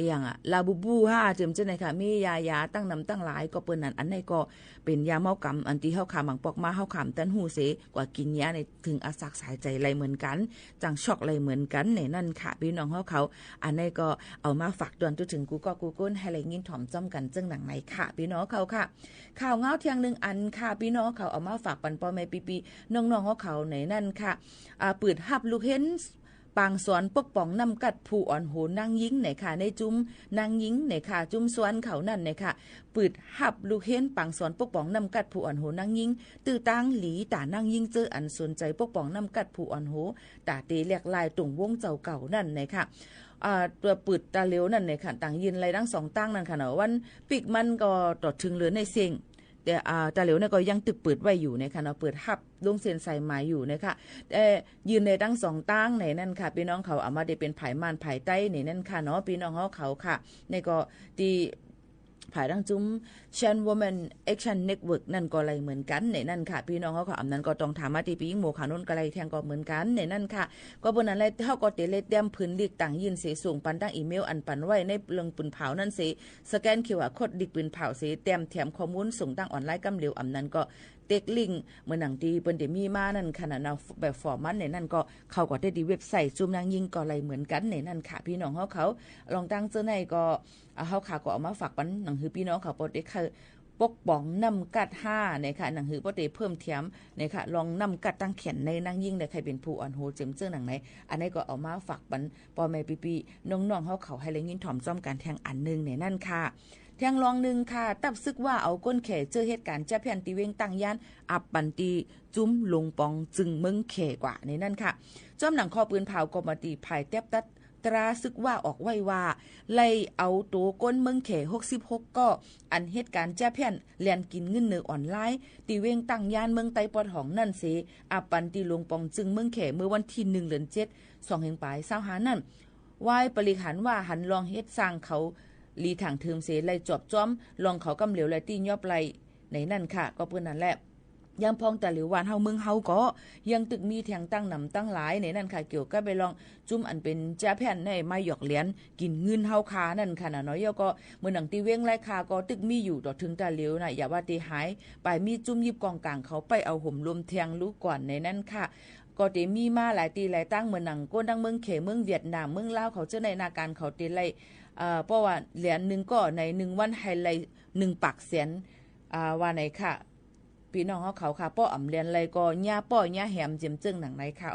อย่างลาบูบู5จึมจังได๋ค่ะมียาตั้งนำตั้งหลายก็เปิ้นนั้นอันไหนก็เป็นยาเมากำอันที่เฮาขาหมังปอกมาเฮาขามตันหูเสกว่ากินยาในถึงอาสักสายใจไหลเหมือนกันจังช็อกไหลเหมือนกันในนั่นค่ะพี่น้องเขาอันไหนก็เอามาฝากตวนถึงกูก้นให้ไหลยินถ่อมจ้อมกันจังหนังไหนค่ะพี่น้องเขาค่ะข่าวเงาเที่ยงนึงอันค่ะพี่น้องเขาเอามาฝากปันพ่อแม่ปีๆน้องๆเขาในนั่นค่ะปืดฮับลูกเห็นปางสวนปกป้องนำกัดผู้อ่อนโหนนางยิงในค่ะในจุ้มนางยิงในค่ะจุ้มสวนเขานั่นในค่ะปืดหับลูกเห็นปางสวนปกป้องนำกัดผู้อ่อนโหนนางยิงตื้อตั้งหลีตานางยิงเจออันสนใจปกป้องนำกัดผู้อ่อนโหตาเตแหลกลายตุ่งวงเจ้าเก่านั่นในค่ะตัวปืดตาเหลวนั่นในค่ะต่างยินไรทั้ง2ตั้งนั่นค่ะเนาะวันปิกมันก็ตอดถึงเหลือในเสียงแต่ตาเหลวเนี่ยก็ยังตึกเปิดไว้อยู่นะคะเนาะเปิดหับลงเส้นใส่หมายอยู่นะคะยืนในทั้ง2ตั้งในนั่นค่ะพี่น้องเขาเอามาได้เป็นไผ่ม่านไผ่ใต้ในนั่นค่ะเนาะพี่น้องเขาค่ะในก็ที่ภายดังจุ้ม Chan Women Action Network นั่นก็อะไรเหมือนกันในนั่นค่ะพี่น้องเขาก็อำนั้นก็ต้องถามมาที่พี่หญิงโมขานุ่นก็อะไรแทงก็เหมือนกันในนั่นค่ะก็บนนั้นเลยเฮาก็เตเลเต็มพื้นดิกต่างยินเสสูงปันตั้งอีเมลอันปันไว้ในเรื่องปืนเผานั่นเสสแกน QR โคดดิกปืนเผาเสเต็มแถมข้อมูลส่งตั้งออนไลน์กำเหลวอำนั้นก็ เต็กลิงเหมือนหนังที่เปิ้นได้มีมานั่นขนาดเอาแบบฟอร์มันในนั่นก็เข้าก็ได้ดีเว็บไซต์จุ่มนางยิงก็อะไรเหมือนกันในนั่นค่ะพี่น้องเขาลองตั้งเจ้าในก็เฮาค่ะก็เอามาฝากปันหนังหือพี่น้องเขาบ่ได้ปกป้องนำกัด5เนี่ยค่ะหนังหือบ่ได้เพิ่มเทียมเนี่ยค่ะลองนำกัดตั้งแขนในนางยิ่งได้ใครเป็นผู้อ่อนโหเจิมเจิ้งหนังไหนอันนี้ก็เอามาฝากปันปอแม่ปีๆน้องๆเขาให้เลยยินถ่อมจ้อมการแทงอันนึงในนั่นค่ะแทงรองนึงค่ะตับซึกว่าเอาก้นแขเจอเหตุการณ์จะแผ่นตีเวงตั้งย่านอับปันตีจุ้มลงปองจึงเมืองแขกว่าในนั่นค่ะจ้อมหนังคอปืนเผากมาตีภายแทบตัดตราซึกว่าออกไว้ว่าไล่เอาตัวก้นเมืองแข66ก็อันเหตุการณ์แจ้แผ่นเลียนกินเงินเนื้อออนไลน์ตีเวงตั้งย่านเมืองไตปอดของนั่นเสอาปันตีลงปองจึงเมืองแขเมื่อวันที่1เดือน7 2แห่งปลาย25นั่นวายปริหันว่าหันลองเฮ็ดสร้างเขาลีทางเทิมเสไล่จอบจ้อมลองเขากำเหลียวไล่ตียอบไล่ในนั่นค่ะก็เพิ่นนั่นแหละยังพองแต่หลิววานเฮาเมืองเฮาก็ยังตึกมีแทงตั้งนำตั้งหลายในนั่นค่ะเกี่ยวกับไปลองจุ่มอันเป็นจ้าแผ่นในมาหยอกเหรียญกินเงินเฮาคานั่นค่ะน่ะเนาะยก็เมื่อหนังตีเว้งไล่คาก็ตึกมีอยู่ต่อถึงแต่หลิวน่ะอย่าว่าตีหายไปมีจุ่มยิบกองกลางเขาไปเอาห่มลมแทงลูกก่อนในนั่นค่ะก็เตมีมาหลายตีหลายตั้งเหมือนหนังก้นดังเมืองเขเมืองเวียดนามเมืองลาวเขาเจ้าในนาการเขาเตไล่เพราะว่าเหรียญนึงก็ใน1วันไฮไลท์1ปากแสนว่าไหนค่ะพี่น้องเขาค่ะป้ออ่ำเรียนไรก็ย่าป้อย่าแหมเจียมเจิ้งหนังไหนค่ะ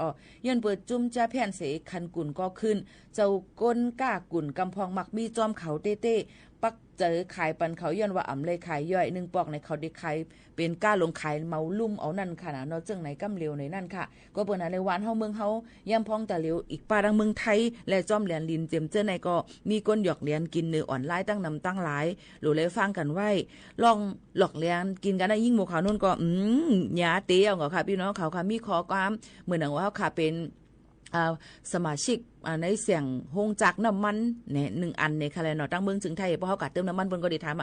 ย้อนเปิดจุ่มจ้าแผ่นเสคันกุ่นก็ขึ้นเจ้าก้นก้ากุ่นกำพองมักมีจอมเขาเต้ปักเจอขายปันเขาย้อนว่าอ่ำเลยขายย่อย1ปอกในเขาได้ขายเป็นก้าลงขายเมาลุ่มเอานั่นค่ะนะเนาะเจิ้งไหนกำเร็วในนั่นค่ะก็เปิ้นอะไรหวานเฮาเมืองเฮาย่ำพองตะเหลียวอีกปาดังเมืองไทยและจอมเหรียญลินเจียมเจิ้งในก็มีก้นหยอกเหรียญกินเนื้อออนไลน์ตั้งนำตั้งหลายหรือเลยฟังกันไว้ลองหลอกเหรียญกินกันได้ยิ่งหมู่เขานู่นก็หยาเตี้ยเอาค่ะพี่น้องเขาค่ะมีขอความเหมือนว่าค่ะเป็นสมาชิกในเสียงโฮงจักน้ำมันเนี่ย1อันในค่ะแล้วเนาะตั้งเมืองจึงไทยเพราะเฮาก็เติมน้ำมันเพิ่นก็ได้ถาม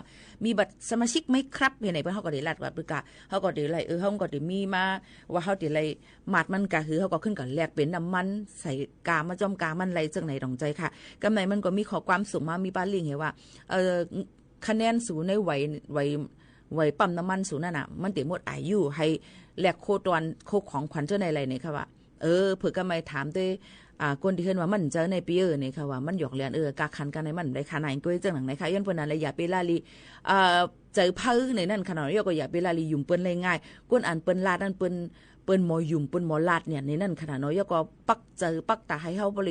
มีบัตรสมาชิกมั้ยครับเนี่ยไหนเพิ่นเฮาก็ได้รัดว่าปึกะเฮาก็ได้ไล่เฮาก็ได้มีมาว่าเฮาได้ไล่มาดมันก็คือเฮาก็ขึ้นกันแลกเป็นน้ำมันใส่กามาจอมกามันไหลจังไหนดองใจค่ะกำไหนมันก็มีข้อความส่งมามีป้าลิงเห็นว่าคะแนนสูในไว้ปั๊มน้ำมันสูนั่นน่ะมันเต็มหมดอายุให้แลกโคตรโคของขวัญเจ้าในไรเนี่ยค่ะว่าเผื่อก็ไม่ถามด้วยคนที่เห็นว่ามันเจอในปีนี่ค่ะว่ามันหยอกเลียนกาคันกันในมันได้ขนาดก้อยจังหนังไหนค่ะย้อนเพิ่นนั่นเลยอย่าไปลาลีเจอเพ้อในนั่นขนาดก็อย่าไปลาลียุ่มเปิ้นเลยง่ายก้นอ่านเปิ้นลาดนั่นเปิ้นหมอยุ่มเปิ้นหมอลาดเนี่ยในนั่นขนาดน้อยก็ปักเจอปักตาให้เฮาบ่เ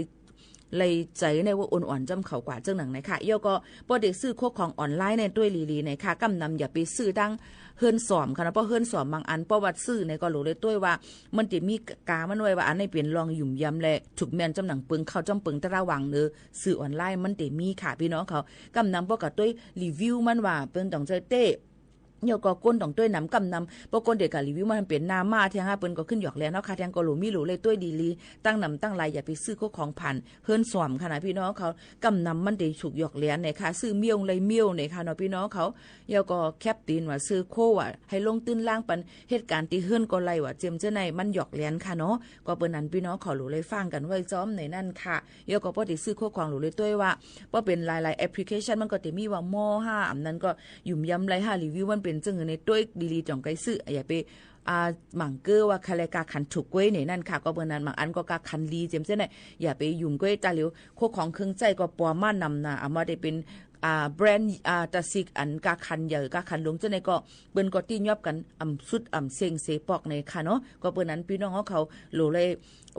ลยใจในว่าอ่อนๆจำเขากว่าจังหนังไหนค่ะย่อก็บ่ได้ซื้อโคของออนไลน์ในด้วยลีๆในค่ะกำนำอย่าไปซื้อดังเฮิรนสอมค่ะนะเพราะเฮิรนสอมบางอันเพราะว่าซื้อในก็รู้เลยด้วยว่ามันสิมีกามันไว้ว่าอันนี้เป็นลองยุ่มยำแลถูกแม่นจำหนังปึงเข้าจำปึงตะระวังเด้อซื้อออนไลน์มันสิมีค่ะพี่น้องเขากำนำบ่ก็ด้วยรีวิวมันว่าเปิ้นต้องใจเต้เดี๋ยวก็ก้นต้องด้วยน้ำกำนำปกคนเด็กกับรีวิวมันเป็นนามาเทียงเปิ้นก็ขึ้นหยอกแล้วเนาะค่ะเทียงก็หลูมีหลูเลยด้วยดีลีตั้งนำตั้งลายอย่าไปซื้อของผ่านเฮิรนสอมค่ะนะพี่น้องเขากำนำมันได้ถูกหยอกแล้วเนี่ยค่ะซื้อเมี่ยงเลยเมี่ยวเนี่ยค่ะเนาะพี่น้องเขาเดี๋ยวก็แคปตีนว่าซื้อโคว่าให้ลงตื้นล่างปันเหตุการณ์ที่เฮิรนก็ไล่ว่าเจียมเจ้าในมันหยอกแล้วค่ะเนาะก็เปิ้นนั้นพี่น้องเขาหลูเลยฟังกันไว้จ้อมในนั่นค่ะเดี๋ยวก็บ่ได้ซื้อของหลูเลยด้วยว่าบ่เป็นหลายๆแอปพลิเคชันมันก็สิมีว่ามอ5อันนั้นก็ยุ่มยำไล่5รีวิวมันเป็นจังในด้วยดีๆจ่องไกซื้ออย่าไปหมั่งเกอว่าคาเลกาขันถูกก้วยนี่นั่นค่ะก็เบิ่นนั้นบางอันก็กาคันลีเจมเส้นน่ะอย่าไปยุ่งก้วยตาเหลียวโคของเครื่องใจก็ปอมานำนะเอามาได้เป็นแบรนด์ตะซิกอันกาคันใหญ่กาคันลงจังได๋ก็เปิ้นก็ตียอบกันสุดเซ็งเสปอกในค่ะเนาะก็เปิ้นนั้นพี่น้องเขาโหลเลย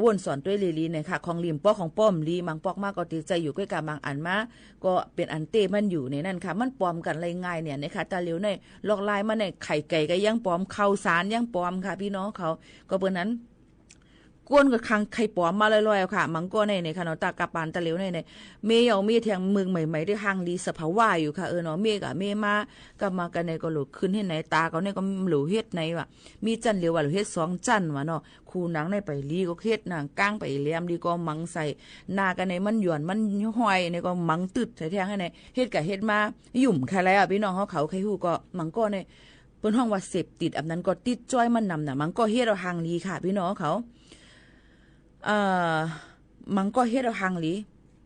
วนสอนด้วยลีๆนะคะของลิมปอกของป้อมลีมังปอกมากก็ติดใจอยู่ก้วยกาบางอันมาก็เป็นอันเต้มันอยู่ในนั่นค่ะมันปลอมกันเลยง่ายเนี่ยนะคะตาเหลียวในลอกลายมาในไข่ไก่ก็ยังปลอมข้าวสารยังปลอมค่ะพี่น้องเขาก็เปิ้นนั้นก้นกับคังไข่ปอมมาลอยๆค่ะมังก็ในค่ะเนาะตากะปานตะเหลียวในเมยเอาเมยเทียงเมืองใหม่ๆได้ห่างดีสภาวะอยู่ค่ะเนาะเมกะเมมาก็มากันในก็หลุดขึ้นให้ไหนตาเขาเนี่ยก็หลูเฮ็ดในว่ะมีจันเหลียวว่าหลูเฮ็ด2จันว่ะเนาะคู่หนังในไปลีก็เฮ็ดนางก้างไปแหลมดีก็มังใส่หน้ากันในมันหย่อนมันห้อยในก็มังตึดใส่แทงให้ในเฮ็ดกะเฮ็ดมายุ่มค่ะแล้วพี่น้องเขาใครฮู้ก็มังก็ในเปิ้นห้องว่าเสพติดอันนั้นก็ติดจ้อยมันนำน่ะมังก็เฮ็ดเอาห่างลีค่ะพี่น้องเขามันก็เฮ็ดเอาห่างหลี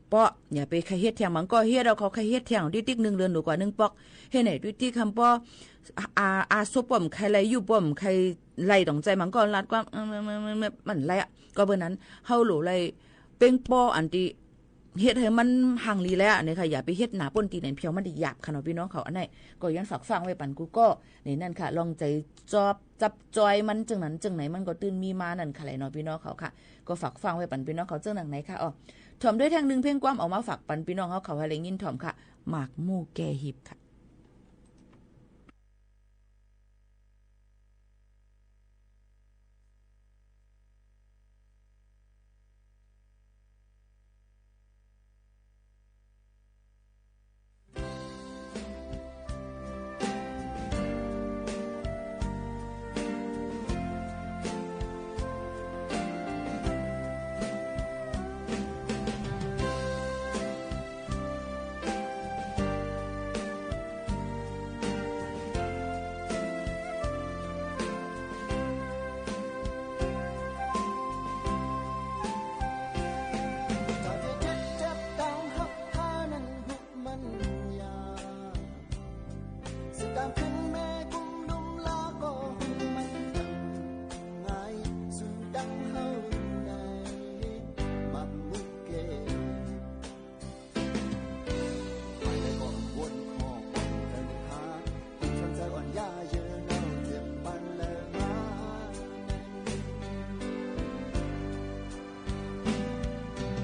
เปาะอย่าไปใครเฮ็ดแทงมันก็เฮ็ดเอาเขาใครเฮ็ดแทงดิติ๊ก1เดือนหรือกว่า1ปอกเฮ็ดไหนดิติ๊กคำป้ออาซุปป้อมใครไหลอยู่ป้อมใครไหลตองใจมันก็ลัดกว่ามันไหลอ่ะก็เบิ่นั้นเฮาโหลไหลเป้งป้ออันที่เฮ็ดให้มันห่างลีแล้วนี่ค่ะอย่าไปเฮ็ดหนาป่นตีไหนเพียวมันได้หยาบค่ะเนาะพี่น้องเขาอันไหนก็ย้อนฝากฟังไว้ปันกูก็นี่นั่นค่ะลองใจจับจอยมันจังนั้นจังไหนมันก็ตื่นมีมานั่นค่ะไหลเนาะพี่น้องเขาค่ะก็ฝากฟังไว้ปันพี่น้องเขาจังหนังไหนค่ะอ๋อถ่อมด้วยทางนึงเพ่งความออกมาฝากปันพี่น้องเขาให้ได้ยินถ่อมค่ะหมากหมู่แก่หิบค่ะ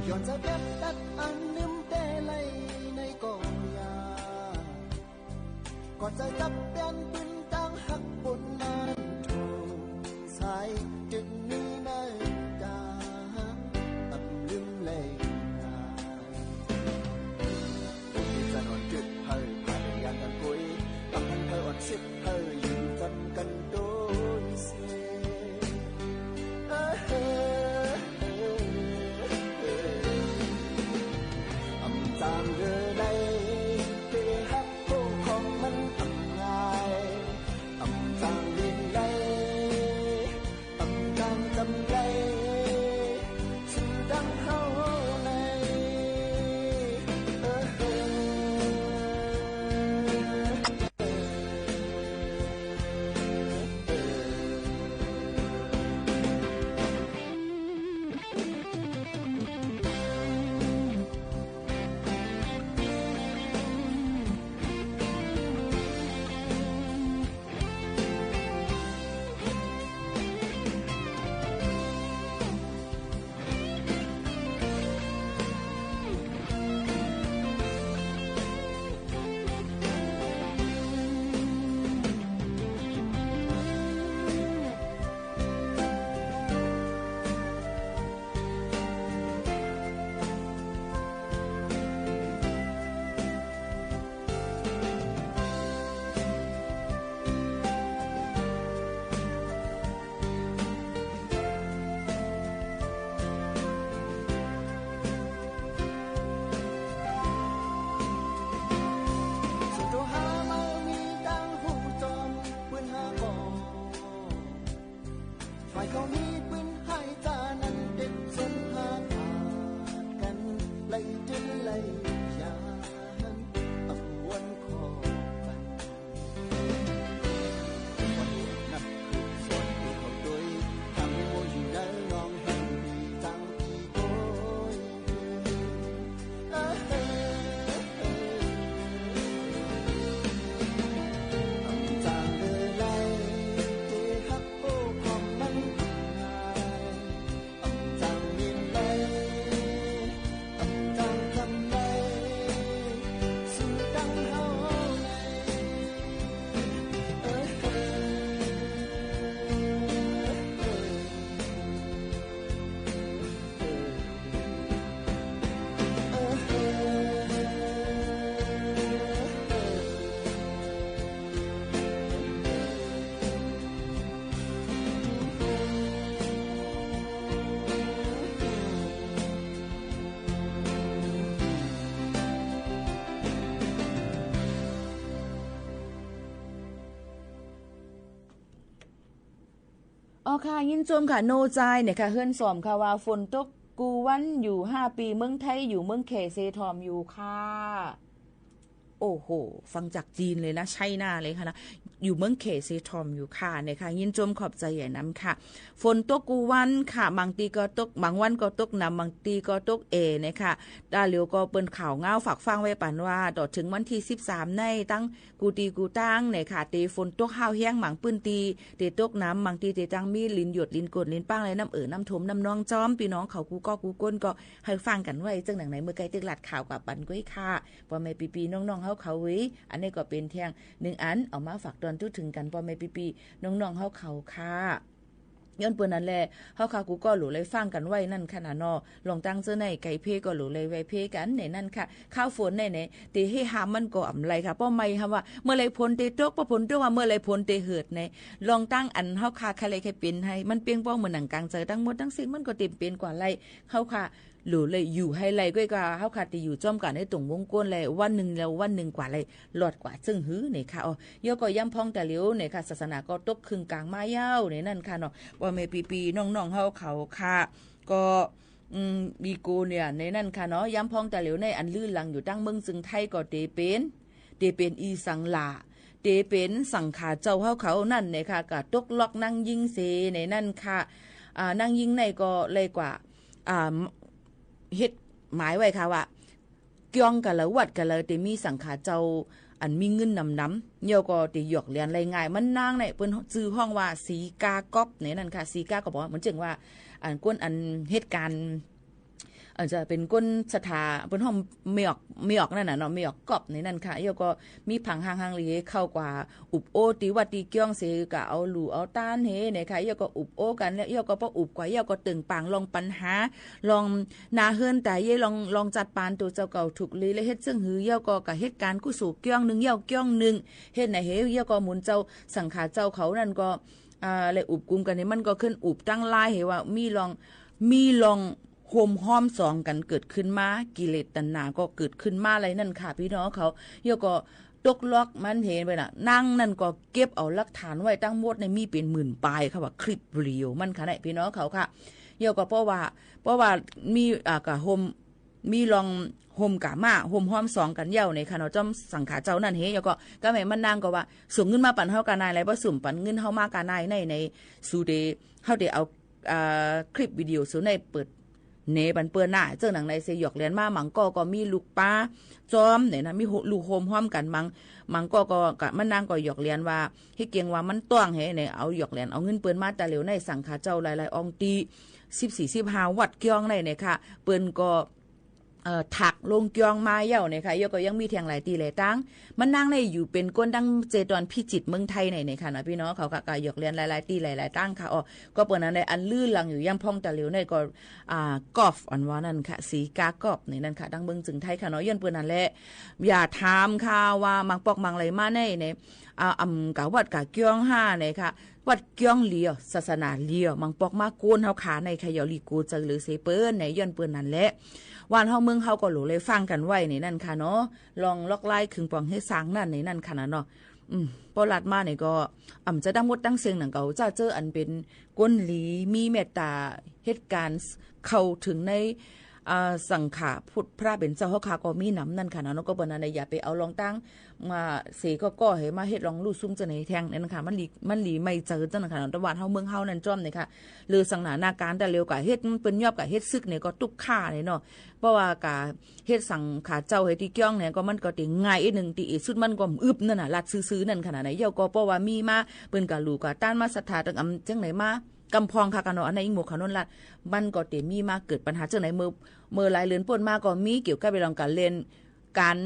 ย้อนจะเก็บตัดอันนึมเตไลในกองยาก่อนจะจับเปลี่ยนปืนตั้งหักบนนั้นโถสายจึงนี้นาดาอับลืมเลยนาจะนอนจุดเฮยผ่านยานกันปุยตั้งทันเธออ่อนสิบเฮยยืนจำกันโดยเสียตามเรือในเพื่อฮักผู้ของมันทำง่ายอำจางดินไหลอำจางกำไรชื่อดังเฮาในเขามีปืนให้จานั้นเด็ดจนหาขาดกันไล่ดึงไล่ยานอับวนคอมันวันนั้นคือส่วนที่เขาโดยทำให้โมอยู่ในน้องแห่งดีจังที่โกยจางเดินไล่ที่ฮักโอ้ของมันอ๋อค่ะยินชมค่ะโนใจเนี่ยค่ะเฮือนสอมค่ะว่าฝนตก กูวันอยู่5ปีเมืองไทยอยู่เมืองเคเซทอมอยู่ค่ะโอ้โหฟังจากจีนเลยนะใช่หน้าเลยค่ะนะอยู่เมืองเคเซทอมอยู่ค่ะนะคะยินจมขอบใจใหญ่น้ำค่ะฝนตกกูวันค่ะบางทีก็ตกบางวันก็ตกน้ำบางทีก็ตกนะคะดาเลียวก็เปิ้นข่าวเงาฝากฟังไว้ปันว่าต่อถึงวันที่13ในตั้งกูตีกูตั้งนะคะตีฝนตกห้าวแห้งหมางปื้นตีตีตกน้ำบางทีตีตั้งมีลินหยดลินกดลินป้างเลยน้ำน้ำถมน้ำนองจอมพี่น้องเขากูก็กูก้นก็ให้ฟังกันไว้จังหนังไหนเมื่อไกลตึกหลัดข่าวกับปันก้อยค่ะพ่อแม่ปีน้องๆเขาเว้ยอันนี้ก็เป็นเที่ยง1อันเอามาฝากตอนทุกถึงกันพ่อแม่ปีน้องๆเขาค่ะย้อนเปิ้นนั่นแหละเฮาค่ะกูก็หลูเลยฟังกันไว้นั่นขนาดนอลองตั้งเจอในไก่เพก็หลูเลยไว้เพกันในนั่นค่ะข้าวฝนในตีให้หามมันก็อำไรค่ะป้อไม่ค่ะว่าเมื่อไรพ้นเตตกบ่พ้นด้วยว่าเมื่อไรพ้นเตเหิดในลองตั้งอันเฮาค่ะใครเลยใครเป็นให้มันเปียงป้องเหมือนหนังกลางใจทั้งหมดทั้งสิ้นมันก็เต็มเป็นกว่าไรเฮาค่ะหลูเลยอยู่ให้ไรก็ว่าเฮาค่ะที่อยู่จ้อมกันในตรงวงกลมเลยวันนึงแล้ววันนึงกว่าไรหลอดกว่าซึ่งหื้อนี่ค่ะย่อก็ย่ำพองแต่เหลียวนี่ค่ะศาสนาก็ตกครึ่งกลางมายาวนี่นั่นค่ะเนาะบ่แม่ปีน้องๆเฮาเขาค่ะก็มีกูเนี่ยในนั่นค่ะเนาะย่ำพองแต่เหลียวในอันลื่นหลังอยู่ตั้งเมืองซึ่งไทยก็เตเป็นอีสังลาเตเป็นสังขาเจ้าเฮาเขานั่นเนี่ยค่ะก็ตกล็อกนั่งยิงเสในนั่นค่ะนั่งยิงในก็เลยกว่าเฮ็ดหมายไว้ค่ะว่าเกี่ยงกันแล้ววัดกันเลยแต่มีสังขาเจ้าอันมีเงินน้ำเหี่ยวก็ติหยอกเรียนไรง่ายมันนางในเปิ้นชื่อห้องว่าสีกากอบนี่นั่นค่ะสีกาก็บอกว่าเหมือนจึงว่าอันก้นอันเหตุการณ์อาจจะเป็นก้นสถาเปิ้นห้องเมียอกนั่นน่ะเนาะเมียอกกอบนี่นั่นค่ะเหี่ยวก็มีผังหางๆลีเข้ากว่าอุบโอติวัดติเกี่ยงเสก็เอาหลู่เอาต้านเฮเนี่ยค่ะเหี่ยวก็อุบโอกันแล้วเหี่ยวก็บ่อุบกว่าเหี่ยวก็ตึงปังลองปัญหาลองนาเฮือนแต่เย่ลองจัดปานตัวเจ้าเก่าถูกลีและเฮ็ดซึ่งหือเหี่ยวก็กับเหตุการณ์กู้สู่เกี่ยงนึงเหี่ยวเกี่ยงนึงเฮ็ดไหนเหี่ยวก็หมุนเจ้าสังขารเจ้าเขานั่นก็เลยอุบกุมกันนี่มันก็ขึ้นอุบตั้งลายเห็นว่ามีลองโฮมห้อมสองกันเกิดขึ้นมากิเลสตัณหาก็เกิดขึ้นมาอะไรนั่นค่ะพี่น้องเขาเหี่ยวก็ตกล็อกมันเห็นไปน่ะนั่งนั่นก็เก็บเอาหลักฐานไว้ตั้งหมดในมีเป็นหมื่นปลายค่ะว่าคลิปวิดีโอมันค่ะพี่น้องเขาค่ะเหี่ยวก็เพราะว่ามีกับโฮมมีลองโฮมกะมาโฮมห้อมสองกันเย้าในค่ะเนาะจอมสังขาเจ้านั่นเฮเหี่ยวก็แม่มันนางก็ว่าส่งเงินมาปั่นเฮากะนายแล้วบ่สุ่มปั่นเงินเฮามากะนายในสูเดเฮาได้เอาคลิปวิดีโอสูในเปิดเนบันเปื้อนหน้าเจ้าหนังในเสยอกเรียนมามังก็มีลูกป้าจอมเนี่ยนะมีลูกโฮมห้อมกันมังก็มันนางก็หยอกเรียนว่าให้เกียงว่ามันต้องให้เนี่ยเอาหยอกเรียนเอาเงินเปื้อนมาแต่เหลวในสังขาเจ้าหลายๆองตี14-15วัดเกียงในเนี่ยค่ะเปิ้นก็ถักลงเกียงมาเย่าเนี่ยค่ะยก็ยังมีเทียงหลายตีหลายตั้งมันนั่งในอยู่เป็นก้นดังเจตอนพิจิตรเมืองไทยในค่ะนะพี่น้องเขาก็หยอกเรียนหลายๆตีหลายๆตั้งค่ะก็เปิ้นนั้นในอันลื่นหลังอยู่ย่ำพองตะเหลียวในก็กอล์ฟอันว่านั่นค่ะสีกากอบนี่นั่นค่ะดังเมืองจึงไทยค่ะเนาะย้อนเปิ้นนั่นแหละอย่าถามค่ะว่ามังปอกมังไหลมาในกะวัดกะเกียง5เนี่ยค่ะวัดเกียงเหลียวศาสนาเหลียวมังปอกมาโกนเฮาขาในขยอลีกูเจอหรือเสเปิ้นในย้อนเปิ้นนั่นแหละวานเฮาเมืองเฮาก็หลูเลยฟังกันไว้นี่นั่นค่ะเนาะลองล็อกไล่ขึงปองให้สร้างนั่นนี่นั่นค่ะเนาะพอลัดมานี่ก็จะดังหมดตั้งเสียงหนังเก่าเจ้าเจออันเป็นก้นหลีมีเมตตาเหตุการณ์เข้าถึงในสังขาพุทธพระเป็นเจ้าเฮาคาก็มีน้ำนั่นค่ะเนาะก็บ่นั่นอย่าไปเอาลองตั้งมาเสก็ให้มาเฮ็ดลองลู่ซุ่มจะในแทงนั่นค่ะมันหลีไม่เจอจังค่ะตะวันเฮาเมืองเฮานั่นจ้อมนี่ค่ะหรือสังหนาการแต่เร็วกะเฮ็ดเปิ้นยอบกะเฮ็ดซึกนี่ก็ตุกค่านี่เนาะเพราะว่ากะเฮ็ดสังขาเจ้าให้ที่เกี้ยงเนี่ยก็มันก็ติง่ายอีกนึงติสุดมันก็อึบนั่นน่ะลัดซื้อๆนั่นขนาดไหนเยาก็เพราะว่ามีมาเปิ้นก็รู้ก็ต้านมาศรัทธาจังจังไหนมากำพองค่ะกันเนาะอันในอีหมู่ขนนลัดมันก็ติมีมาเกิดปัญหาจังไหนเมื่อหลายเดือนป่นมาก็มีเกี่ยวกับไปลองการเล่นการ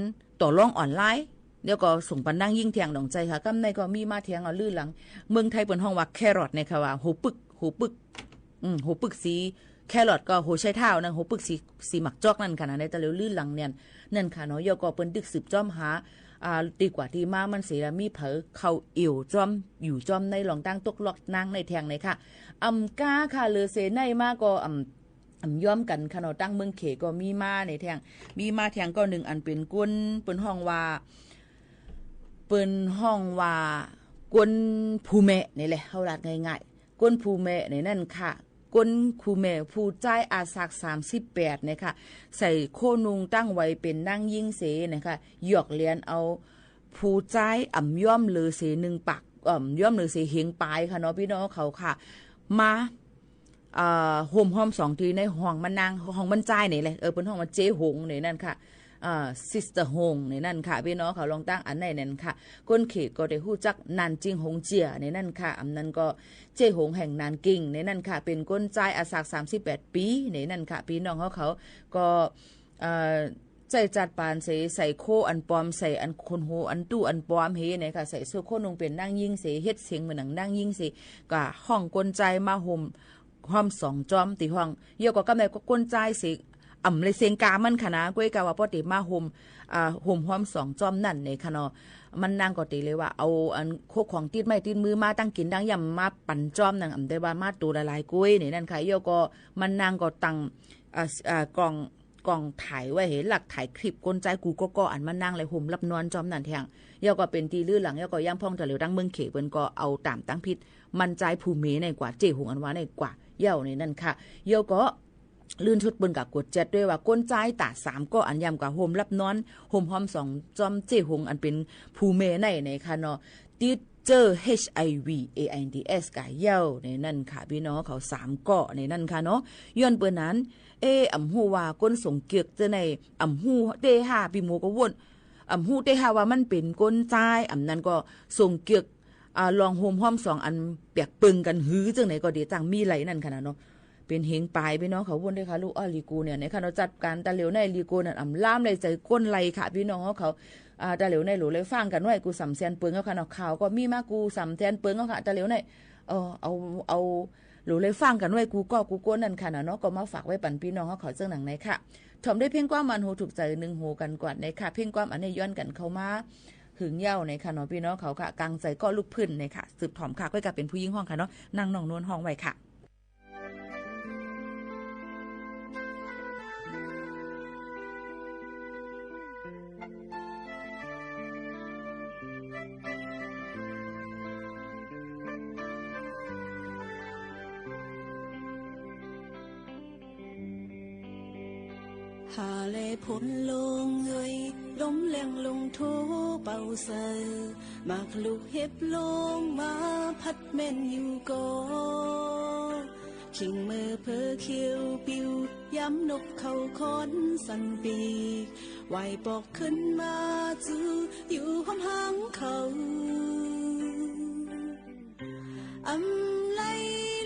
ต่อรองออนไลน์เดี๋ยวก็ส่งปันนั่งยิ่งเถียงดองใจค่ะกำในก็มีมาเถียงเอาลื่นหลังเมืองไทยเปิ้นห้องว่าแครอทเนี่ยค่ะว่าโหปึกสีแครอทก็โหใช้เท้านั่นโหปึกสีหมักจอกนั่นค่ะในแต่เร็วลื่นหลังเนี่ยนั่นค่ะเนาะยก็เปิ้นดึกสืบจ้อมหาดีกว่าที่มามันเสียมีเผอเข้าเอี่ยวจ้อมอยู่จ้อมในหลองตั้งตกล็อกนางในแทงในค่ะก้าค่ะเลอเซในมาก็ย้อมกันค่ะเนาะตั้งเมืองเขก็มีมาในแทงมีมาแทงก็หนึ่งอันเป็นก้นเปิ้นห้องว่ากวนภูเมะนี่แหละเฮาลาดง่ายๆกวนภูเมะในนั่นค่ะ ก้นคูแม่ผู้จ่ายอาสัก38นะคะใส่โคนุงตั้งไว้เป็นนั่งยิ่งเสนะคะหยอกเลียนเอาผู้จ่ายอ่ำย่อมหรือเส1ปักย่อมหรือเสเฮงปลายค่ะเนาะพี่น้องเขาค่ะมาห่มห้อม2ทีในห้องมันนางห้องมันจ่ายนี่แหละเป็นห้องมันเจ๊หงนี่นั่นค่ะซิสเตอร์หงในนั่นค่ะพี่น้องเขาลองตั้งอันไหนนั่นค่ะก้นเขตก็ได้ฮู้จักนานจิงหงเจียในนั่นค่ะอันนั้นก็เจ้หงแห่งนานกิ่งในนั่นค่ะเป็นก้นจ่ายอาสัก38ปีในนั่นค่ะพี่น้องเขาก็ใจจัดปานใส่โคอันปอมใส่อันคนโหอันตู้อันปอมเฮเนี่ยค่ะใส่โซโคนงเป็นนั่งยิ่งเสเฮ็ดเสียงเหมือนนั่งยิ่งเสก็ห้องก้นใจมาห่มห้อม2จอมติห้องเยอะก็กำไรก็ก้นใจเสเลยเสียงกามันค่ะนะก้วยกาว่าปกติมาห่มห้อม2จอมนั่นในค่ะเนาะมันนางก็ติเลยว่าเอาอันโคของติดไม้ติดมือมาตั้งกินดังยำมาปั่นจอมนั่งได้ว่ามาตูละลายก้วยนี่นั่นค่ะเยอะก็มันนางก็ตั้งกล่องถ่ายไว้เห็นหลักถ่ายคลิปกลใจกูก็อันมันนั่งเลยห่มรับนอนจอมนั่นแทงเยาก็เป็นตีลื่นหลังเยาก็ย่างพ่องแต่เหลียวดังเมืองเขเปิ้นก็เอาตามตั้งพิษมันใจภูมิในกว่าเจหงอันว่าในกว่าเยาในนั่นค่ะเยาก็ลื่นชุดเปิ้นกับกด7ด้วยว่าก้นใจตา3ก็อันยำกับห่มรับนอนห่มหอม2จอมเจหงอันเป็นภูมิในค่ะเนาะติดเจอ HIV AIDS กะเย้าในนั่นค่ะพี่น้องเขา3เกาะในนั่นค่ะเนาะย้อนเปิ้นนั้นอำฮู้ว่าก้นสงเกียกเจอในอำฮู้เตหาพี่หมูก็วนอำฮู้เตหาว่ามันเป็นก้นจ่ายอำนั้นก็สงเกียกลองโฮมห้อม2อันเปียกปึงกันหื้อจังไหนก็ดีจังมีไหลนั่นค่ะเนาะเป็นเฮงปลายพี่น้องเขาวนด้วยค่ะลูกลีกูเนี่ยในค่ะเราจัดการตะเหลียวในลีกูนั่นล่ามเลยใจก้นไหลค่ะพี่น้องเขาตะเหลียวในหลูเลยฟังกันไว้กูสำแสนเปิงเขาค่ะเนาะข่าวก็มีมากูสำแสนเปิงเขาค่ะตะเหลียวในเอาหรือเลยฟังกันไว้กูก้นนั่นค่ะเนาะก็มาฝากไว้ปั่นพี่น้องเขาเจ้าหนังไหนค่ะถมได้เพียงความมันหูถูกใจ1หูกันกว่าในค่ะเพียงความอันนี้ย้อนกันเข้ามาหึงเย้าในค่ะเนาะพี่น้องเขาค่ะกลางใจก็ลูกพื้นในค่ะสืบถอมค่ะก็กับเป็นผู้หญิงห้องค่ะเนาะนางน้องนวลห้องไว้ค่ะหาเลผลลงเอ้ยล้มแรงลงโทเป่าเสยมากลูกเห็บลงมาพัดแม่นอยู่ก่อขิงมือเพอเขียวปิวย้ำนกเขาคอนสันปีกไหวปอกขึ้นมาจื้ออยู่ห้องหางเขาอำไล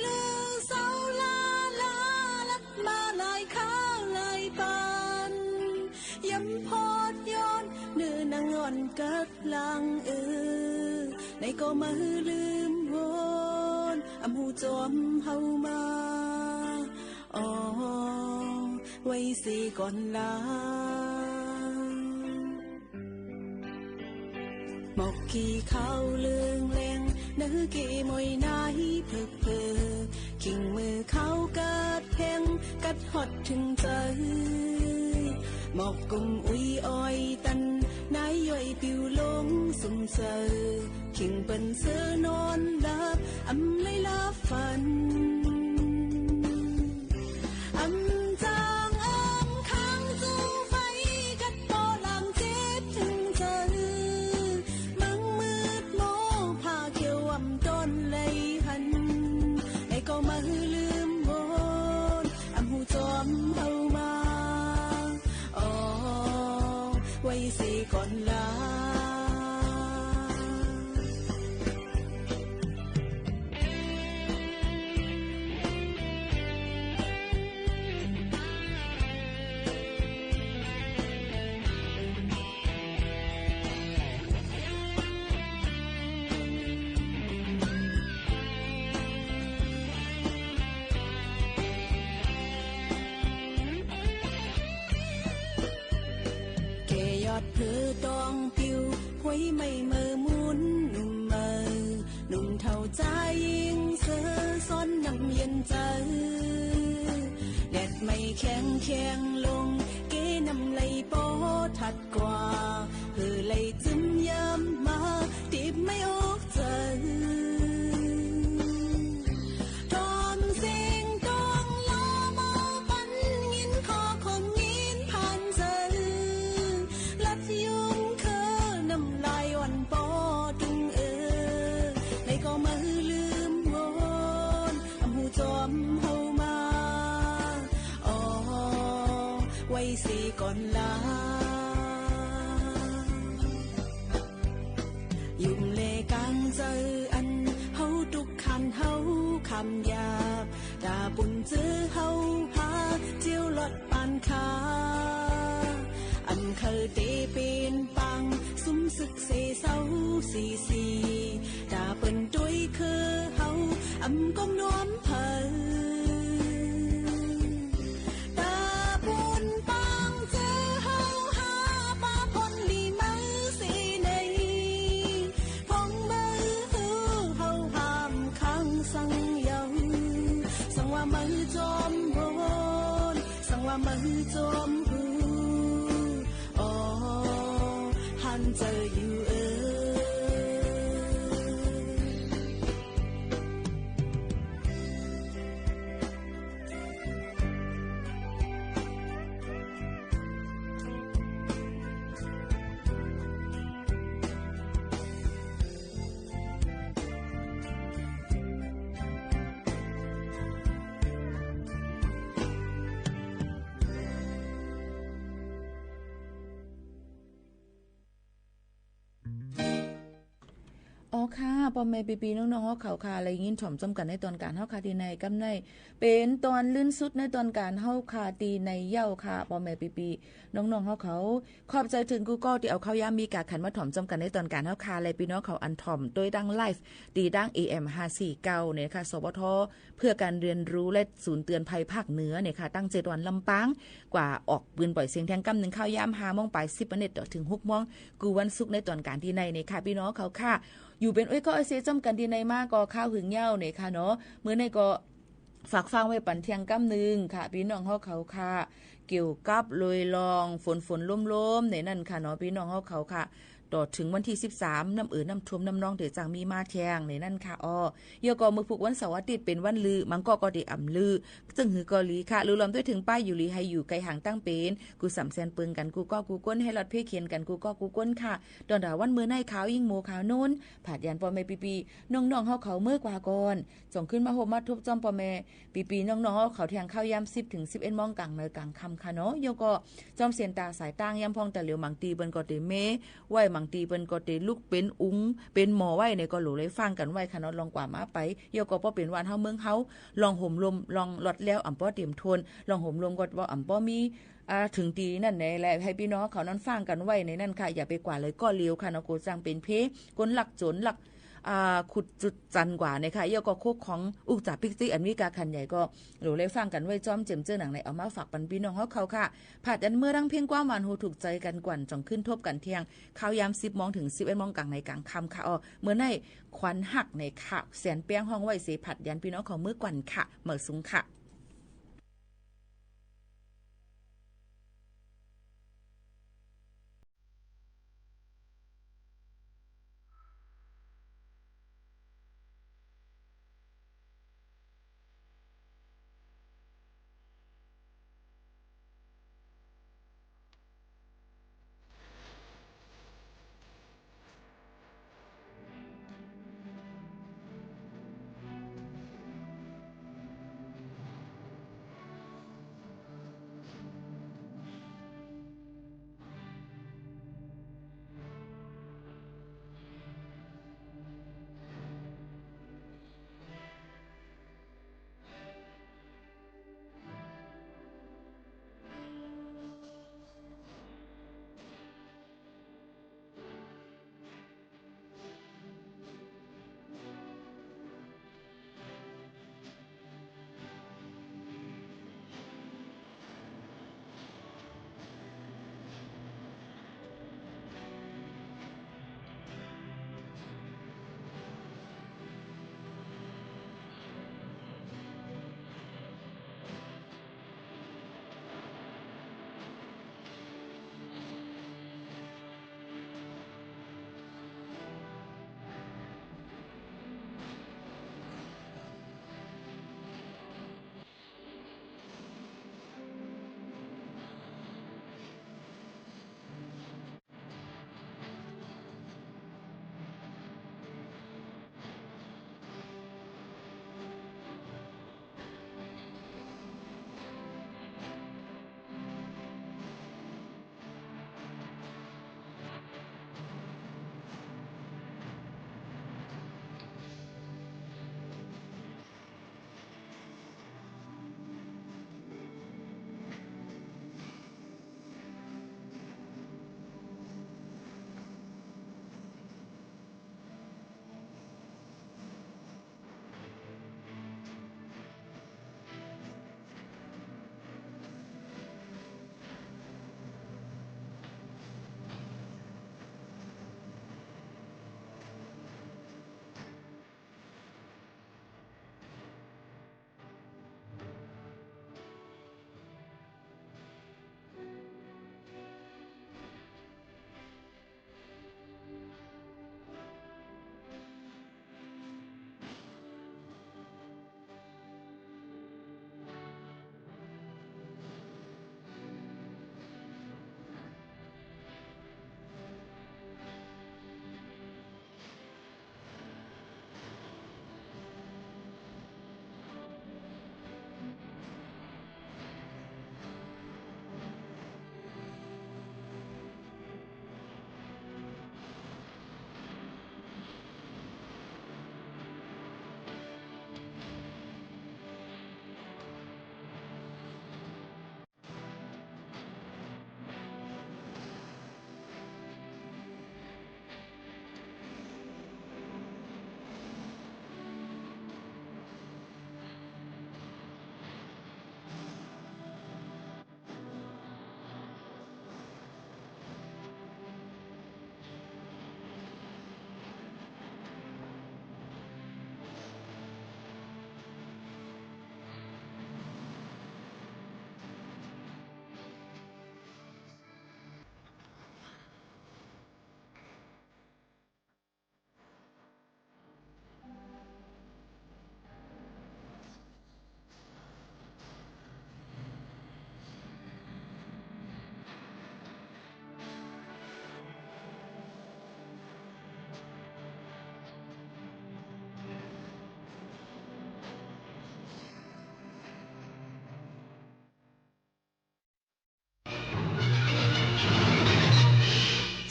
เลือเสาลาลัดมาลายข้าวลายปานย้ำพอดย้อนเนื้อนางอ่อนกัดลังในก็มาลืมวนอำหูจอมเฮามาไว้สิก่อนลาหมอกกี่ข้าวเลืองแรงเนื้อกี่มวยนายเพิกขิงมือเขากัดแพงกัดหอดถึงใจหมอกกุมอุ้ยอ้อยตันนายย่อยปิวลงสุ่มเซอขิงเป็นเสือนอนหลับอำเลยลาฝันอำจางข้างจูไฟกัดปอหลังเจ็บถึงใจมังมืดโมผ้าเขียวอำต้นเลยหันไอ้ก็มาลืมบนอำหูจอมเฮามาไว้สิก่อนลาเพื่อตองปิวไว้ไม่เมื่อมุนหนุ่มหนุ่มเท่าใจยิงเสือซ้อนน้ำเย็นใจแดดไม่แข็งลงเก๋น้ำไหลปอถัดกว่าเพื่อไหลจิ้มย้ำมาตีบไม่ออกใจทอมเสียงต้ จอมเฮามาอ๋อไว้สิก่อนลายุ่มเลกังเจออันเฮาทุกคันเฮาคำหยาบดาปุ่นจื้อเฮาหาเจียวหลดปานคาอันเคยเตเป็นปังสุมศึกเสเศร้าสีดาเปิ้นตุ้ยคือเฮาอำก้มน้อมเพิ่นดาปุ่นปังจื้อเฮาหาปาพนลีมือสีในพองมือเฮาห้ามข้างสังเยาสังว่ามือจอมโหนสังว่ามือจอมเจออยู่อ๋อค่ะปอมแม่ปีๆน้องๆเฮาเขาค่ะอะไรยินถ่อมจำกันในตอนการเฮาคาตีในกำในเป็นตอนลื่นสุดในตอนการเฮาคาตีในเย้าค่ะปอมแม่ปีๆน้องๆเฮาเขาขอบใจถึง Google ที่เอาเข้ายามมีกาขันมาถ่อมจำกันในตอนการเฮาคาอะไรพี่น้องเขาอันถ่อมโดยดังไลฟ์ตีดัง AM 549เนี่ยค่ะสปทเพื่อการเรียนรู้และศูนย์เตือนภัยภาคเหนือเนี่ยค่ะตั้ง7วันลำปางกว่าออกปืนปล่อยเสียงแทงกำนึงเข้ายาม5:00 นไป10 นถึง 6:00 นกูวันศุกร์ในตอนการที่ในเนี่ยค่ะพี่น้องเขาค่ะอยู่เป็นก็เซจำกันดีในมากก็ข้าวหึงเหย้าเนี่ยค่ะเนาะมื้อในก็ฝากฟังไว้ปันเที่ยงกำนึงค่ะพี่น้องเฮาเขาค่ะเกี่ยวกับลอยลองฝนล้มๆในนั่นค่ะเนาะพี่น้องเฮาเขาค่ะต่อถึงวันที่13น้ำน้ำท่วมน้ำนองเดี๋ยวจังมีมาแทงในนั่นค่ะเยาก็มื้อพุกวันเสาร์อาทิตย์เป็นวันลือมังก็ได้อำลือจึงหือก็ลีค่ะลือล้อมด้วยถึงป้ายอยู่ลีให้อยู่ไกลห่างตั้งเป็นกูสำแสนปึงกันกูก็กูก้นให้ลัดเพ่เขียนกันกูก็กูก้นค่ะตอนดาวันมื้อในขาวยิ่งโมขาวนู้นผาดยันปอแม่ปีๆน้องๆเฮาเขาเมื่อกว่าก่อนส่งขึ้นมาโฮมมาทุบจอมปอแม่ปีๆน้องๆเฮาเขาแทงข้าวยาม10 ถึง 11 โมงกลางในกลางค่ำค่ะเนาะเยาก็จอมเสียนตาสายตั้งยามพองแต่เหลียวมังตีเปิ้นก็ได้เมไว้มังตีเปิ้นก็ได้ลูกเป็นอุ้งเป็นหมอไว้ในก็หลูเลยฟังกันไว้ค่ะเนาะลองกว่ามาไปเยาก็บ่เป็นวันเฮาเมืองเฮาลองห่มลมลองลดแล้วอำป้อเตรียมทนลองห่มลมก็บ่อำป้อมีถึงตีนั่นแหละและให้พี่น้องเขานั้นฟังกันไว้ในนั่นค่ะอย่าไปกว่าเลยก็เลี้ยวค่ะเนาะโกจังเป็นเพก้นหลักจนหลักขุดจุดจันกว่านะคะเยาก็โคกของอุกจ่าปิกซี่อันวิกาคันใหญ่ก็หลูเลยฟังกันไว้จ้อมเจิมเจ้อหนังในเอามาฝากปันพี่น้องเขาค่ะผาดอันเมื่อรังเพียงกว่ามันหูถูกใจกันกว่าจ่องขึ้นทบกันเที่ยงข้าวยาม10 โมงถึง 11 โมงกลางในกลางค่ำค่ะเมื่อในควันหักในค่ะแสนเปียงห้องไว้เสผัดยันพี่น้องของเมื่อกว่าค่ะเหมือสูงค่ะ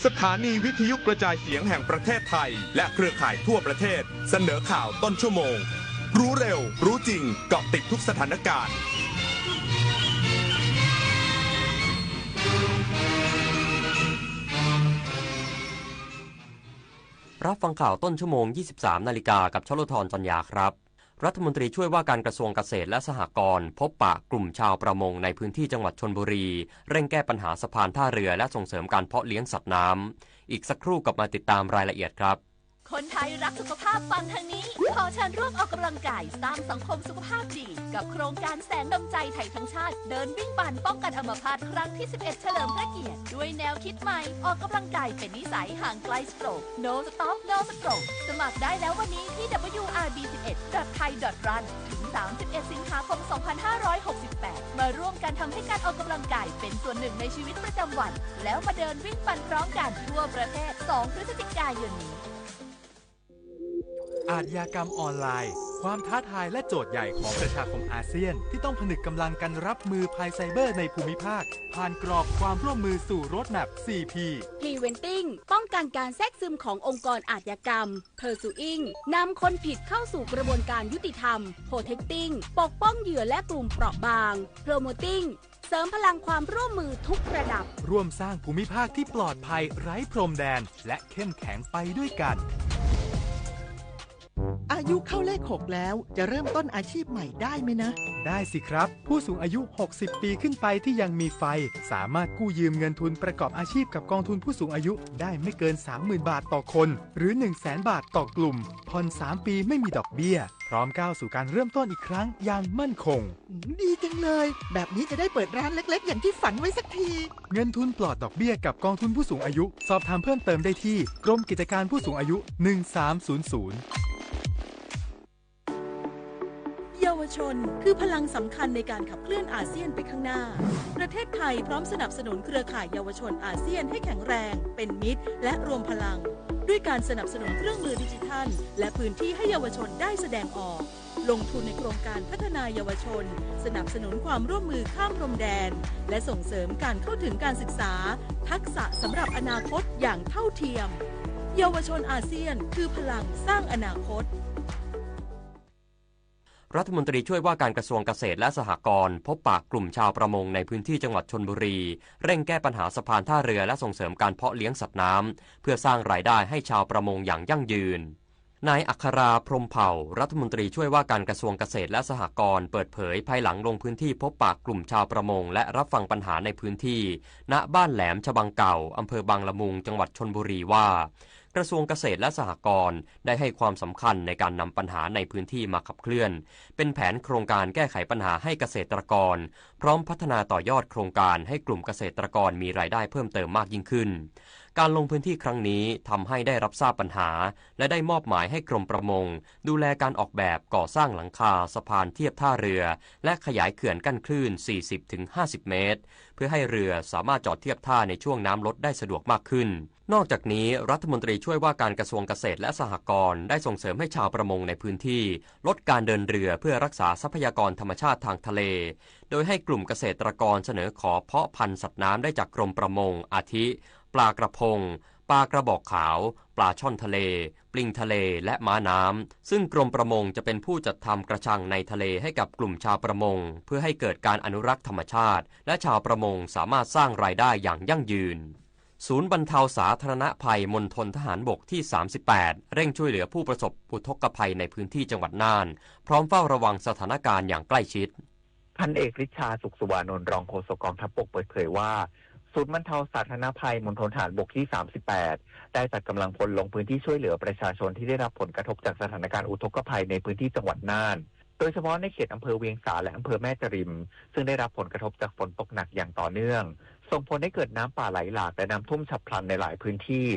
สถานีวิทยุกระจายเสียงแห่งประเทศไทยและเครือข่ายทั่วประเทศเสนอข่าวต้นชั่วโมงรู้เร็วรู้จริงเกาะติดทุกสถานการณ์รับฟังข่าวต้นชั่วโมง 23 นาฬิกากับชลธร จันยาครับรัฐมนตรีช่วยว่าการกระทรวงเกษตรและสหกรณ์พบปะกลุ่มชาวประมงในพื้นที่จังหวัดชลบุรีเร่งแก้ปัญหาสะพานท่าเรือและส่งเสริมการเพาะเลี้ยงสัตว์น้ำอีกสักครู่กลับมาติดตามรายละเอียดครับคนไทยรักสุขภาพฟังทางนี้ขอเชิญร่วมออกกำลังกายสร้างสังคมสุขภาพดีกับโครงการแสงดำใจไทยทั้งชาติเดินวิ่งปั่นป้องกันอัมพาตครั้งที่ 11 เฉลิมพระเกียรติด้วยแนวคิดใหม่ออกกำลังกายเป็นนิสัยห่างไกลสโตรก No Stop No Stroke สมัครได้แล้ววันนี้ที่ wrb11.thai.run ถึง 31 สิงหาคม 2568 มาร่วมกันทำให้การออกกำลังกายเป็นส่วนหนึ่งในชีวิตประจำวันแล้วมาเดินวิ่งปั่นพร้อมกันทั่วประเทศ 2 พฤศจิกายนนี้อาชญากรรมออนไลน์ความท้าทายและโจทย์ใหญ่ของประชาคมอาเซียนที่ต้องผนึกกำลังกันรับมือภัยไซเบอร์ในภูมิภาคผ่านกรอบความร่วมมือสู่โรดแมพ 4P Preventing ป้องกันการแทรกซึมขององค์กรอาชญากรรม Pursuing นำคนผิดเข้าสู่กระบวนการยุติธรรม Protecting ปกป้องเหยื่อและกลุ่มเปราะบาง Promoting เสริมพลังความร่วมมือทุกระดับร่วมสร้างภูมิภาคที่ปลอดภัยไร้พรมแดนและเข้มแข็งไปด้วยกันอายุเข้าเลข 6 แล้วจะเริ่มต้นอาชีพใหม่ได้ไหมนะได้สิครับผู้สูงอายุ 60 ปีขึ้นไปที่ยังมีไฟสามารถกู้ยืมเงินทุนประกอบอาชีพกับกองทุนผู้สูงอายุได้ไม่เกิน 30,000 บาทต่อคนหรือ 100,000 บาทต่อกลุ่มผ่อน3 ปีไม่มีดอกเบี้ยพร้อมก้าวสู่การเริ่มต้นอีกครั้งอย่างมั่นคงดีจังเลยแบบนี้จะได้เปิดร้านเล็กๆอย่างที่ฝันไว้สักทีเงินทุนปลอดดอกเบี้ยกับกองทุนผู้สูงอายุสอบถามเพิ่มเติมได้ที่กรมกิจการผู้สูงอายุ1300เยาวชนคือพลังสำคัญในการขับเคลื่อนอาเซียนไปข้างหน้าประเทศไทยพร้อมสนับสนุนเครือข่ายเยาวชนอาเซียนให้แข็งแรงเป็นมิตรและรวมพลังด้วยการสนับสนุนเครื่องมือดิจิทัลและพื้นที่ให้เยาวชนได้แสดงออกลงทุนในโครงการพัฒนาเยาวชนสนับสนุนความร่วมมือข้ามพรมแดนและส่งเสริมการเข้าถึงการศึกษาทักษะสำหรับอนาคตอย่างเท่าเทียมเยาวชนอาเซียนคือพลังสร้างอนาคตรัฐมนตรีช่วยว่าการกระทรวงเกษตรและสหกรณ์พบปะกลุ่มชาวประมงในพื้นที่จังหวัดชลบุรีเร่งแก้ปัญหาสะพานท่าเรือและส่งเสริมการเพาะเลี้ยงสัตว์น้ำเพื่อสร้างรายได้ให้ชาวประมงอย่างยั่งยืนนายอัคราพรหมเผ่ารัฐมนตรีช่วยว่าการกระทรวงเกษตรและสหกรณ์เปิดเผยภายหลังลงพื้นที่พบปะกลุ่มชาวประมงและรับฟังปัญหาในพื้นที่ณบ้านแหลมฉบังเก่าอำเภอบางละมุงจังหวัดชลบุรีว่ากระทรวงเกษตรและสหกรณ์ได้ให้ความสำคัญในการนำปัญหาในพื้นที่มาขับเคลื่อนเป็นแผนโครงการแก้ไขปัญหาให้เกษตรกรพร้อมพัฒนาต่อยอดโครงการให้กลุ่มเกษตรกรมีรายได้เพิ่มเติมมากยิ่งขึ้นการลงพื้นที่ครั้งนี้ทำให้ได้รับทราบปัญหาและได้มอบหมายให้กรมประมงดูแลการออกแบบก่อสร้างหลังคาสะพานเทียบท่าเรือและขยายเขื่อนกั้นคลื่น 40-50 เมตรเพื่อให้เรือสามารถจอดเทียบท่าในช่วงน้ำลดได้สะดวกมากขึ้นนอกจากนี้รัฐมนตรีช่วยว่าการกระทรวงเกษตรและสหกรณ์ได้ส่งเสริมให้ชาวประมงในพื้นที่ลดการเดินเรือเพื่อรักษาทรัพยากรธรรมชาติทางทะเลโดยให้กลุ่มเกษตรกรเสนอขอเพาะพันธุ์สัตว์น้ำได้จากกรมประมงอาทิปลากระพงปลากระบอกขาวปลาช่อนทะเลปลิงทะเลและม้าน้ำซึ่งกรมประมงจะเป็นผู้จัดทำกระชังในทะเลให้กับกลุ่มชาวประมงเพื่อให้เกิดการอนุรักษ์ธรรมชาติและชาวประมงสามารถสร้างรายได้อย่างยั่งยืนศูนย์บรรเทาสาธารณภัยมณฑลทหารบกที่38เร่งช่วยเหลือผู้ประสบอุทกภัยในพื้นที่จังหวัดน่านพร้อมเฝ้าระวังสถานการณ์อย่างใกล้ชิดพันเอกฤทธาสุขสุวานนท์รองโฆษกกองทัพบกเปิดเผยว่าศูนย์บรรเทาสาธารณภัยมณฑลทหารบกที่38ได้จัดกำลังพลลงพื้นที่ช่วยเหลือประชาชนที่ได้รับผลกระทบจากสถานการณ์อุทกภัยในพื้นที่จังหวัดน่านโดยเฉพาะในเขตอำเภอเวียงสาและอำเภอแม่จริมซึ่งได้รับผลกระทบจากฝนตกหนักอย่างต่อเนื่องส่งผลให้เกิดน้ำป่าไหลหลากและน้ำท่วมฉับพลันในหลายพื้นที่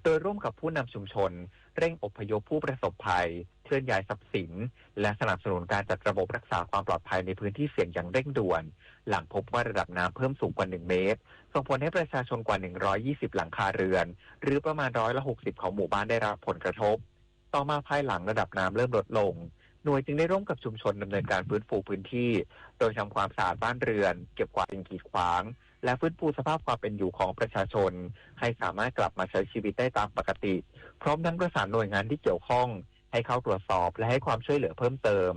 โดยร่วมกับผู้นำชุมชนเร่งอพยพผู้ประสบภัยเคลื่อนย้ายทรัพย์สินและสนับสนุนการจัดระบบรักษาความปลอดภัยในพื้นที่เสี่ยงอย่างเร่งด่วนหลังพบว่าระดับน้ำเพิ่มสูงกว่า1 เมตรส่งผลให้ประชาชนกว่า120หลังคาเรือนหรือประมาณ60%ของหมู่บ้านได้รับผลกระทบต่อมาภายหลังระดับน้ำเริ่มลดลงหน่วยจึงได้ร่วมกับชุมชนดำเนินการฟื้นฟูพื้นที่โดยทำความสะอาดบ้านเรือนเก็บกวาดสิ่งกีดขวาง และฟื้นฟูสภาพความเป็นอยู่ของประชาชนให้สามารถกลับมาใช้ชีวิตได้ตามปกติพร้อมทั้งประสานหน่วยงานที่เกี่ยวข้องให้เข้าตรวจสอบและให้ความช่วยเหลือเพิ่มเติม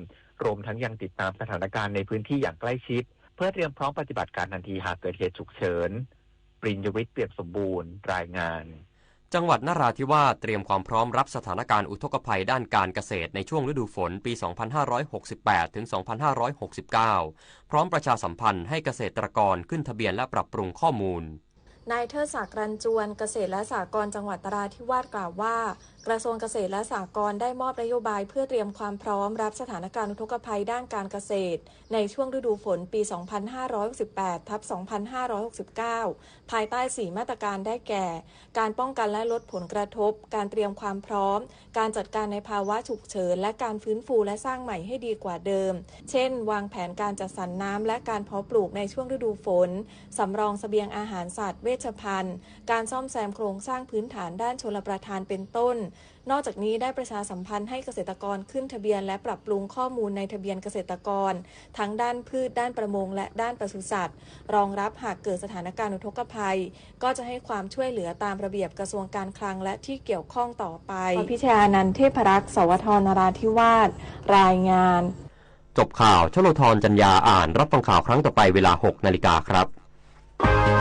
รวมทั้งยังติดตามสถานการณ์ในพื้นที่อย่างใกล้ชิดเพื่อเตรียมพร้อมปฏิบัติการทันทีหากเกิดเหตุฉุกเฉินปริญญวิทย์เปี่ยมสมบูรณ์รายงานจังหวัดนราธิวาสเตรียมความพร้อมรับสถานการณ์อุทกภัยด้านการเกษตรในช่วงฤดูฝนปี 2568 ถึง 2569 พร้อมประชาสัมพันธ์ให้เกษตรกรขึ้นทะเบียนและปรับปรุงข้อมูลนายเทิดศักดิ์รันจวนเกษตรและสหกรณ์จังหวัดนราธิวาสกล่าวว่ากระทรวงเกษตรและสหกรณ์ได้มอบนโยบายเพื่อเตรียมความพร้อมรับสถานการณ์อุทกภัยด้านการเกษตรในช่วงฤดูฝนปี 2568/2569 ภายใต้ 4 มาตรการได้แก่การป้องกันและลดผลกระทบการเตรียมความพร้อมการจัดการในภาวะฉุกเฉินและการฟื้นฟูและสร้างใหม่ให้ดีกว่าเดิมเช่นวางแผนการจัดสรรน้ำและการเพาะปลูกในช่วงฤดูฝนสำรองเสบียงอาหารสัตว์เวชภัณฑ์การซ่อมแซมโครงสร้างพื้นฐานด้านชลประทานเป็นต้นนอกจากนี้ได้ประชาสัมพันธ์ให้เกษตรกรขึ้นทะเบียนและปรับปรุงข้อมูลในทะเบียนเกษตรกรทั้งด้านพืชด้านประมงและด้านปศุสัตว์รองรับหากเกิดสถานการณ์อุทกภัยก็จะให้ความช่วยเหลือตามระเบียบกระทรวงการคลังและที่เกี่ยวข้องต่อไปพิชยานันท์เทพรักษ์สวทนราธิวาสรายงานจบข่าวชโลธรจัญญาอ่านรับฟังข่าวครั้งต่อไปเวลา 6 นาฬิกาครับ